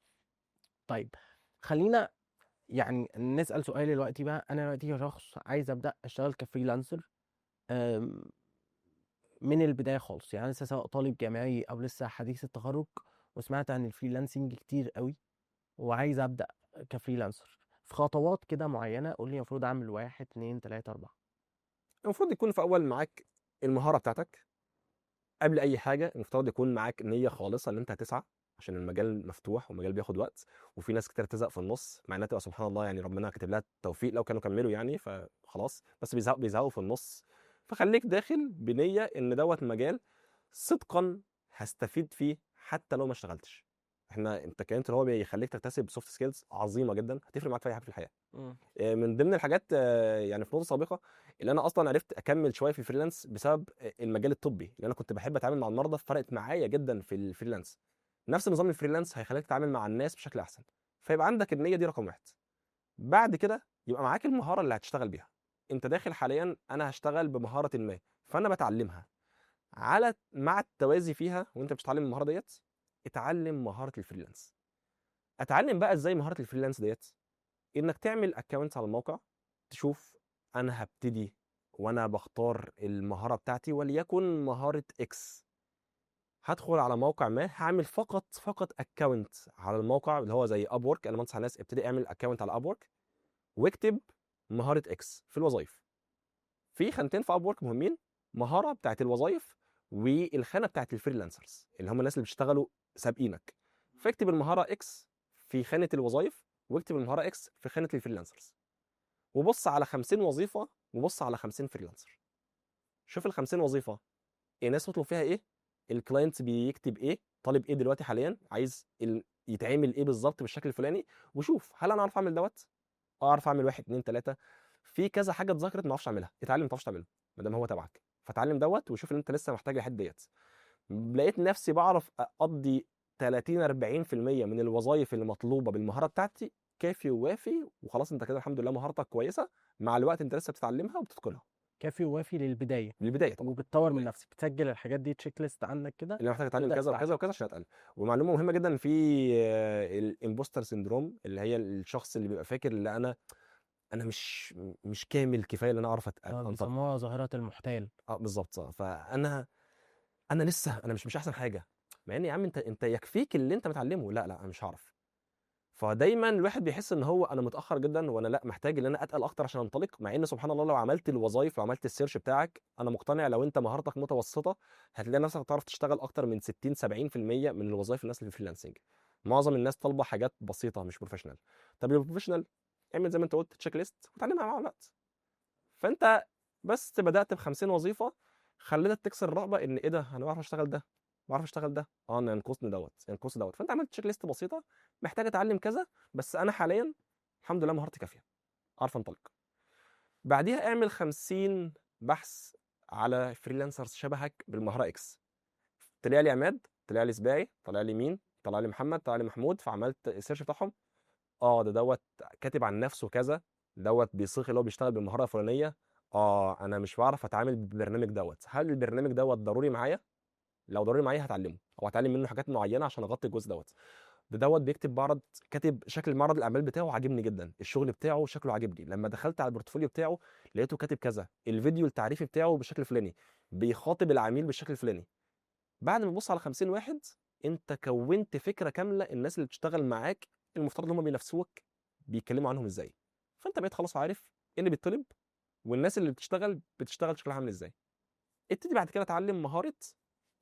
طيب، خلينا يعني نسأل سؤال دلوقتي بقى. انا دلوقتي كشخص عايز ابدا اشتغل كفريلانسر أم، من البدايه خالص، يعني لسه سواء طالب جامعي او لسه حديث التخرج، وسمعت عن الفريلانسنج كتير قوي، وعايز ابدا كفريلانسر في خطوات كده معينه. قول لي المفروض اعمل واحد اتنين تلاته اربعه. المفروض يكون في اول معاك المهاره بتاعتك، قبل اي حاجه المفترض يكون معاك نيه خالصه ان انت هتسعى، عشان المجال مفتوح والمجال بياخد وقت، وفي ناس كتير تزهق في النص، مع انها تبقى سبحان الله يعني ربنا كاتب لها التوفيق لو كانوا كملوا يعني فخلاص، بس بيزهقوا في النص. فخليك داخل بنيه ان دوت مجال صدقا هستفيد فيه حتى لو ما اشتغلتش. انت كنت اللي هو بيخليك تكتسب سوفت سكيلز عظيمه جدا هتفرق معاك في اي حاجه في الحياه. مم. من ضمن الحاجات يعني في نقطه سابقه، اللي انا اصلا عرفت اكمل شويه في الفريلانس بسبب المجال الطبي، اللي انا كنت بحب اتعامل مع المرضى، فرقت معايا جدا في الفريلانس. نفس نظام الفريلانس هيخليك تتعامل مع الناس بشكل احسن، فيبقى عندك النيه دي رقم واحد. بعد كده يبقى معاك المهاره اللي هتشتغل بيها. انت داخل حاليا انا هشتغل بمهاره ما، فانا بتعلمها مع التوازي فيها، وانت بتتعلم المهاره ديت اتعلم مهاره الفريلانس. اتعلم بقى ازاي مهاره الفريلانس ديت، انك تعمل اكونت على الموقع، تشوف انا هبتدي وانا بختار المهاره بتاعتي وليكن مهاره اكس، هدخل على موقع ما هعمل فقط اكونت على الموقع اللي هو زي اب وورك. انا بنصح الناس ابتدي اعمل اكونت على اب وورك، واكتب مهاره اكس في الوظائف. في خانتين في اب وورك مهمين، مهاره بتاعت الوظائف والخانه بتاعت الفريلانسرز اللي هم الناس اللي بيشتغلوا سابقينك. فاكتب المهاره اكس في خانه الوظائف، واكتب المهاره اكس في خانه الفريلانسرز، وبص على 50 وظيفه وبص على 50 فريلانسر. شوف ال 50 وظيفه الناس تطلب فيها ايه، الكلاينت بيكتب ايه، طالب ايه دلوقتي حاليا، عايز يتعمل ايه بالظبط بالشكل الفلاني، وشوف هل انا اعرف اعمل دوت. اعرف اعمل واحد اتنين تلاته، في كذا حاجه اتذكرت ما اعرفش اعملها، اتعلم ما تعرفش تعمله ما دام هو تبعك، فتعلم دوت وشوف ان انت لسه محتاج الحته ديت. لقيت نفسي بعرف اقضي 30 40% من الوظائف اللي مطلوبه بالمهاره بتاعتي، كافي ووافي، وخلاص انت كده الحمد لله مهارتك كويسه، مع الوقت انت لسه بتتعلمها وبتتقنها. كافي ووافي للبدايه، للبدايه طبعا، وبتطور من نفسك، بتسجل الحاجات دي تشيك ليست عندك كده، اللي محتاج اتعلم تبدا كذا تتعلم. وكذا وكذا عشان اتقل. ومعلومه مهمه جدا في الامبوستر سيندروم، اللي هي الشخص اللي بيبقى فاكر ان انا مش كامل كفايه ان انا اعرف انطلق. بيسموها ظاهره المحتال. اه بالظبط. فانا لسه انا مش احسن حاجه، مع ان يا عم انت يكفيك اللي انت متعلمه، لا لا انا مش هعرف. فدايما الواحد بيحس ان هو انا متاخر جدا، وانا لا محتاج ان انا اتقل اكتر عشان انطلق، مع ان سبحان الله لو عملت الوظائف، لو عملت السيرش بتاعك، انا مقتنع لو انت مهارتك متوسطه هتلاقي نفسك تعرف تشتغل اكتر من 60 70% من الوظائف الناس اللي في الفريلانسنج. معظم الناس طالبه حاجات بسيطه مش بروفيشنال. طب البروفيشنال اعمل زي ما انت قلت تشيك ليست وتعلمها مع الوقت. فانت بس بدات ب 50 وظيفه، خليتك تكسر الرهبه ان ايه ده انا بعرف اشتغل ده، بعرف اشتغل ده، انا ينقصني دوت. فانت عملت تشيك ليست بسيطه، محتاج اتعلم كذا، بس انا حاليا الحمد لله مهارتي كافيه اعرف انطلق. بعديها اعمل 50 بحث على فريلانسرز شبهك بالمهاره اكس. طلع لي عماد، طلع لي سباعي، طلع لي مين، طلع لي محمد، طلع لي محمود، فعملت السيرش بتاعهم، دوت كاتب عن نفسه كذا، دوت بيصيغ اللي هو بيشتغل بالمهاره الفلانيه. انا مش بعرف اتعامل بالبرنامج دوت، هل البرنامج دوت ضروري معايا؟ لو ضروري معايا هتعلمه، او هتعلم منه حاجات معينه عشان اغطي الجزء دوت. دوت بيكتب معرض، كاتب شكل معرض الاعمال بتاعه عاجبني جدا، الشغل بتاعه شكله عاجبني، لما دخلت على البورتفوليو بتاعه لقيته كاتب كذا، الفيديو التعريفي بتاعه بالشكل الفلاني، بيخاطب العميل بالشكل الفلاني. بعد ما تبص على 50 واحد، انت كونت فكره كامله الناس اللي بتشتغل معاك المفترض ان هم بينافسوك بيتكلموا عنهم ازاي. فانت بقيت خلاص عارف ايه اللي بيطلب، والناس اللي بتشتغل شكلها عامل ازاي. ابتدي بعد كده اتعلم مهاره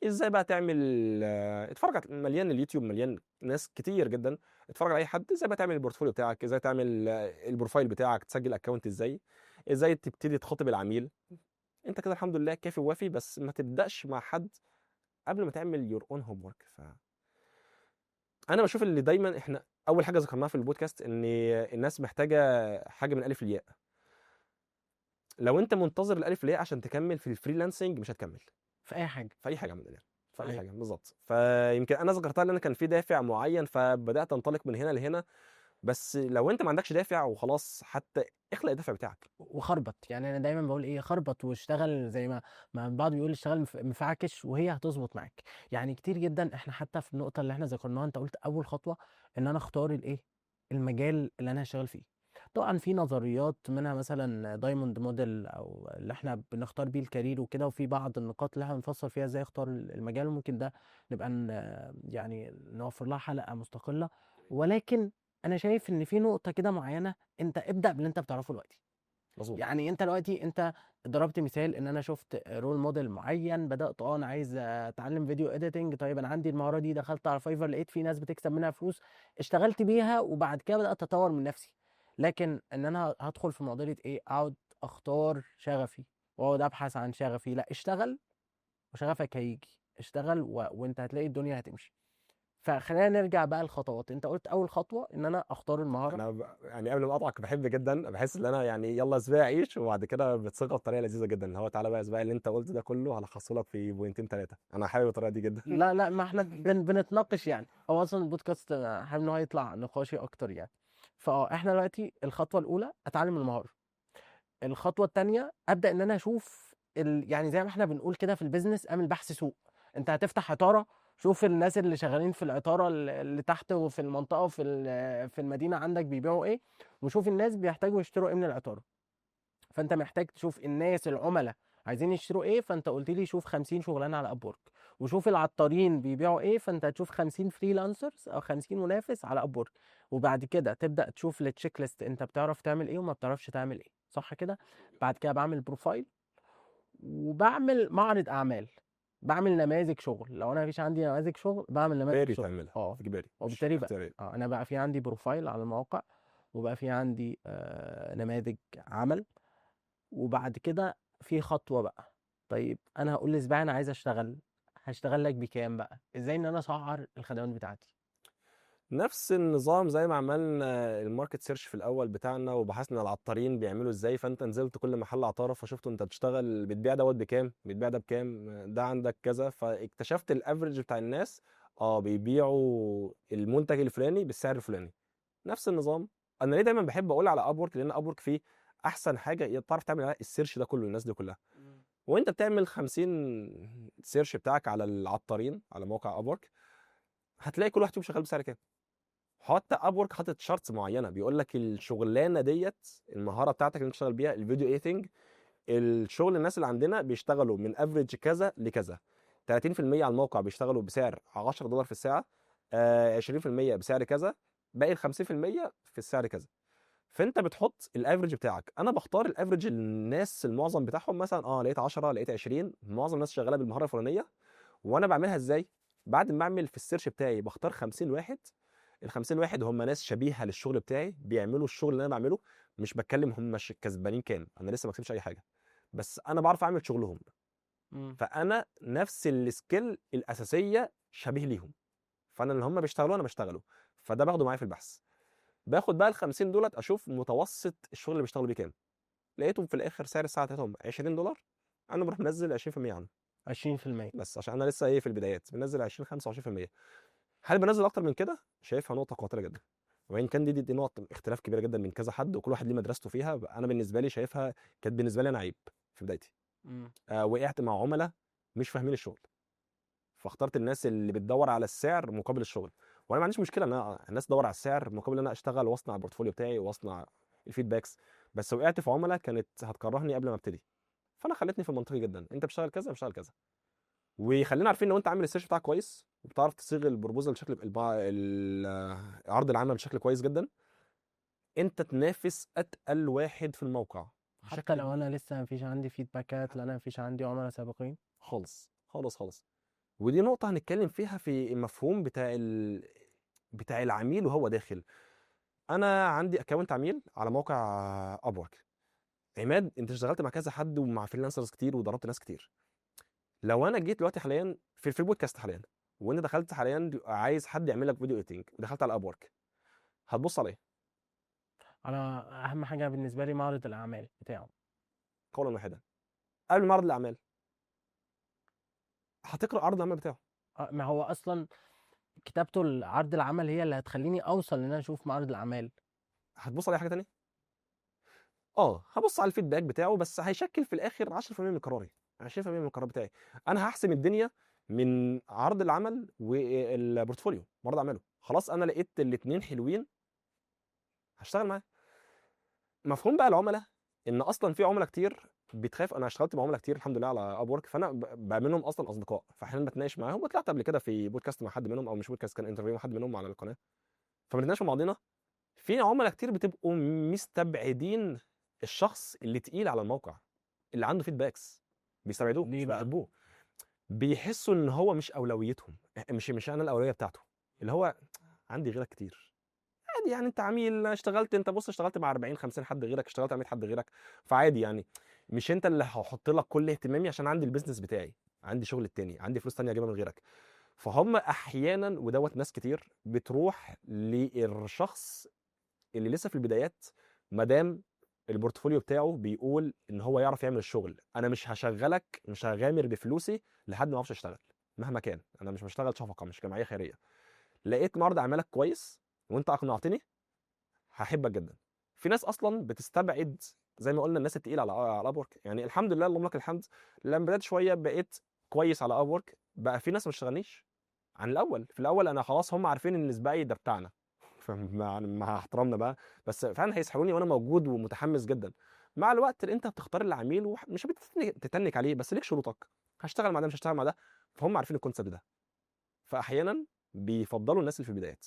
ازاي بقى تعمل. اتفرج على مليان، اليوتيوب مليان ناس كتير جدا. اتفرج على اي حد ازاي بقى تعمل البورتفوليو بتاعك، ازاي تعمل البروفايل بتاعك، تسجل اكونت ازاي تبتدي تخاطب العميل. انت كده الحمد لله كافي ووافي، بس ما تبداش مع حد قبل ما تعمل يور اون هوم ورك. انا بشوف اللي دايما احنا اول حاجه ذكرناها في البودكاست ان الناس محتاجه حاجه من الالف للياء. لو انت منتظر الالف للياء عشان تكمل في الفريلانسنج مش هتكمل في اي حاجه. في اي حاجه من الالف، في اي صحيح. حاجه بالظبط. فيمكن انا ذكرتها لان كان في دافع معين فبدات انطلق من هنا لهنا. بس لو انت ما عندكش دافع وخلاص، حتى اخلق الدافع بتاعك. وخربط، يعني انا دايما بقول ايه، خربط واشتغل زي ما بعض بيقول اشتغل مفعكش وهي هتظبط معاك. يعني كتير جدا احنا حتى في النقطه اللي احنا ذكرناها، انت قلت اول خطوه ان انا اختار الايه، المجال اللي انا هشتغل فيه. طبعا في نظريات منها مثلا دايموند موديل او اللي احنا بنختار بيه الكارير وكده، وفي بعض النقاط اللي احنا بنفصل فيها ازاي اختار المجال، ممكن ده نبقى يعني نوفر لها حلقه مستقله. ولكن انا شايف ان في نقطه كده معينه، انت ابدا باللي انت بتعرفه دلوقتي. مظبوط. يعني انت دلوقتي انت ضربت مثال ان انا شفت رول موديل معين، بدات انا عايز اتعلم فيديو اديتنج، طيب انا عندي المهاره دي، دخلت على فايفر لقيت في ناس بتكسب منها فلوس، اشتغلت بيها وبعد كده بدات اطور من نفسي. لكن ان انا هدخل في معضله ايه، اقعد اختار شغفي واقعد ابحث عن شغفي، لا اشتغل وشغفك هيجي. اشتغل وانت هتلاقي الدنيا هتمشي. فخلينا نرجع بقى الخطوات. انت قلت اول خطوه ان انا اختار المهاره. يعني قبل ما اقطعك بحب جدا بحس ان انا يعني يلا سباق عيش، وبعد كده بتصيغها بطريقه لذيذه جدا، اللي هو تعالى بقى سباق اللي انت قلته ده كله هلخصه لك في بوينتين ثلاثه. انا حابب الطريقه دي جدا. لا لا، ما احنا بنتناقش يعني، هو اصلا البودكاست حابب ان هو يطلع نقاشي اكتر يعني. احنا دلوقتي الخطوه الاولى اتعلم المهاره. الخطوه الثانيه ابدا ان انا اشوف يعني زي ما احنا بنقول كده في البيزنس، اعمل بحث سوق. انت هتفتح عطاره، شوف الناس اللي شغالين في العطاره اللي تحت وفي المنطقه وفي في المدينه عندك بيبيعوا ايه، وشوف الناس بيحتاجوا يشتروا ايه من العطاره. فانت محتاج تشوف الناس العملاء عايزين يشتروا ايه، فانت قلت لي شوف 50 شغلانه على ابورك. وشوف العطارين بيبيعوا ايه، فانت هتشوف 50 فريلانسرز او 50 منافس على ابورك. وبعد كده تبدا تشوف التشيك ليست، انت بتعرف تعمل ايه وما بتعرفش تعمل ايه، صح كده؟ بعد كده بعمل بروفايل وبعمل معرض اعمال، بعمل نماذج شغل. لو انا مفيش عندي نماذج شغل بعمل نماذج اجباري شغل. تعملها، اه. اجباري مش وبالتالي بقى اختياري. انا بقى في عندي بروفايل على المواقع، وبقى في عندي نماذج عمل. وبعد كده في خطوة بقى، طيب انا هقول لسباع انا عايز اشتغل، هشتغل لك بكام بقى، ازاي ان انا اسعر الخدمات بتاعتي. نفس النظام زي ما عملنا الماركت سيرش في الاول بتاعنا وبحثنا العطارين بيعملوا ازاي، فانت نزلت كل محل عطاره فشفته انت بتشتغل بتبيع دوت بكام، بتبيع ده بكام، ده عندك كذا، فاكتشفت الافرج بتاع الناس. بيبيعوا المنتج الفلاني بالسعر الفلاني. نفس النظام. انا ليه دايما بحب اقول على ابورك؟ لان ابورك فيه احسن حاجه تعرف تعمل عليها السيرش ده كله الناس دي كلها. وانت بتعمل 50 سيرش بتاعك على العطارين على موقع ابورك، هتلاقي كل واحد فيهم شغال بسعر كام. حتى ابورك حاطط شارتس معينه بيقول لك الشغلانه ديت، المهاره بتاعتك اللي انت تشتغل بيها الفيديو ايثنج، الشغل الناس اللي عندنا بيشتغلوا من افريج كذا لكذا. 30% على الموقع بيشتغلوا بسعر $10 في الساعه، 20% بسعر كذا، باقي ال 50% في السعر كذا. فانت بتحط الافريج بتاعك. انا بختار الافريج الناس المعظم بتاعهم مثلا لقيت 10 لقيت 20، معظم الناس شغاله بالمهاره الفلانيه. وانا بعملها ازاي؟ بعد ما اعمل في السيرش بتاعي بختار 50 واحد. ال 50 واحد هم ناس شبيهه للشغل بتاعي بيعملوا الشغل اللي انا بعمله. مش بتكلم هم كسبانين كام، انا لسه ما كسبتش اي حاجه، بس انا بعرف اعمل شغلهم. مم. فانا نفس السكيل الاساسيه شبيه ليهم، فانا اللي هم بيشتغلوا انا بشتغله. فده باخده معايا في البحث. باخد بقى ال 50 دولت اشوف متوسط الشغل اللي بيشتغلوا بيه كام. لقيتهم في الاخر سعر الساعه بتاعتهم $20، انا بروح منزل 20% عنه. 20%. بس عشان انا لسه في البدايات بنزل 20 25%. هل بنزل اكتر من كده؟ شايفها نقطه قاتله جدا. وان كان دي نقط اختلاف كبيره جدا من كذا حد، وكل واحد ليه مدرسته فيها. انا بالنسبه لي شايفها كانت بالنسبه لي انا عيب في بدايتي. مم. وقعت مع عملاء مش فاهمين الشغل، فاخترت الناس اللي بتدور على السعر مقابل الشغل. وانا ما عنديش مشكله ان الناس تدور على السعر مقابل ان انا اشتغل واصنع البورتفوليو بتاعي واصنع الفيدباكس. بس وقعت في عملاء كانت هتكرهني قبل ما ابتدي، فانا خلتني في المنطقي جدا، انت بتشتغل كذا بشتغل كذا. وخلينا عارفين لو انت عامل السيرش بتاعك كويس وبتعرف تصيغ البروبوزال بشكل عرض العمل بشكل كويس جدا، انت تنافس اتقل واحد في الموقع حتى بشكل لو انا لسه مفيش عندي فيدباكات، لان انا مفيش عندي عملاء سابقين. خالص خالص خالص. ودي نقطة هنتكلم فيها في المفهوم بتاع العميل وهو داخل. انا عندي اكونت عميل على موقع ابورك. عماد، انت اشتغلت مع كذا حد ومع فريلانسرز كتير وضربت ناس كتير. لو انا جيت دلوقتي حاليا في البودكاست حاليا، وانت دخلت حاليا عايز حد يعمل لك فيديو ايديتنج ودخلت على ابورك، هتبص على ايه؟ انا اهم حاجه بالنسبه لي معرض الاعمال بتاعه. قولا واحدا، قبل معرض الاعمال هتقرا عرض العمل بتاعه. ما هو اصلا كتابته لعرض العمل هي اللي هتخليني اوصل ان انا اشوف معرض الاعمال. هتبص على أي حاجه تانية؟ هبص على الفيدباك بتاعه، بس هيشكل في الاخر 10% من قراري، 20% من القرار بتاعي. انا هحسم الدنيا من عرض العمل والبورتفوليو معرض اعماله. خلاص انا لقيت الاثنين حلوين، هشتغل معاه. مفهوم بقى العملاء، ان اصلا في عملاء كتير بتخاف. انا اشتغلت مع عملاء كتير الحمد لله على اب ورك، فانا بقى منهم اصلا اصدقاء، فاحيانا بتناقش معاهم، وطلعت قبل كده في بودكاست مع حد منهم، او مش بودكاست، كان انترفيو مع حد منهم على القناه. فبنتناقش مع بعضنا. في عملاء كتير بتبقوا مستبعدين الشخص اللي تقيل على الموقع، اللي عنده فيدباكس، بيستبعدوه، ليه مش بقى؟ بيحبوه. بيحسوا ان هو مش اولويتهم، مش انا الاولويه بتاعته. اللي هو عندي غيرك كتير، عادي يعني. انت عميل اشتغلت، انت بص اشتغلت مع 40 50 حد غيرك، اشتغلت مع 100 حد غيرك، فعادي يعني. مش انت اللي هحط لك كل اهتمامي، عشان عندي البيزنس بتاعي، عندي شغل التاني، عندي فلوس تانية اجيبها من غيرك. فهم احيانا، ودوت ناس كتير بتروح للشخص اللي لسه في البدايات، مادام البورتفوليو بتاعه بيقول ان هو يعرف يعمل الشغل. انا مش هشغلك، مش هغامر بفلوسي لحد ما اعرفش اشتغل مهما كان. انا مش بشتغل شفقه، مش جمعيه خيريه. لقيت معرض اعمالك كويس وانت اقنعتني، هحبك جدا. في ناس اصلا بتستبعد، زي ما قلنا، الناس التقيله على اب ورك. يعني الحمد لله، اللهم لك الحمد، لما بدات شويه بقيت كويس على اب ورك، بقى في ناس ما اشتغلنيش عن الاول. في الاول انا خلاص هم عارفين ان السباقي ده بتاعنا مع احترامنا بقى، بس فعلا هيسحبوني وانا موجود ومتحمس جدا. مع الوقت انت بتختار العميل ومش بتتنك عليه، بس ليك شروطك، هشتغل مع ده مش هشتغل مع ده. فهم عارفين الكونسيبت ده، فاحيانا بيفضلوا الناس اللي في البدايات.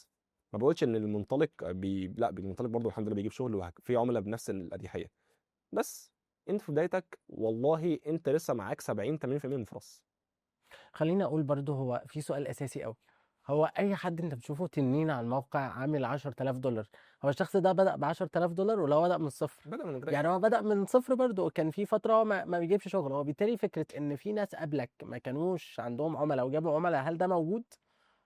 ما بقولش ان المنطلق لا، المنطلق برضه الحمد لله بيجيب شغل، وفي عملاء بنفس الاريحيه. بس انت في بدايتك والله انت لسه معاك 70 80% من الفرص. خليني اقول برضو، هو في سؤال اساسي قوي. هو اي حد انت بتشوفه تنين على الموقع عامل $10,000، هو الشخص ده بدأ ب $10,000 ولا هو بدأ من الصفر؟ بدأ من البدايه. يعني هو بدأ من صفر برضو، كان في فترة هو ما بيجيبش شغل. هو بالتالي فكرة ان في ناس قبلك ما كانوش عندهم عملاء وجابوا عملاء، هل ده موجود؟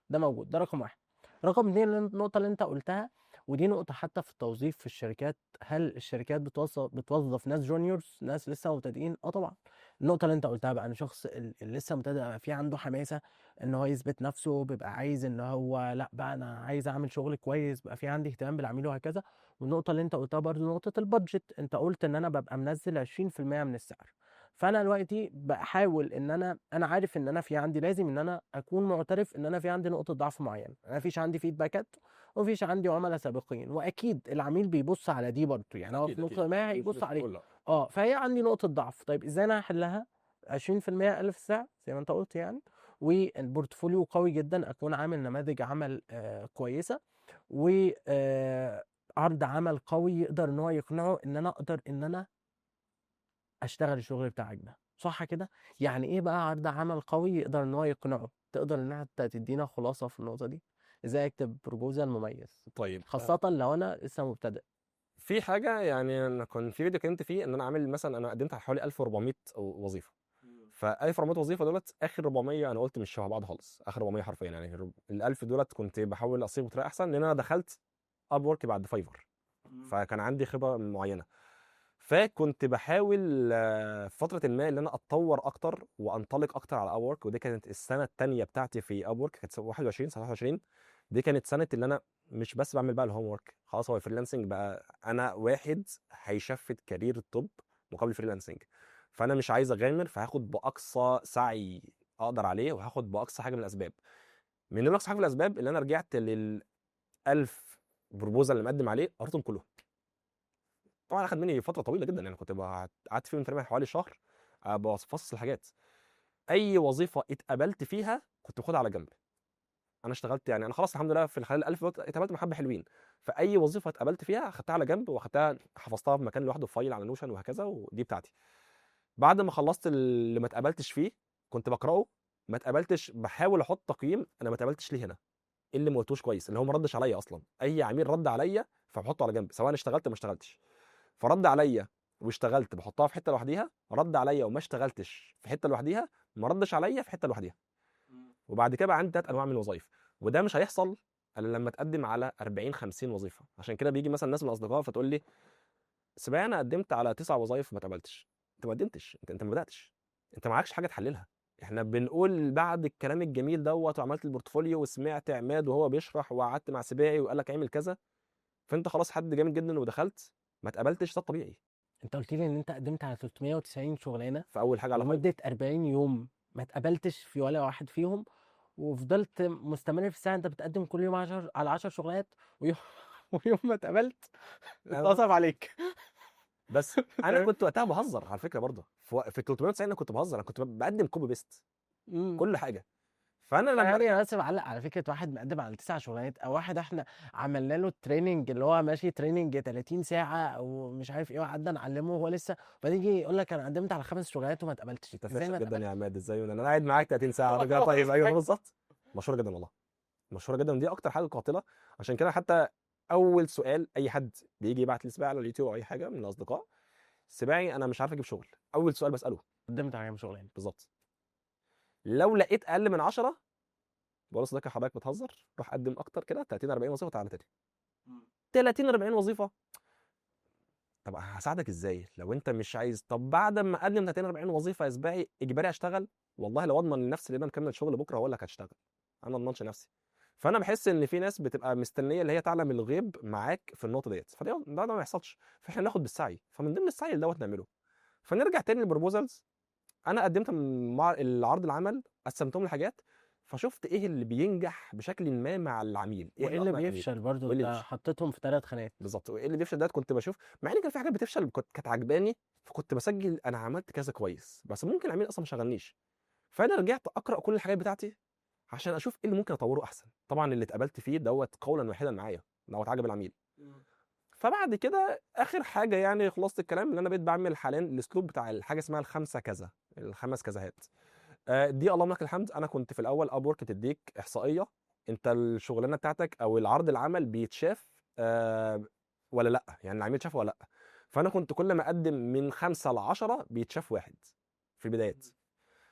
ده موجود، ده رقم واحد. رقم اتنين، النقطة اللي انت قلتها، ودي نقطة حتى في التوظيف في الشركات، هل الشركات بتوظف ناس جونيورز، ناس لسه مبتدئين؟ اه طبعا. النقطة اللي انت قلتها بقى، ان شخص اللي لسه مبتدئ بقى في عنده حماسة ان هو يثبت نفسه، بيبقى عايز ان هو لا بقى انا عايز اعمل شغل كويس، بقى في عندي اهتمام بالعميل وهكذا. والنقطة اللي انت قلتها برضو، نقطة البادجت، انت قلت ان انا ببقى منزل 20% من السعر. فانا دلوقتي بحاول ان انا عارف ان انا في عندي، لازم ان انا اكون معترف ان انا في عندي نقطه ضعف معينه، انا فيش عندي فيدباكات ومفيش عندي عملاء سابقين، واكيد العميل بيبص على دي برضه، يعني هو اكيد في اكيد، نقطه ما مش هيبص مش عليها. هتقول لا. فهي عندي نقطه ضعف. طيب ازاي انا هحلها؟ 20% اقل في السعر زي ما انت قلت يعني، والبورتفوليو قوي جدا، اكون عامل نماذج عمل كويسه، و عرض عمل قوي يقدر ان هو يقنعه ان انا اقدر ان انا اشتغل الشغل بتاعك ده، صح كده؟ يعني ايه بقى عرض عمل قوي يقدر ان هو يقنعه؟ تقدر ان انت تدينا خلاصة في النقطة دي؟ ازاي اكتب بروبوزال مميز، طيب، خاصة لو انا لسه مبتدئ؟ في حاجه يعني، انا كان في فيديو اتكلمت فيه ان انا عامل مثلا، انا قدمت على حوالي 1400 وظيفه. ف 1400 وظيفه دولت، اخر 400 انا قلت مش شبه بعض خالص، اخر 400 حرفيا يعني. ال 1000 دولت كنت بحاول اصيغ بطريقه احسن، لان انا دخلت اب ورك بعد فايفر، فكان عندي خبره معينه. فكنت بحاول في فتره ما ان انا اتطور اكتر وانطلق اكتر على اب ورك. ودي كانت السنه الثانيه بتاعتي في اب ورك، كانت 21 سنه 21. دي كانت سنه اللي انا مش بس بعمل بقى الهوم ورك، خلاص هو الفريلانسنج بقى انا واحد هيشفت كارير الطب مقابل الفريلانسنج. فانا مش عايز اغامر، فهاخد باقصى سعي اقدر عليه، وهاخد باقصى حاجه من الاسباب. من ضمن اقصى حاجه من الاسباب اللي انا رجعت لل1000 بروبوزال اللي مقدم عليه قريتهم كلهم. طبعا اخد مني فتره طويله جدا، يعني كنت قعدت فيهم تقريبا حوالي شهر بفصص الحاجات. اي وظيفه اتقبلت فيها كنت باخدها على جنب. انا اشتغلت يعني، انا خلاص الحمد لله في خلال ال1000 دول اتقبلت مع حبه حلوين. فاي وظيفه اتقبلت فيها خدتها على جنب، واخدتها حفظتها في مكان لوحده في فايل على نوشن وهكذا، ودي بتاعتي. بعد ما خلصت اللي ما اتقبلتش فيه كنت بقراه، ما اتقبلتش بحاول احط تقييم انا ما اتقبلتش ليه هنا، ايه اللي ما قلتوش كويس، اللي هو ما ردش عليا اصلا. اي عميل رد عليا فبحطه على جنب، سواء اشتغلت ما اشتغلتش. فرد عليا واشتغلت بحطها في حته لوحديها، رد عليا وما اشتغلتش في حته لوحديها، ما ردش عليا في حته لوحديها. وبعد كده بقى عندي 3 انواع من الوظائف. وده مش هيحصل الا لما تقدم على 40 50 وظيفه. عشان كده بيجي مثلا ناس من الاصدقاء فتقول لي سبايا انا قدمت على 9 وظائف ما اتقبلتش. انت ما قدمتش، انت ما بداتش، انت معكش حاجه تحللها. احنا بنقول بعد الكلام الجميل دوت وعملت البورتفوليو وسمعت عماد وهو بيشرح وقعدت مع سباعي وقال لك اعمل كذا، فانت خلاص حد جامد جدا ودخلت ما اتقبلتش، ده الطبيعي. انت قلت لي ان انت قدمت على 390 شغلانه فاول حاجه على فايفر. لمده 40 يوم ما اتقبلتش في ولا واحد فيهم، وفضلت مستمر في الساعه انت بتقدم كل يوم 10 على 10 شغلات، ويوم ويوم ما اتقبلت اتنصب عليك. بس انا كنت وقتها بهزر على فكره برضه، في 390 انا كنت بهزر، انا كنت بقدم كوبي بيست امم كل حاجه. فانا لما يعني انا اسف اعلق على فكره واحد مقدم على 9 شغلانات، او واحد احنا عملنا له التريننج اللي هو ماشي تريننج 30 ساعه او مش عارف ايه، وقعدنا نعلمه وهو لسه، بعدين يجي يقول لك انا قدمت على 5 شغلانات وما اتقبلتش. انت ازاي فاشل ما جدا يا اتقبلتش؟ عماد، ازاي انا قاعد معاك 30 ساعه راجل؟ طيب ايوه بالظبط. مشهوره جدا والله، مشهوره جدا، ودي اكتر حاجه قاتله. عشان كده حتى اول سؤال اي حد بيجي يبعت لي سباعي على اليوتيوب او اي حاجه من الاصدقاء، سباعي انا مش عارف اجيب شغل، اول سؤال بساله. قدمت على كام شغلانه؟ بالظبط. لو لقيت اقل من 10 بقول له صديقي حضرتك بتهزر، روح قدم اكتر كده 30 40 وظيفه تعالى تاني. 30 40 وظيفه، طب هساعدك ازاي لو انت مش عايز؟ طب بعد ما اقدم 30 40 وظيفه يا سباعي اجباري اشتغل؟ والله لو اضمن لنفسي ان انا مكمل شغل بكره هقول لك هتشتغل، انا ما اضمنش نفسي. فانا بحس ان في ناس بتبقى مستنيه اللي هي تعلم الغيب معاك في النقطه ديت، ده ما يحصلش. فاحنا ناخد بالسعي، فمن ضمن السعي اللي دوت نعمله. فنرجع تاني للبروبوزلز. انا قدمت مع العرض العمل، قسمتهم لحاجات، فشفت ايه اللي بينجح بشكل ما مع العميل، ايه وايه اللقطه اللي مع العميل، بيفشل برضو؟ وايه اللي انت بيفشل. حطيتهم في 3 خانات. بالظبط، وايه اللي بيفشل ده كنت بشوف، مع ان كان في حاجات بتفشل كانت عجباني، فكنت بسجل انا عملت كذا كويس، بس ممكن العميل اصلا ما شغلنيش. فانا رجعت اقرا كل الحاجات بتاعتي عشان اشوف ايه اللي ممكن اطوره احسن. طبعا اللي اتقبلت فيه دوت قولا واحدا معايا دوت عجب العميل. فبعد كده اخر حاجه يعني خلاصه الكلام اللي انا بقيت بعمل حاليا الاسلوب بتاع الحاجه اسمها الخمسه كذا، الخمس كذاهات. دي اللهم لك الحمد. انا كنت في الاول اب ورك بتديك احصائيه، انت الشغلانه بتاعتك او العرض العمل بيتشاف ولا لا، يعني العميل شافه ولا لا. فانا كنت كل ما اقدم من 5 ل10 بيتشاف واحد في البدايات.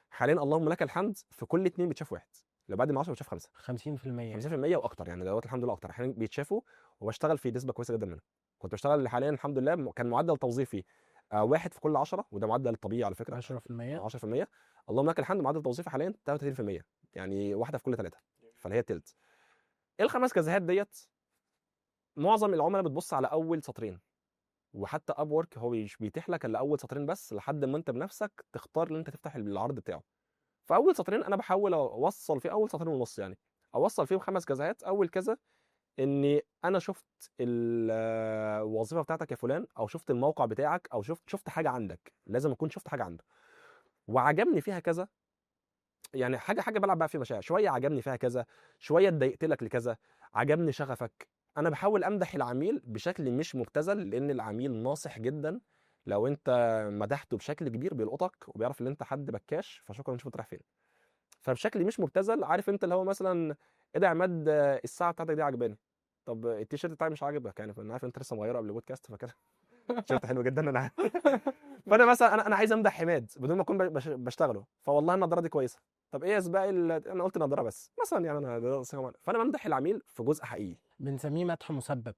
حاليا اللهم لك الحمد في كل 2 بيتشاف واحد، لو بقدم 10 بيتشاف 5. 50% يعني. 50% واكتر يعني دوت الحمد لله اكتر، احيانا بيتشافوا. وبشتغل في نسبه كويسه جدا منهم. كنت بشتغل حاليا الحمد لله كان معدل توظيفي واحد في كل 10، وده معدل طبيعي على فكره. 10%. 10%. اللهم لك الحمد معدل توظيفي حاليا 33%، يعني واحده في كل 3، فهي التلت. ايه الخمس كذاهات ديت؟ معظم العملاء بتبص على اول سطرين، وحتى اب وورك هو مش بيتيح لك الا اول سطرين بس، لحد ما انت بنفسك تختار ان انت تفتح العرض بتاعه. فاول سطرين انا بحاول اوصل فيه، اول سطرين ونص يعني، اوصل فيهم 5 كذاهات. اول كذا اني انا شفت الوظيفه بتاعتك يا فلان، او شفت الموقع بتاعك، او شفت حاجه عندك، لازم اكون شفت حاجه عندك وعجبني فيها كذا. يعني حاجه بلعب بقى في مشاعر شويه، عجبني فيها كذا، شويه اتضايقت لك لكذا، عجبني شغفك. انا بحاول امدح العميل بشكل مش مبتذل، لان العميل ناصح جدا. لو انت مدحته بشكل كبير بيلقطك وبيعرف ان انت حد بكاش، فشكرا نشوف رايح فين. فبشكل مش مبتذل، عارف انت اللي هو مثلا ايه ده يا عماد الساعه بتاعتك دي عجباني، طب التيشيرت بتاعي مش عاجبك، يعني انا عارف انت لسه مغيره قبل البودكاست فكده. تيشيرت حلو جدا انا عارف. فانا مثلا انا عايز امدح حماد بدون ما اكون بشتغله، فوالله النضاره دي كويسه. طب ايه يا سباقي انا قلت نضاره بس مثلا، يعني فانا بمدح العميل في جزء حقيقي. بنسميه مدح مسبب.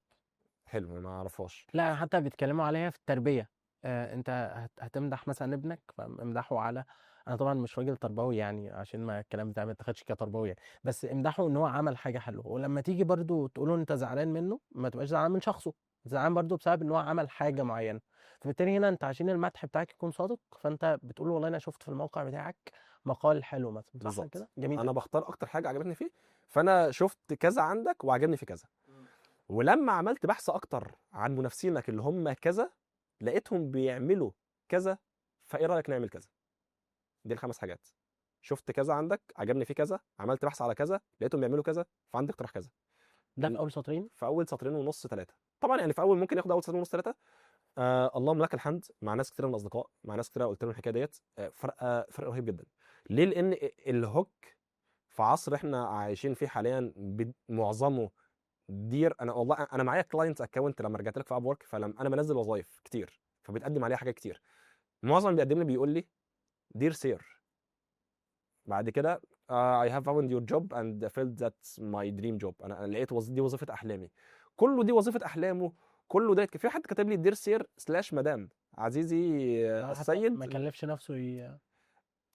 حلو، ما اعرفهاش. لا حتى بيتكلموا عليها في التربية. انت هتمدح مثلا ابنك، فامدحه على انا طبعا مش راجل تربوي يعني، عشان ما الكلام بتاعي ما يتاخدش كتربوي يعني، بس امدحه ان هو عمل حاجه حلوه، ولما تيجي برضو تقوله انت زعلان منه ما تبقاش زعلان من شخصه، زعلان برضو بسبب ان هو عمل حاجه معينه. فبالتالي هنا انت عشان المدح بتاعك يكون صادق، فانت بتقول له والله انا شفت في الموقع بتاعك مقال حلو مثلا، صح بالظبط. كده؟ جميل انا قوي. بختار اكتر حاجه عجبتني فيه، فانا شفت كذا عندك وعجبني في كذا، ولما عملت بحث اكتر عن منافسينك اللي هم كذا لقيتهم بيعملوا كذا، فايه رايك نعمل كذا. دي الخمس حاجات: شفت كذا عندك، عجبني فيه كذا، عملت بحث على كذا، لقيتهم بيعملوا كذا، فعندي اقتراح كذا. ده في اول سطرين. في اول سطرين ونص ثلاثه. طبعا يعني في اول ممكن ياخد اول سطرين ونص ثلاثه. اللهم لك الحمد، مع ناس كتير من الاصدقاء، مع ناس كتير قلت لهم الحكايه ديت، فرق رهيب جدا. ليه؟ لان الهوك في عصر احنا عايشين فيه حاليا معظمه دير. انا والله انا معايا كلاينت اكونت لما رجعت لك في اب وورك، فلما انا بنزل وظايف كتير فبتقدم عليها حاجات كتير، معظم اللي بيقدم لي بيقول لي دير سير، بعد كده I have found your job and felt that's my dream job. انا لقيت دي وظيفه احلامي. كله دي وظيفه احلامه. كله ده في حد كاتب لي دير سير سلاش مدام عزيزي حتى ما السيد. كلفش نفسه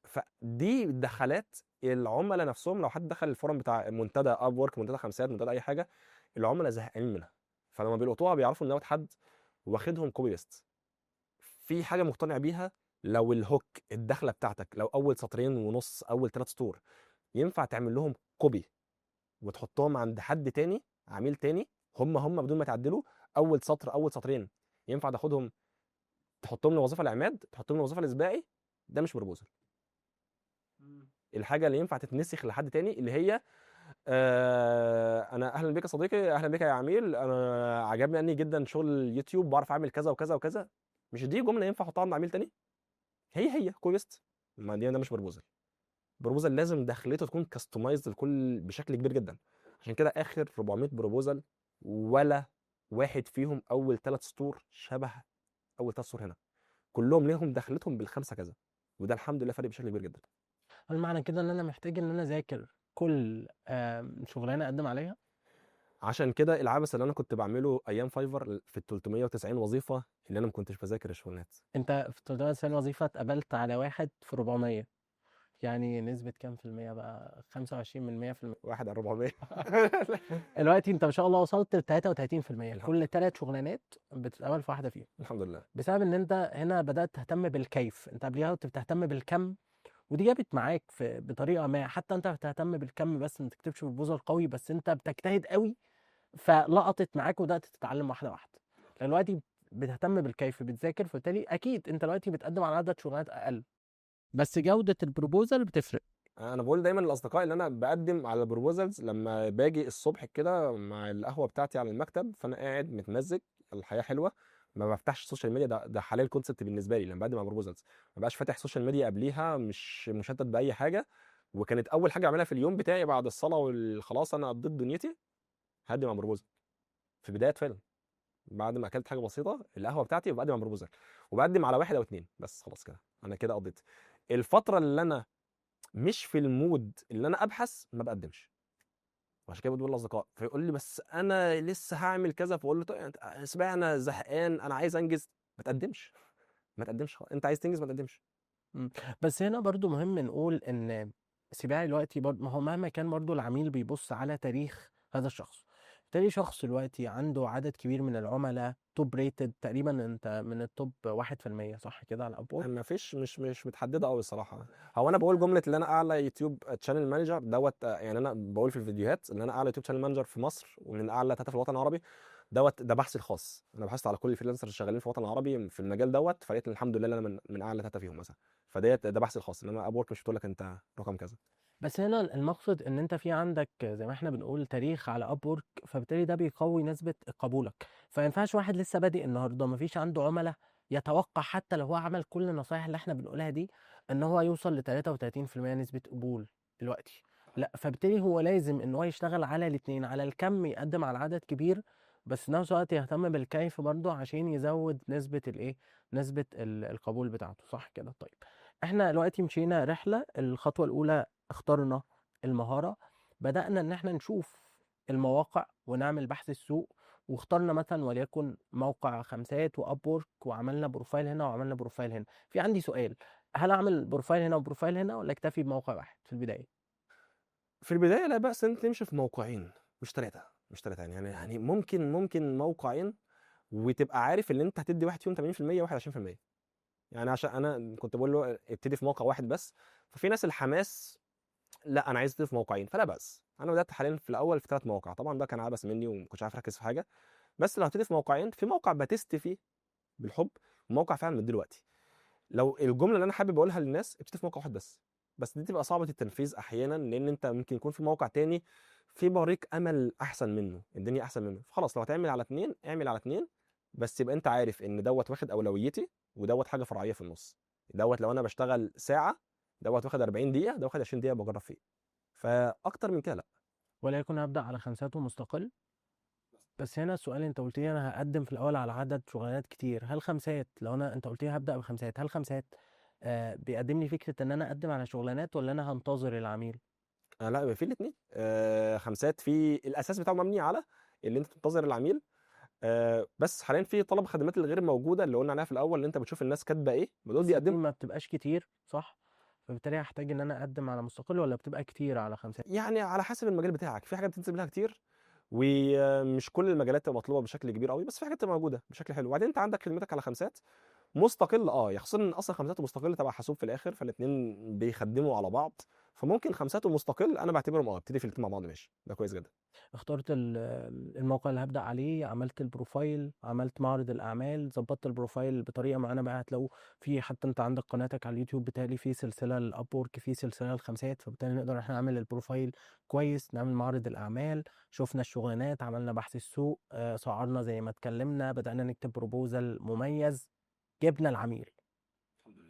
فدي دخلات العملاء نفسهم. لو حد دخل الفورم بتاع منتدى اب وورك، منتدى خمسات، منتدى اي حاجه، العملاء زهقانين منها، فلما بيلقطوها بيعرفوا ان دوت حد واخدهم كوبي بيست. في حاجه مقتنع بيها: لو الهوك الدخله بتاعتك، لو اول سطرين ونص، اول ثلاث سطور ينفع تعمل لهم كوبي وتحطهم عند حد تاني، عميل تاني، هم بدون ما تعدلوا، اول سطر اول سطرين ينفع تاخدهم تحطهم لوظيفه العماد، تحطهم لوظيفه الاسباعي، ده مش بروبوزل. الحاجه اللي ينفع تتنسخ لحد تاني اللي هي انا اهلا بك يا صديقي، اهلا بك يا عميل، انا عجبني جدا شغل اليوتيوب، بعرف اعمل كذا وكذا وكذا. مش دي جمله ينفع احطها عند عميل تاني؟ هي كويست. ما دي ده مش بروبوزل. بروبوزل لازم دخلته تكون كاستمايزد الكل بشكل كبير جدا. عشان كده اخر 400 بروبوزل ولا واحد فيهم اول ثلاث سطور شبه اول ثلاث سطور هنا، كلهم ليهم دخلتهم بالخمسه كذا، وده الحمد لله فرق بشكل كبير جدا. هل معنى كده ان انا محتاج ان انا اذاكر كل شغلانه اقدم عليها؟ عشان كده العبث اللي انا كنت بعمله ايام فايفر في ال 390 وظيفه اللي انا ما كنتش بذاكر الشغلانات. انت في 390 وظيفه اتقبلت على واحد في 400، يعني نسبه كام في المية بقى؟ 25 من 100%. واحد على 400. دلوقتي انت ما شاء الله وصلت ل 33%، الحمد كل ثلاث شغلانات بتتقبل في واحده فيهم، الحمد لله. بسبب ان انت هنا بدات تهتم بالكيف. انت قبلها كنت بتهتم بالكم، ودي جابت معاك بطريقه ما. حتى انت بتهتم بالكم بس ما تكتبش بروبوزال قوي، بس انت بتجتهد قوي فلقطت معاك وبدات تتعلم واحده واحده. لكن دلوقتي بتهتم بالكيف، بتذاكر، فبالتالي اكيد انت دلوقتي بتقدم على عدد شغلانات اقل، بس جوده البروبوزال بتفرق. انا بقول دايما للاصدقاء اللي انا بقدم على البروبوزلز، لما باجي الصبح كده مع القهوه بتاعتي على المكتب، فانا قاعد متمزج، الحياه حلوه، ما بفتحش السوشيال ميديا. ده حاليا الكونسبت بالنسبه لي لما بقدم على بروبوزلز، ما بقاش فاتح سوشيال ميديا قبليها، مش مشتت باي حاجه. وكانت اول حاجه اعملها في اليوم بتاعي بعد الصلاه والخلاص انا قضيت دنيتي، هقدم على بروبوزل في بدايه فعلا. بعد ما اكلت حاجه بسيطه القهوه بتاعتي، وبقدم على بروبوزل، وبقدم على واحد او اتنين بس، خلاص كده انا كده قضيت الفتره اللي انا مش في المود اللي انا ابحث، ما بقدمش. وعشان كده بقول لاصدقاء، فيقول لي بس انا لسه هعمل كذا، فاقول له طيب اسمع انا زهقان، انا عايز انجز. ما تقدمش. ما تقدمش انت عايز تنجز، ما تقدمش. مم. بس هنا برضو مهم نقول ان سيباعي دلوقتي برضو، ما هو مهما كان برضو العميل بيبص على تاريخ هذا الشخص. بالتالي شخص دلوقتي عنده عدد كبير من العملاء توب ريتد، تقريبا انت من التوب 1%، صح كده، على ابورك؟ ما فيش، مش متحدده قوي الصراحه. هو انا بقول جمله اللي انا اعلى يوتيوب شانل مانجر دوت، يعني انا بقول في الفيديوهات ان انا اعلى يوتيوب شانل مانجر في مصر، ومن اعلى ثلاثه في الوطن العربي. ده بحثي الخاص، انا بحثت على كل الفريلانسرز اللي شغالين في الوطن العربي في المجال دوت، فلقيت إن الحمد لله إن انا من اعلى ثلاثه فيهم مثلا. ده بحثي الخاص، انما اب وورك مش بتقول لك انت رقم كذا. بس هنا المقصد ان انت في عندك زي ما احنا بنقول تاريخ على ابورك، فبالتالي ده بيقوي نسبة قبولك. فما ينفعش واحد لسه بادئ النهارده ما فيش عنده عملاء يتوقع حتى لو هو عمل كل النصايح اللي احنا بنقولها دي ان هو يوصل ل 33% نسبة قبول دلوقتي. لا، فبالتالي هو لازم ان هو يشتغل على الاثنين، على الكم يقدم على عدد كبير، بس في نفس الوقت يهتم بالكيف برضه عشان يزود نسبة الايه، نسبة القبول بتاعته، صح كده؟ طيب، احنا دلوقتي مشينا رحلة. الخطوة الأولى اخترنا المهارة، بدأنا إن احنا نشوف المواقع ونعمل بحث السوق، واخترنا مثلا وليكن موقع خمسات وأبورك، وعملنا بروفايل هنا وعملنا بروفايل هنا. في عندي سؤال: هل اعمل بروفايل هنا وبروفايل هنا، ولا اكتفي بموقع واحد في البدايه؟ في البدايه لا باس ان انت تمشي في موقعين، مش ثلاثه، مش ثلاثه، يعني ممكن موقعين، وتبقى عارف ان انت هتدي واحد فيهم 80% وواحد 20%. يعني عشان انا كنت بقول له ابتدي في موقع واحد بس، ففي ناس الحماس لا انا عايز ابتدي في موقعين، فلا باس. انا بدات حاليا في الاول في 3 مواقع، طبعا ده كان عبث مني وما كنتش عارف اركز في حاجه. بس لو هبتدي في موقعين، في موقع بتست فيه بالحب، وموقع فعلا مدي دلوقتي. لو الجمله اللي انا حابب اقولها للناس، ابتدي في موقع واحد بس. بس دي تبقى صعبه التنفيذ احيانا، لان انت ممكن يكون في موقع تاني في بريق امل احسن منه، الدنيا احسن منه، فخلاص لو هتعمل على اتنين اعمل على اتنين. بس يبقى انت عارف ان دوت واخد اولويتي، ودوت حاجه فرعيه في النص. دوت لو انا بشتغل ساعه، دوت واخد 40 دقيقه، ده واخد 20 دقيقه بجرب فيه. فاكتر من كده لا. وليكن هبدا على خمسات ومستقل. بس هنا السؤال، انت قلت لي انا هقدم في الاول على عدد شغلانات كتير، هل خمسات لو انت قلت لي هبدا بخمسات، هل خمسات بيقدم لي فكره ان انا اقدم على شغلانات، ولا انا هنتظر العميل؟ لا يبقى في الاثنين. خمسات في الاساس بتاعه مبني على اللي انت تنتظر العميل. بس حاليا في طلب خدمات الغير موجوده اللي قلنا عليها في الاول، اللي انت بتشوف الناس كاتبه ايه دول بس دي بيقدم. ما بتبقاش كتير صح؟ فبالتالي هحتاج ان انا اقدم على مستقل، ولا بتبقى كتير على خمسات؟ يعني على حسب المجال بتاعك، في حاجات بتنزل لها كتير، ومش كل المجالات تبقى مطلوبه بشكل كبير قوي، بس في حاجات تبقى موجوده بشكل حلو. وبعدين انت عندك خدمتك على خمسات مستقل، يخصنا ان اصلا خمسات ومستقل تبع حاسوب في الاخر، فالاثنين بيخدموا على بعض. فممكن خمسات ومستقل انا بعتبرهم ابتدي في الاثنين مع بعض ماشي، ده كويس جدا. اخترت الموقع اللي هبدأ عليه، عملت البروفايل، عملت معرض الأعمال، ظبطت البروفايل بطريقة معينة. بقى هتلاقوا في، حتى انت عندك قناتك على اليوتيوب بتالي في سلسلة الأبورك، في سلسلة الخمسات، فبالتالي نقدر احنا نعمل البروفايل كويس، نعمل معرض الأعمال، شفنا الشغلانات، عملنا بحث السوق، سعرنا زي ما اتكلمنا، بدأنا نكتب بروبوزال مميز، جبنا العميل،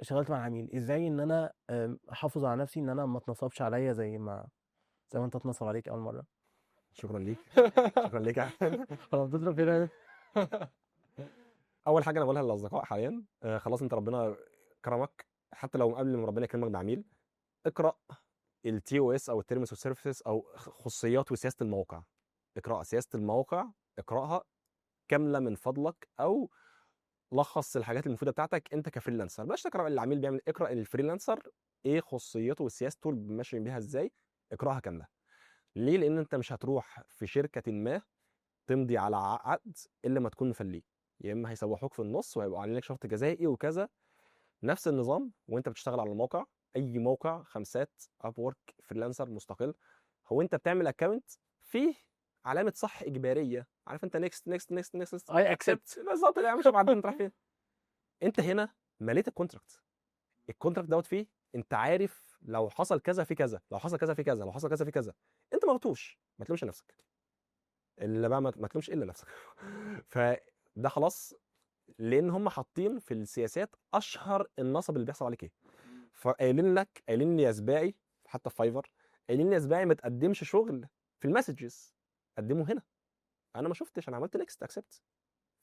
اشتغلت مع العميل. ازاي ان انا احافظ على نفسي ان انا ما اتنصبش عليا زي ما انت اتنصب عليك اول مرة؟ شكرا ليك. شكرا ليك يا أحمد. خلاص بتضرب فين؟ اول حاجه انا بقولها للاصدقاء حاليا، خلاص انت ربنا كرمك، حتى لو قبل ما ربنا يكرمك بعميل، اقرا التي او اس او التيرمز والسيرفيسز او خصوصيات وسياسه الموقع. اقرا سياسه الموقع، اقراها كامله من فضلك، او لخص الحاجات المفيده بتاعتك انت كفريلانسر. بلاش تقرا اللي العميل بيعمل، اقرا الفريلانسر ايه خصوصيته وسياسته اللي ماشي بيها ازاي، اقراها كامله. ليه؟ لان انت مش هتروح في شركه ما تمضي على عقد الا ما تكون مفليه، يا اما هيسوحوك في النص وهيبقوا عاملين لك شرط جزائي وكذا. نفس النظام وانت بتشتغل على الموقع، اي موقع خمسات، اب وورك، فريلانسر، مستقل، هو انت بتعمل اكونت فيه علامه صح اجباريه، عارف انت نيكست نيكست نيكست نيكست اي اكسبت اكسبت. بالظبط، اللي مش بعدين انت رايح فين. انت هنا مليت الكونتراكت، الكونتراكت دوت فيه انت عارف لو حصل كذا في كذا، لو حصل كذا في كذا، لو حصل كذا في كذا. انت ما غلطوش، ما تلومش نفسك، الا بقى ما تلومش الا نفسك. فده خلاص، لان هم حاطين في السياسات اشهر النصب اللي بيحصل عليك ايه. قايلين لي يا سباعي، حتى في فايفر قايلين لي يا سباعي ما تقدمش شغل في المسجز، قدمه هنا. انا ما شفتش، انا عملت نيكست اكسبت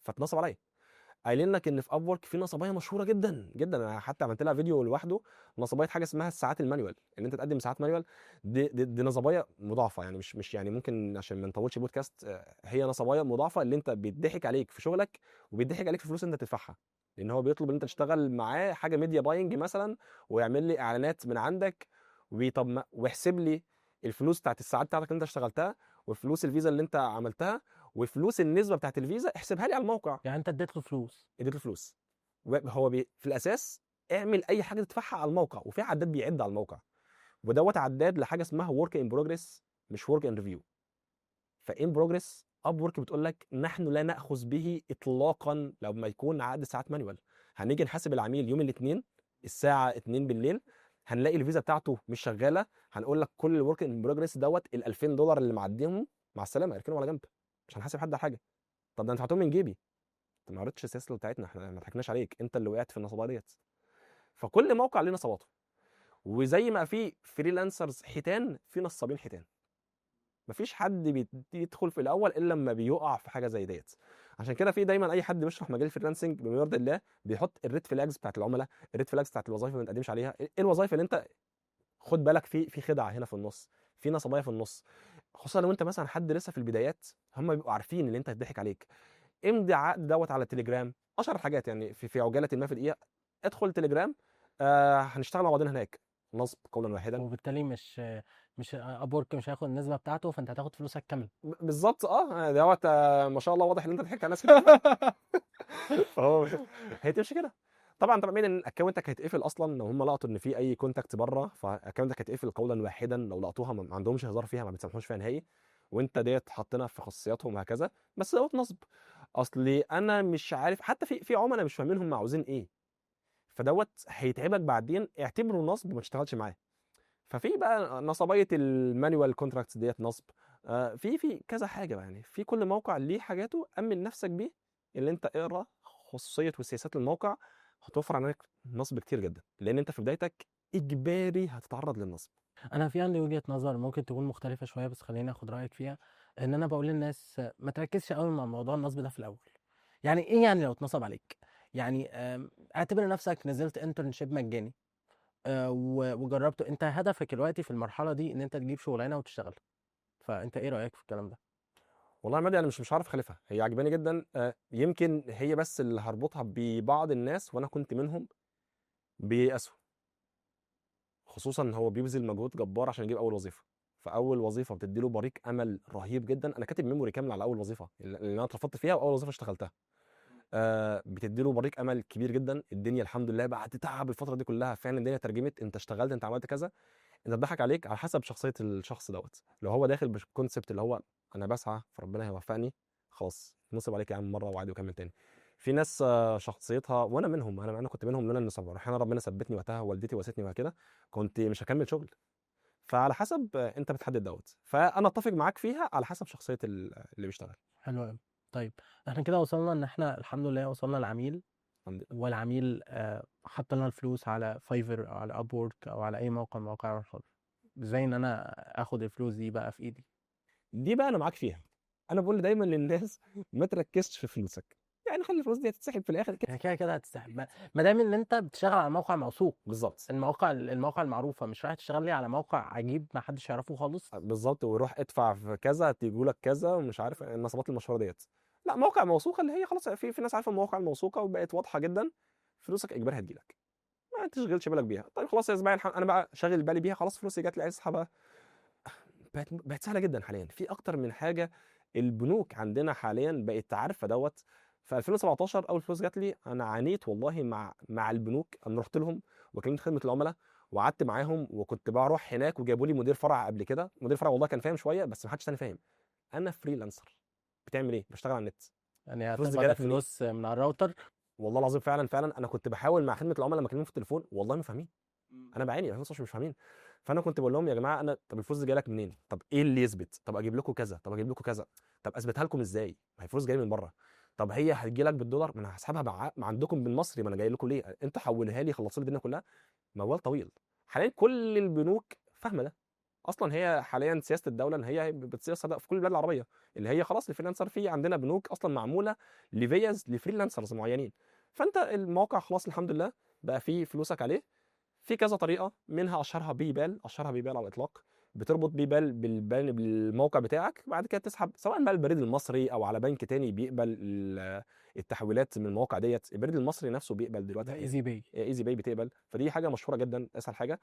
فاتنصب عليا. قايلين لك ان في اب وورك في نصبايه مشهوره جدا جدا، انا حتى عملت لها فيديو لوحده، نصبايه حاجه اسمها الساعات المانيوال، ان انت تقدم ساعات مانيوال. دي نصبايه مضاعفه، يعني مش يعني ممكن عشان ما نطولش بودكاست، هي نصبايه مضاعفه اللي انت بيضحك عليك في شغلك، وبيضحك عليك في فلوس انت تدفعها. لان هو بيطلب ان انت تشتغل معاه حاجه ميديا باينج مثلا، ويعمل لي اعلانات من عندك، طب واحسب لي الفلوس بتاعت الساعات بتاعتك اللي انت اشتغلتها، وفلوس الفيزا اللي انت عملتها، وفلوس النسبه بتاعت الفيزا احسبها لي على الموقع. يعني انت اديت له فلوس؟ اديته فلوس. هو في الاساس اعمل اي حاجه تدفعها على الموقع، وفي عداد بيعد على الموقع، ودوت عداد لحاجه اسمها ورك ان بروجريس، مش ورك ان ريفيو. فان بروجريس اب ورك بتقول لك نحن لا ناخذ به اطلاقا لما يكون عقد ساعات مانوال. هنيجي نحاسب العميل يوم الاثنين الساعه 2 بالليل، هنلاقي الفيزا بتاعته مش شغاله، هنقول لك كل الورك ان بروجريس دوت ال $2000 اللي معديهم مع السلامه، اركنهم على جنب، مش هنحاسب حد على حاجه. طب ده انا دفعتهم من جيبي. انت ما قريتش السياسه بتاعتنا، احنا ما ضحكناش عليك، انت اللي وقعت في النصابه ديت. فكل موقع ليه نصاباته، وزي ما في فريلانسرز حيتان، في نصابين حيتان. مفيش حد بيدخل في الاول الا لما بيقع في حاجه زي ديت. عشان كده في دايما اي حد بيشرح مجال الفريلانسنج بما يرضي الله بيحط الريد فلاجز بتاعت العملاء، الريد فلاجز بتاعت الوظائف اللي ما تقدمش عليها، ايه الوظائف اللي انت خد بالك في خدعه هنا في النص، في نصبايه في النص. خصوصا لو انت مثلا حد لسه في البدايات، هم بيبقوا عارفين ان انت هتضحك عليك. امضي عقد دوت على التليجرام، اشهر الحاجات يعني في عجاله ما في دقيقه، ادخل تليجرام، هنشتغل مع بعضنا هناك نصب قولا واحدا. وبالتالي مش ابورك مش هياخد النسبه بتاعته، فانت هتاخد فلوسك كامله. بالظبط دوت ما شاء الله واضح ان انت ضحكت على ناس. فهو هي تمشي كده. طبعا مين ان اكونتك هيتقفل اصلا لو هم لقطوا ان في اي كونتاكت بره، فاكونتك هيتقفل قولا واحدا. لو لقطوها ما عندهمش هزار فيها، ما بيتسامحوش فيها نهائي. وانت ديت حاطينها في خصوصياتهم وهكذا. بس دوت نصب. اصلي انا مش عارف، حتى في عملاء مش فاهمين هم عاوزين ايه. فدوت هيتعبك بعدين، اعتبره نصب وما تشتغلش معاه. ففي بقى نصبيه المانيوال كونتراكتس ديت نصب. في كذا حاجه بقى، يعني في كل موقع ليه حاجاته، امن نفسك بيه. اللي انت اقرا خصوصيه وسياسات الموقع، هتوفر عليك نصب كتير جدا، لان انت في بدايتك اجباري هتتعرض للنصب. انا في عندي وجهه نظر ممكن تكون مختلفه شويه، بس خليني اخد رايك فيها. ان انا بقول للناس ما تركزش قوي مع موضوع النصب ده في الاول. يعني ايه يعني لو اتنصب عليك؟ يعني اعتبر نفسك نزلت انترنشيب مجاني، وجربته. انت هدفك دلوقتي في المرحله دي ان انت تجيب شغلانه وتشتغل. فانت ايه رايك في الكلام ده؟ والله يا مادي انا مش عارف اخالفها، هي عجباني جدا. يمكن هي بس اللي هربطها ببعض الناس، وانا كنت منهم، بيأسوا. خصوصا هو بيبذل مجهود جبار عشان يجيب اول وظيفه. فاول وظيفه بتديله بريق امل رهيب جدا. انا كاتب ميموري كامل على اول وظيفه اللي انا اترفضت فيها، واول وظيفه اشتغلتها. بتديله بريق امل كبير جدا. الدنيا الحمد لله بعد تعب الفتره دي كلها فعلا الدنيا ترجمت، انت اشتغلت، انت عملت كذا. انت اتضحك عليك على حسب شخصيه الشخص دوت. لو هو داخل بالكونسبت اللي هو انا بسعى فربنا هيوفقني، خلاص نصب عليك يا عم مره وعادي وكمل تاني. في ناس شخصيتها، وانا منهم، انا كنت منهم، لولا ان احيانا ربنا ثبتني وقتها، والدتي وستني وكده، كنت مش هكمل شغل. فعلى حسب انت بتحدد دوت. فانا اتفق معاك فيها على حسب شخصيه اللي بيشتغل. حلو قوي. طيب احنا كده وصلنا ان احنا الحمد لله وصلنا للعميل، الحمد لله. والعميل حط لنا الفلوس على فايفر او على ابورك او على اي موقع من مواقع الشغل. ازاي ان انا اخد الفلوس دي بقى في ايدي؟ دي بقى انا معاك فيها. انا بقول دايما للناس ما تركزش في فلوسك، يعني خلي الفلوس دي تتسحب في الاخر كده. هي كده كده هتستحب، ما دام ان انت بتشتغل على موقع موثوق. بالظبط. المواقع المعروفه، مش رايح تشتغل لي على موقع عجيب ما حدش يعرفه خالص. بالظبط، وروح ادفع في كذا تيجوا لك كذا ومش عارف النصبات المشهوره ديت. لا، موقع موثوقه اللي هي خلاص، في ناس عارفه المواقع الموثوقه وبقت واضحه جدا. فلوسك اجباري هتجيلك، ما تشغلش بالك بيها. طيب خلاص يا زباين انا بقى شاغل بالي بيها، خلاص فلوسي جات لي عايز اسحبها. بقت سهله جدا حاليا في اكتر من حاجه. البنوك عندنا حاليا بقت عارفه دوت. في 2017 اول فلوس جات لي انا عانيت والله مع البنوك. انا رحت لهم وكلمت خدمه العملاء وقعدت معاهم، وكنت بروح هناك وجابوا لي مدير فرع. قبل كده مدير فرع والله كان فاهم شويه، بس ما حدش تاني فاهم. انا فريلانسر، بتعمل ايه؟ بشتغل على النت. يعني الفلوس دي هتقبض جالك منين؟ الفلوس من على الراوتر. والله العظيم فعلا انا كنت بحاول مع خدمه العملاء لما اكلمهم في التليفون والله ما فاهمين. انا بعاني، انا مش فاهمين. فانا كنت بقول لهم يا جماعه، انا طب الفلوس دي جايه لك منين؟ طب ايه اللي يثبت؟ طب اجيب لكم كذا، طب اجيب لكم كذا. طب اثبتها لكم ازاي؟ ما هي الفلوس جايه من بره. طب هي هتجي لك بالدولار، ما انا هسحبها مع عندكم بالمصري، ما انا جاي لكم ليه؟ انتوا حولها لي، خلصوا لي الدنيا كلها. موال طويل. حاليا كل البنوك فاهمه ده. اصلا هي حاليا سياسه الدوله ان هي بتسيسها ده في كل البلاد العربيه، اللي هي خلاص الفريلانسر. في عندنا بنوك اصلا معموله لفيز لفريلانسرز معينين. فانت الموقع خلاص الحمد لله بقى فيه فلوسك عليه. في كذا طريقه، منها اشهرها بايبال، اشهرها بايبال على الاطلاق. بتربط بايبال بالموقع بتاعك، بعد كده تسحب سواء بقى البريد المصري او على بنك تاني بيقبل التحويلات من المواقع ديت. البريد المصري نفسه بيقبل دلوقتي ده حاليا. ايزي باي. ايزي باي بتقبل، فدي حاجه مشهوره جدا، اسهل حاجه.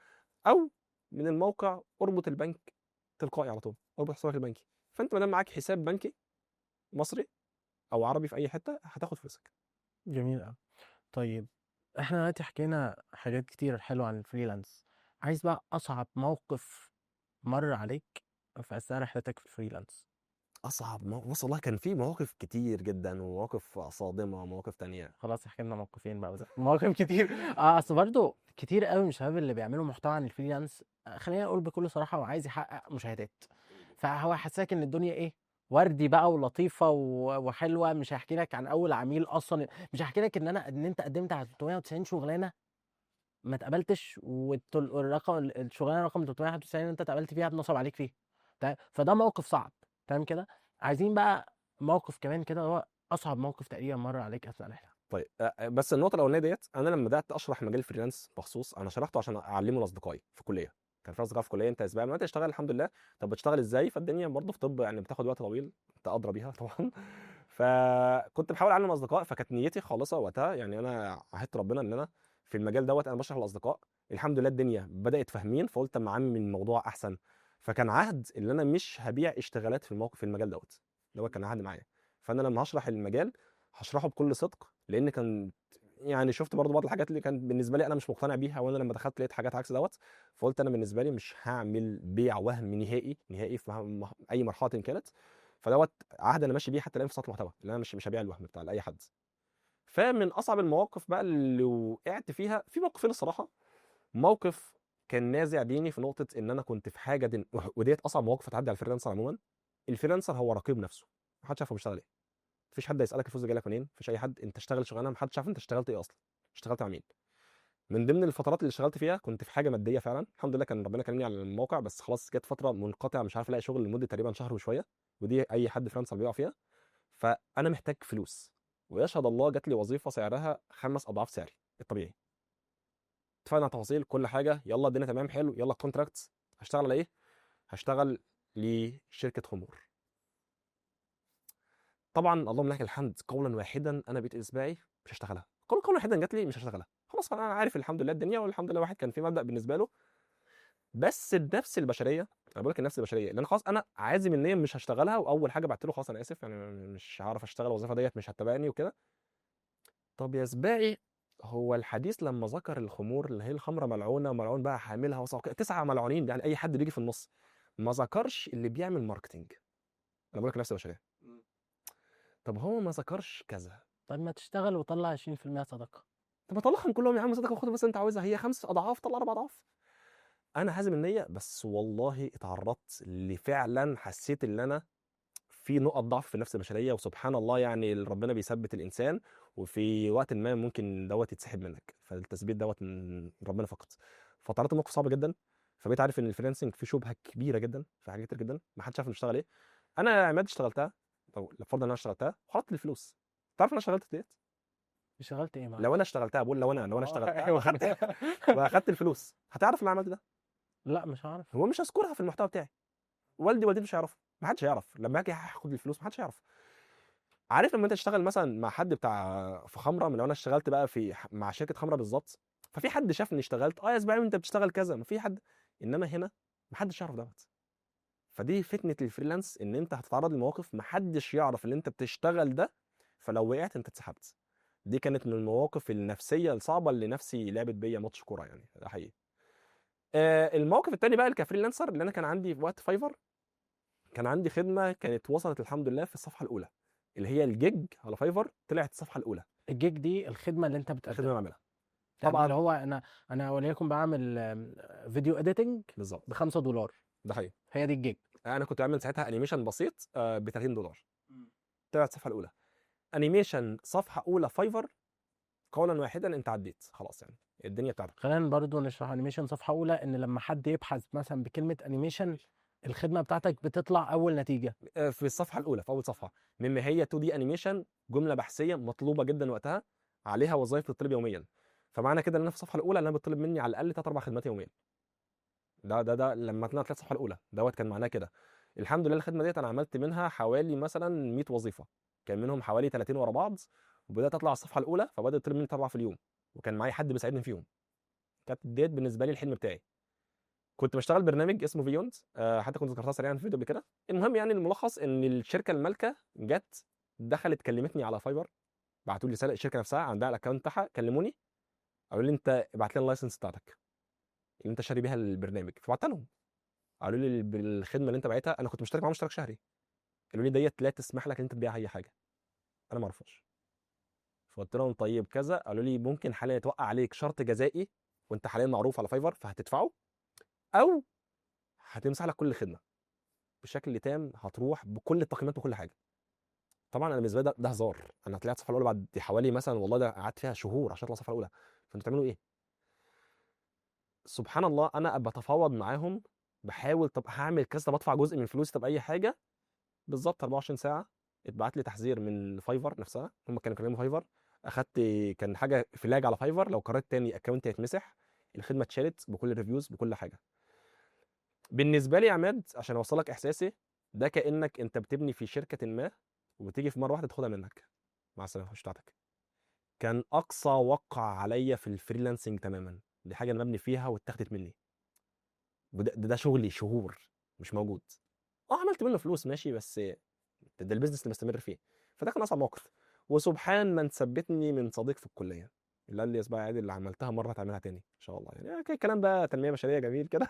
او من الموقع اربط البنك تلقائي على طول، اربط حسابك البنكي. فانت ما دام معاك حساب بنكي مصري او عربي في اي حته، هتاخد فلوسك. جميل قوي. طيب احنا دلوقتي حكينا حاجات كتير حلوه عن الفريلانس. عايز بقى اصعب موقف مر عليك في اثناء رحلتك في الفريلانس. اصعب بص والله كان في مواقف كتير جدا، ومواقف صادمه ومواقف تانية. خلاص احكي لنا موقفين بقى مواقف كتير. اه اصل برضه كتير قوي من الشباب اللي بيعملوا محتوى عن الفريلانس، خلينا اقول بكل صراحه، وعايز يحقق مشاهدات. فهو حساك ان الدنيا ايه، وردي بقى ولطيفه وحلوه. مش هحكي لك عن اول عميل اصلا، مش هحكي لك ان انت قدمت على 390 شغلانه ما اتقبلتش، والرقم الشغلانه رقم 391 اللي انت اتقبلت فيها اتنصب عليك فيها. تمام، فده موقف صعب. تمام كده. عايزين بقى موقف كمان كده، هو اصعب موقف تقريبا مر عليك اثناء الرحله. طيب بس النقطه الاولانيه ديت، انا لما بدات اشرح مجال الفريلانس بخصوص، انا شرحته عشان اعلمه لاصدقائي في الكليه. كان في اصدقاء في الكليه، انت اسبوع ما تشتغل الحمد لله. طب بتشتغل ازاي؟ فالدنيا برضه في طب يعني بتاخد وقت طويل، انت ادرى بيها طبعا. فكنت بحاول اعلم اصدقائي، فكانت نيتي خالصه وقتها. يعني انا عهدت ربنا ان انا في المجال دوت، انا بشرح لاصدقاء، الحمد لله الدنيا بدات فاهمين، فقلت اما اعمم الموضوع احسن. فكان عهد ان انا مش هبيع اشتغالات في الموقف في المجال دوت كان عهد معايا. فانا لما هشرح المجال هشرحه بكل صدق، لان كان يعني شفت برضو بعض الحاجات اللي كانت بالنسبه لي انا مش مقتنع بيها، وانا لما دخلت لقيت حاجات عكس دوت. فقلت انا بالنسبه لي مش هعمل بيع وهم نهائي نهائي في اي مرحله كانت. فدوت عهد انا ماشي بيه حتى الان في صناعه المحتوى، اللي انا مش هبيع الوهم بتاع لاي حد. فمن اصعب المواقف بقى اللي وقعت فيها في موقفين الصراحه. موقف كان نازع ديني في نقطه ان انا كنت في حاجه وديت اصعب مواقف هتعدي على الفريلانسر عموما. الفريلانسر هو رقيب نفسه، محدش عارف هو بيشتغل ايه. مفيش حد يسالك الفلوس جايه لك منين، مفيش اي حد انت اشتغل شغلانه محدش عارف انت اشتغلت ايه اصلا، اشتغلت مع مين. من ضمن الفترات اللي اشتغلت فيها كنت في حاجه ماديه فعلا، الحمد لله كان ربنا كرمني على الموقع، بس خلاص جت فتره منقطعه مش عارف الاقي شغل لمده تقريبا شهر وشويه، ودي اي حد فريلانسر بيقع فيها. فانا محتاج فلوس، ويشهد الله جات لي وظيفه سعرها 5 اضعاف سعري الطبيعي. اتفقنا على تفاصيل كل حاجه، يلا الدنيا تمام حلو، يلا الكونتراكت. هشتغل على ايه؟ هشتغل لشركه خمور. طبعا اللهم لك الحمد، قولا واحدا انا بقيت اسبوعي مش هشتغلها، قولا واحدا جات لي مش هشتغلها خلاص. انا عارف الحمد لله الدنيا، والحمد لله واحد كان في مبدأ بالنسبه له. بس النفس البشريه، انا بقول لك النفس البشريه، لان خلاص انا عازم ان هي مش هشتغلها، واول حاجه بعت له خلاص انا اسف يعني مش هعرف اشتغل الوظيفه ديت، مش هتتابعني وكده. طب يا سباعي، هو الحديث لما ذكر الخمور اللي هي الخمره ملعونه، وملعون بقى حاملها وساقيها 9 ملعونين، يعني اي حد بيجي في النص، ما ذكرش اللي بيعمل ماركتنج. انا بقول لك نفس البشريه. طب هو ما ذكرش كذا. طب ما تشتغل وطلع 20% صدقه. طب اطلعهم كلهم يا عم صدقه، وخد بس انت عاوزها، هي 5 اضعاف طلع 4 اضعاف. انا حازم النيه، بس والله اتعرضت اللي فعلا حسيت ان انا في نقط ضعف في النفس البشريه، وسبحان الله يعني ربنا بيثبت الانسان، وفي وقت ما ممكن دوت يتسحب منك، فالتثبيت دوت من ربنا فقط. فتعرضت لموقف صعب جدا. فبقيت عارف ان الفريلانسنج فيه شبهه كبيره جدا في حاجات كتير جدا، ما حدش عارف نشتغل ايه. انا يا عماد اشتغلتها، او لفرض ان انا اشتغلتها وخدت الفلوس. تعرف انا اشتغلت ديت؟ اشتغلت ايه لو انا معلش؟ اشتغلتها، بقول لو انا اشتغلتها ايوه. واخدت الفلوس، هتعرف ان انا عملت ده؟ لا مش هعرف. هو مش هذكرها في المحتوى بتاعي، والدي والدتي مش هيعرفوا، ما حدش هيعرف لما اجي هاخد الفلوس، ما حدش هيعرف. عارف لما انت تشتغل مثلا مع حد بتاع في خمره، من لو انا اشتغلت بقى مع شركه خمره بالظبط، ففي حد شافني اشتغلت، اه يا اسماعيل انت بتشتغل كذا، ما في حد. انما هنا ما حدش يعرف دوت. فدي فتنه الفريلانس، ان انت هتتعرض لمواقف ما حدش يعرف ان انت بتشتغل ده، فلو وقعت انت اتسحبت. دي كانت من المواقف النفسيه الصعبه اللي نفسي لعبت بيا ماتش كوره، يعني ده حقيقي. الموقف التاني بقى كفريلانسر، اللي انا كان عندي في وقت فايفر، كان عندي خدمه كانت وصلت الحمد لله في الصفحه الاولى، اللي هي الجيج على فايفر طلعت الصفحه الاولى. الجيج دي الخدمه اللي انت الخدمه اللي بتقدمها؟ بعملها يعني اللي طبعا. هو انا وليكن بعمل فيديو اديتنج ب بالظبط، $5. ده حقيقي. هي دي الجيج. انا كنت عامل ساعتها انيميشن بسيط ب $30، مم. طلعت الصفحه الاولى. انيميشن صفحه اولى فايفر، قولا واحدا انت عديت خلاص، يعني الدنيا بتاعتك. خلينا برضو نشرح انيميشن صفحه اولى، ان لما حد يبحث مثلا بكلمه انيميشن الخدمه بتاعتك بتطلع اول نتيجه. في الصفحه الاولى، في اول صفحه، مما هي 2 دي انيميشن، جمله بحثيه مطلوبه جدا وقتها، عليها وظائف بتطلب يوميا. فمعنى كده ان انا في الصفحه الاولى اللي انا بتطلب مني على الاقل 3 4 خدمات يوميا. ده لما طلعت الصفحه الاولى دوت كان معناه كده. الحمد لله الخدمه ديت انا عملت منها حوالي مثلا 100 وظيفه، كان منهم حوالي 30 ورا بعض، وبدات اطلع على الصفحه الاولى، فبدات يطلب مني 4 في اليوم، وكان معايا حد بيساعدني فيهم. كانت ديت بالنسبه لي الحلم بتاعي. كنت بشتغل برنامج اسمه فيوند، حتى كنت ذكرتها سريعا في فيديو قبل كده. المهم يعني الملخص ان الشركه المالكه جت دخلت كلمتني على فايبر، بعتوا لي رساله، الشركه نفسها عندها الاكونت بتاعها، كلموني قالوا لي انت ابعت لنا اللايسنس بتاعتك اللي انت شاري بيها البرنامج. فبعت لهم، قالوا لي بالخدمه اللي انت باعتها، انا كنت مشترك معاهم اشتراك شهري، قالوا لي ديت لا تسمح لك ان انت تبيع اي حاجه. انا ما اعرفش. فقلت لهم طيب كذا، قالوا لي ممكن حاليا يتوقع عليك شرط جزائي، وانت حاليا معروف على فايفر فهتدفعه، او هتمسح لك كل الخدمه بشكل تام، هتروح بكل التقييمات وكل حاجه. طبعا انا بالنسبه لي ده هزار، انا طلعت الصفحه الاولى بعد حوالي مثلا، والله ده قعدت فيها شهور عشان اطلع الصفحه الاولى، فانتوا بتعملوا ايه؟ سبحان الله انا بتفاوض معاهم، بحاول طب هعمل كذا، طب ادفع جزء من فلوسي، طب اي حاجه. بالظبط 24 ساعه اتبعت لي تحذير من فايفر نفسها، هم كانوا كلموا فايفر، اخدت كان حاجه فلاج على فايفر، لو قررت تاني اكونت هيتمسح، الخدمه اتشالت بكل الريفيوز بكل حاجه. بالنسبه لي يا عماد عشان اوصلك احساسي، ده كانك انت بتبني في شركه ما، وتيجي في مره واحده تاخدها منك، مع السلامه مش بتاعتك. كان اقصى وقع عليا في الفريلانسنج تماما. دي حاجه انا مبني فيها واتاخدت مني، ده شغلي شهور مش موجود. عملت منه فلوس ماشي، بس ده البيزنس اللي مستمر فيه. فده كان اصعب موقف. وسبحان من ثبتني من صديق في الكليه اللي قال لي اسمع يا عادل، اللي عملتها مره تعملها تاني ان شاء الله. يعني كلام بقى تنميه بشريه جميل كده.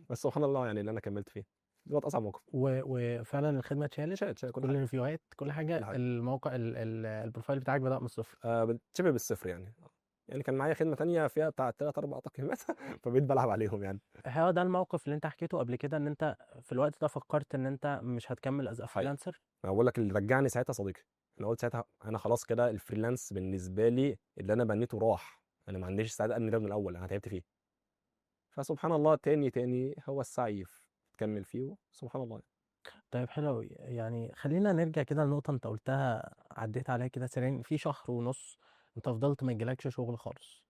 بس سبحان الله يعني اللي انا كملت فيه. ده كانت اصعب موقف. وفعلا الخدمه اتشالت، شايل كل كل حاجه. الريفيوهات، كل حاجه، كل حاجه. الموقع البروفايل بتاعك بدأ من الصفر. شبه بالصفر يعني. يعني كان معايا خدمه تانية فيها بتاع 3 4 تقييمات. فبقيت بلعب عليهم يعني. هو ده الموقف اللي انت حكيته قبل كده، ان انت في الوقت ده فكرت ان انت مش هتكمل از حقيقي. فريلانسر؟ انا بقول لك اللي رجعني ساعتها صديقي. انا قلت ساعتها انا خلاص كده الفريلانس بالنسبه لي اللي انا بنيته راح. انا ما عنديش استعداد ابني ده من الاول، انا تعبت فيه. فسبحان الله تاني هو السعي تكمل فيه. سبحان الله. طيب حلو أوي. يعني خلينا نرجع كده لنقطة انت قلتها، عديت عليها كده سريع، في شهر ونص انت فضلت ما يجيلكش شغل خالص.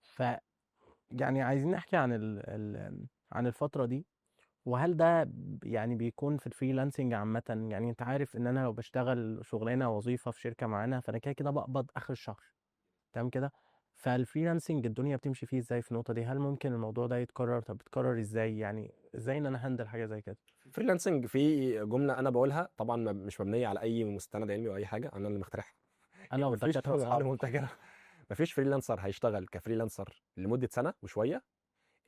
ف يعني عايزين نحكي عن عن الفترة دي. وهل ده يعني بيكون في الفريلانسنج عامة؟ يعني انت عارف ان انا لو بشتغل شغلانة وظيفة في شركة معانا، فانا كده كده بقبض اخر الشهر، تمام كده. فالفريلانسنج الدنيا بتمشي فيه ازاي في النقطة دي؟ هل ممكن الموضوع ده يتكرر؟ طب بيتكرر ازاي؟ يعني ازاي ان انا هندل حاجة زي كده؟ فريلانسنج في جمله انا بقولها طبعا مش مبنيه على اي مستند علمي او اي حاجه، انا اللي مخترعها. انا مفيش والدكاترة شغل اصحاب. عالم مبتكره. مفيش فريلانسر هيشتغل كفريلانسر لمده سنه وشويه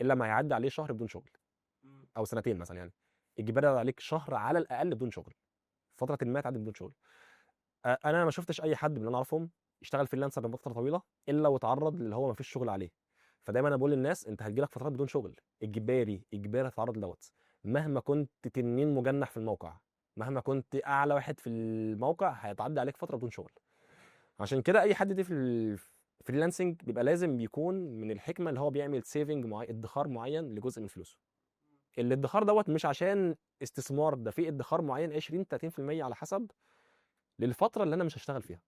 الا ما يعدي عليه شهر بدون شغل، او سنتين مثلا يعني. اجباري عليك شهر على الاقل بدون شغل، فتره ما تعدي بدون شغل. انا ما شفتش اي حد من اللي انا اعرفهم يشتغل فريلانسر لفتره طويله الا وتعرض اللي هو ما فيش شغل عليه. فدايما انا بقول للناس انت هتجيلك فترات بدون شغل، اجباري هتتعرض لدوت. مهما كنت تنين مجنح في الموقع، مهما كنت اعلى واحد في الموقع، هيتعدي عليك فتره بدون شغل. عشان كده اي حد دي في الفريلانسنج بيبقى لازم بيكون من الحكمه اللي هو بيعمل سيفنج معين، ادخار معين لجزء من فلوسه. الادخار دوت مش عشان استثمار، ده في ادخار معين 20 30% على حسب للفتره اللي انا مش هشتغل فيها.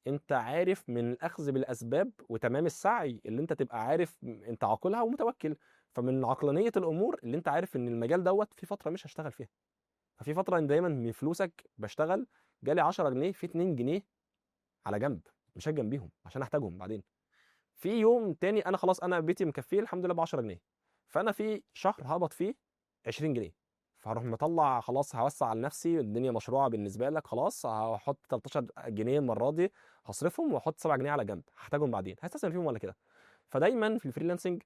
انت عارف من الاخذ بالاسباب وتمام السعي اللي انت تبقى عارف انت عاقلها ومتوكل. فمن عقلانيه الامور اللي انت عارف ان المجال دوت في فتره مش هشتغل فيها. ففي فتره ان دايما من فلوسك بشتغل، جالي 10 جنيه في 2 جنيه على جنب مش هتجنبيهم عشان احتاجهم بعدين. في يوم تاني انا خلاص انا بيتي مكفيه الحمد لله ب 10 جنيه، فانا في شهر هقبض فيه 20 جنيه، فهروح مطلع خلاص هوسع على نفسي، الدنيا مشروعه بالنسبه لك خلاص، هحط 13 جنيه المره دي هصرفهم، واحط 7 جنيه على جنب هحتاجهم بعدين هستثمر فيهم ولا كده. فدايما في الفريلانسنج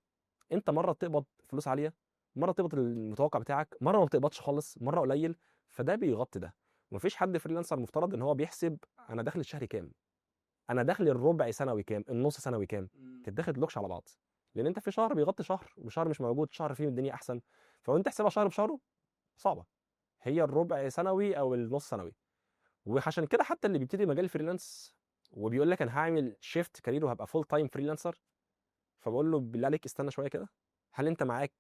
انت مره بتقبض فلوس عاليه، مره بتقبض المتوقع بتاعك، مره ما بتقبضش خالص، مره قليل. فده بيغطي ده. ومفيش حد فريلانسر مفترض ان هو بيحسب انا دخل الشهري كام، انا دخل الربع سنوي كام، النص سنوي كام. تتاخد لوكش على بعض، لان انت في شهر بيغطي شهر وشهر مش موجود، شهر فيه الدنيا احسن. فانت تحسبها شهر بشهره صعبه، هي الربع سنوي او النص سنوي. وعشان كده حتى اللي بيبتدي مجال الفريلانس وبيقول لك انا هعمل شيفت كارير وهبقى فول تايم فريلانسر، فبقول له بالله عليك استنى شويه كده. هل انت معاك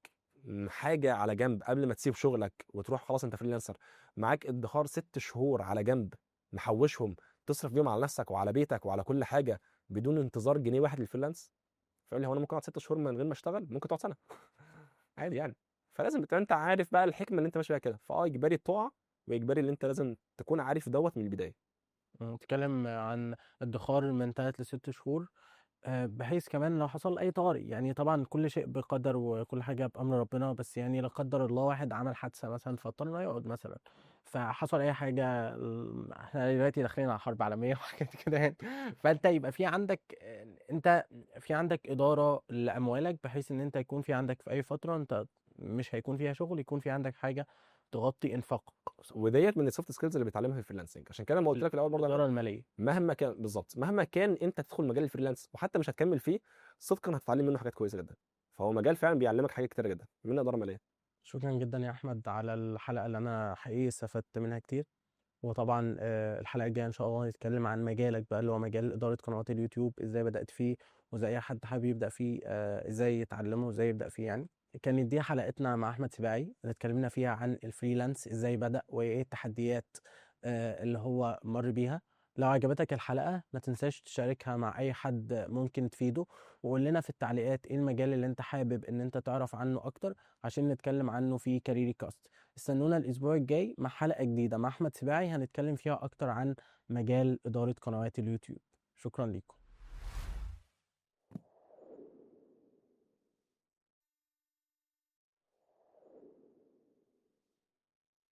حاجه على جنب قبل ما تسيب شغلك وتروح خلاص انت فريلانسر؟ معاك ادخار 6 شهور على جنب محوشهم تصرف بيهم على نفسك وعلى بيتك وعلى كل حاجه بدون انتظار جنيه واحد للفريلانس؟ فيقول لي هو انا ممكن اقعد 6 شهور من غير ما اشتغل؟ ممكن تقعد سنه. عادي يعني. فلازم تبقى انت عارف بقى الحكمه اللي انت ماشي بيها كده. اجباري تقع، واجباري اللي انت لازم تكون عارف دوت من البدايه. نتكلم عن ادخار من 3 ل6 شهور، بحيث كمان لو حصل اي طارئ. يعني طبعا كل شيء بقدر وكل حاجه بامر ربنا، بس يعني لا قدر الله واحد عمل حادثه مثلا فاضطر انه يقعد مثلا، فحصل اي حاجه، احنا دلوقتي داخلين على حرب عالميه وحاجات كده يعني. فانت يبقى في عندك، انت في عندك اداره لاموالك، بحيث ان انت يكون في عندك في اي فتره انت مش هيكون فيها شغل، يكون في عندك حاجه تغطي انفاقك. وديت من السوفت سكيلز اللي بيتعلمها في الفريلانسنج. عشان كده لما قلت لك الاول برضه الاداره الماليه. مهما كان بالظبط، مهما كان انت تدخل مجال الفريلانس وحتى مش هتكمل فيه، صدقا هتتعلم منه حاجات كويسه جدا. فهو مجال فعلا بيعلمك حاجات كتيره جدا من اداره ماليه. شكرا جدا يا احمد على الحلقه اللي انا حقيقي استفدت منها كتير. وطبعا الحلقة الجاية إن شاء الله هنتكلم عن مجالك بقى، اللي هو مجال إدارة قنوات اليوتيوب، إزاي بدأت فيه وإزاي أي حد حابب يبدأ فيه إزاي يتعلمه وإزاي يبدأ فيه يعني. كانت دي حلقتنا مع أحمد سباعي اللي اتكلمنا فيها عن الفريلانس، إزاي بدأ وإيه التحديات اللي هو مر بيها. لو عجبتك الحلقة ما تنساش تشاركها مع أي حد ممكن تفيده، وقول لنا في التعليقات إيه المجال اللي أنت حابب إن أنت تعرف عنه أكتر عشان نتكلم عنه في كاريري كاست. استنونا الأسبوع الجاي مع حلقة جديدة مع أحمد سباعي، هنتكلم فيها أكتر عن مجال إدارة قنوات اليوتيوب. شكرا ليكم.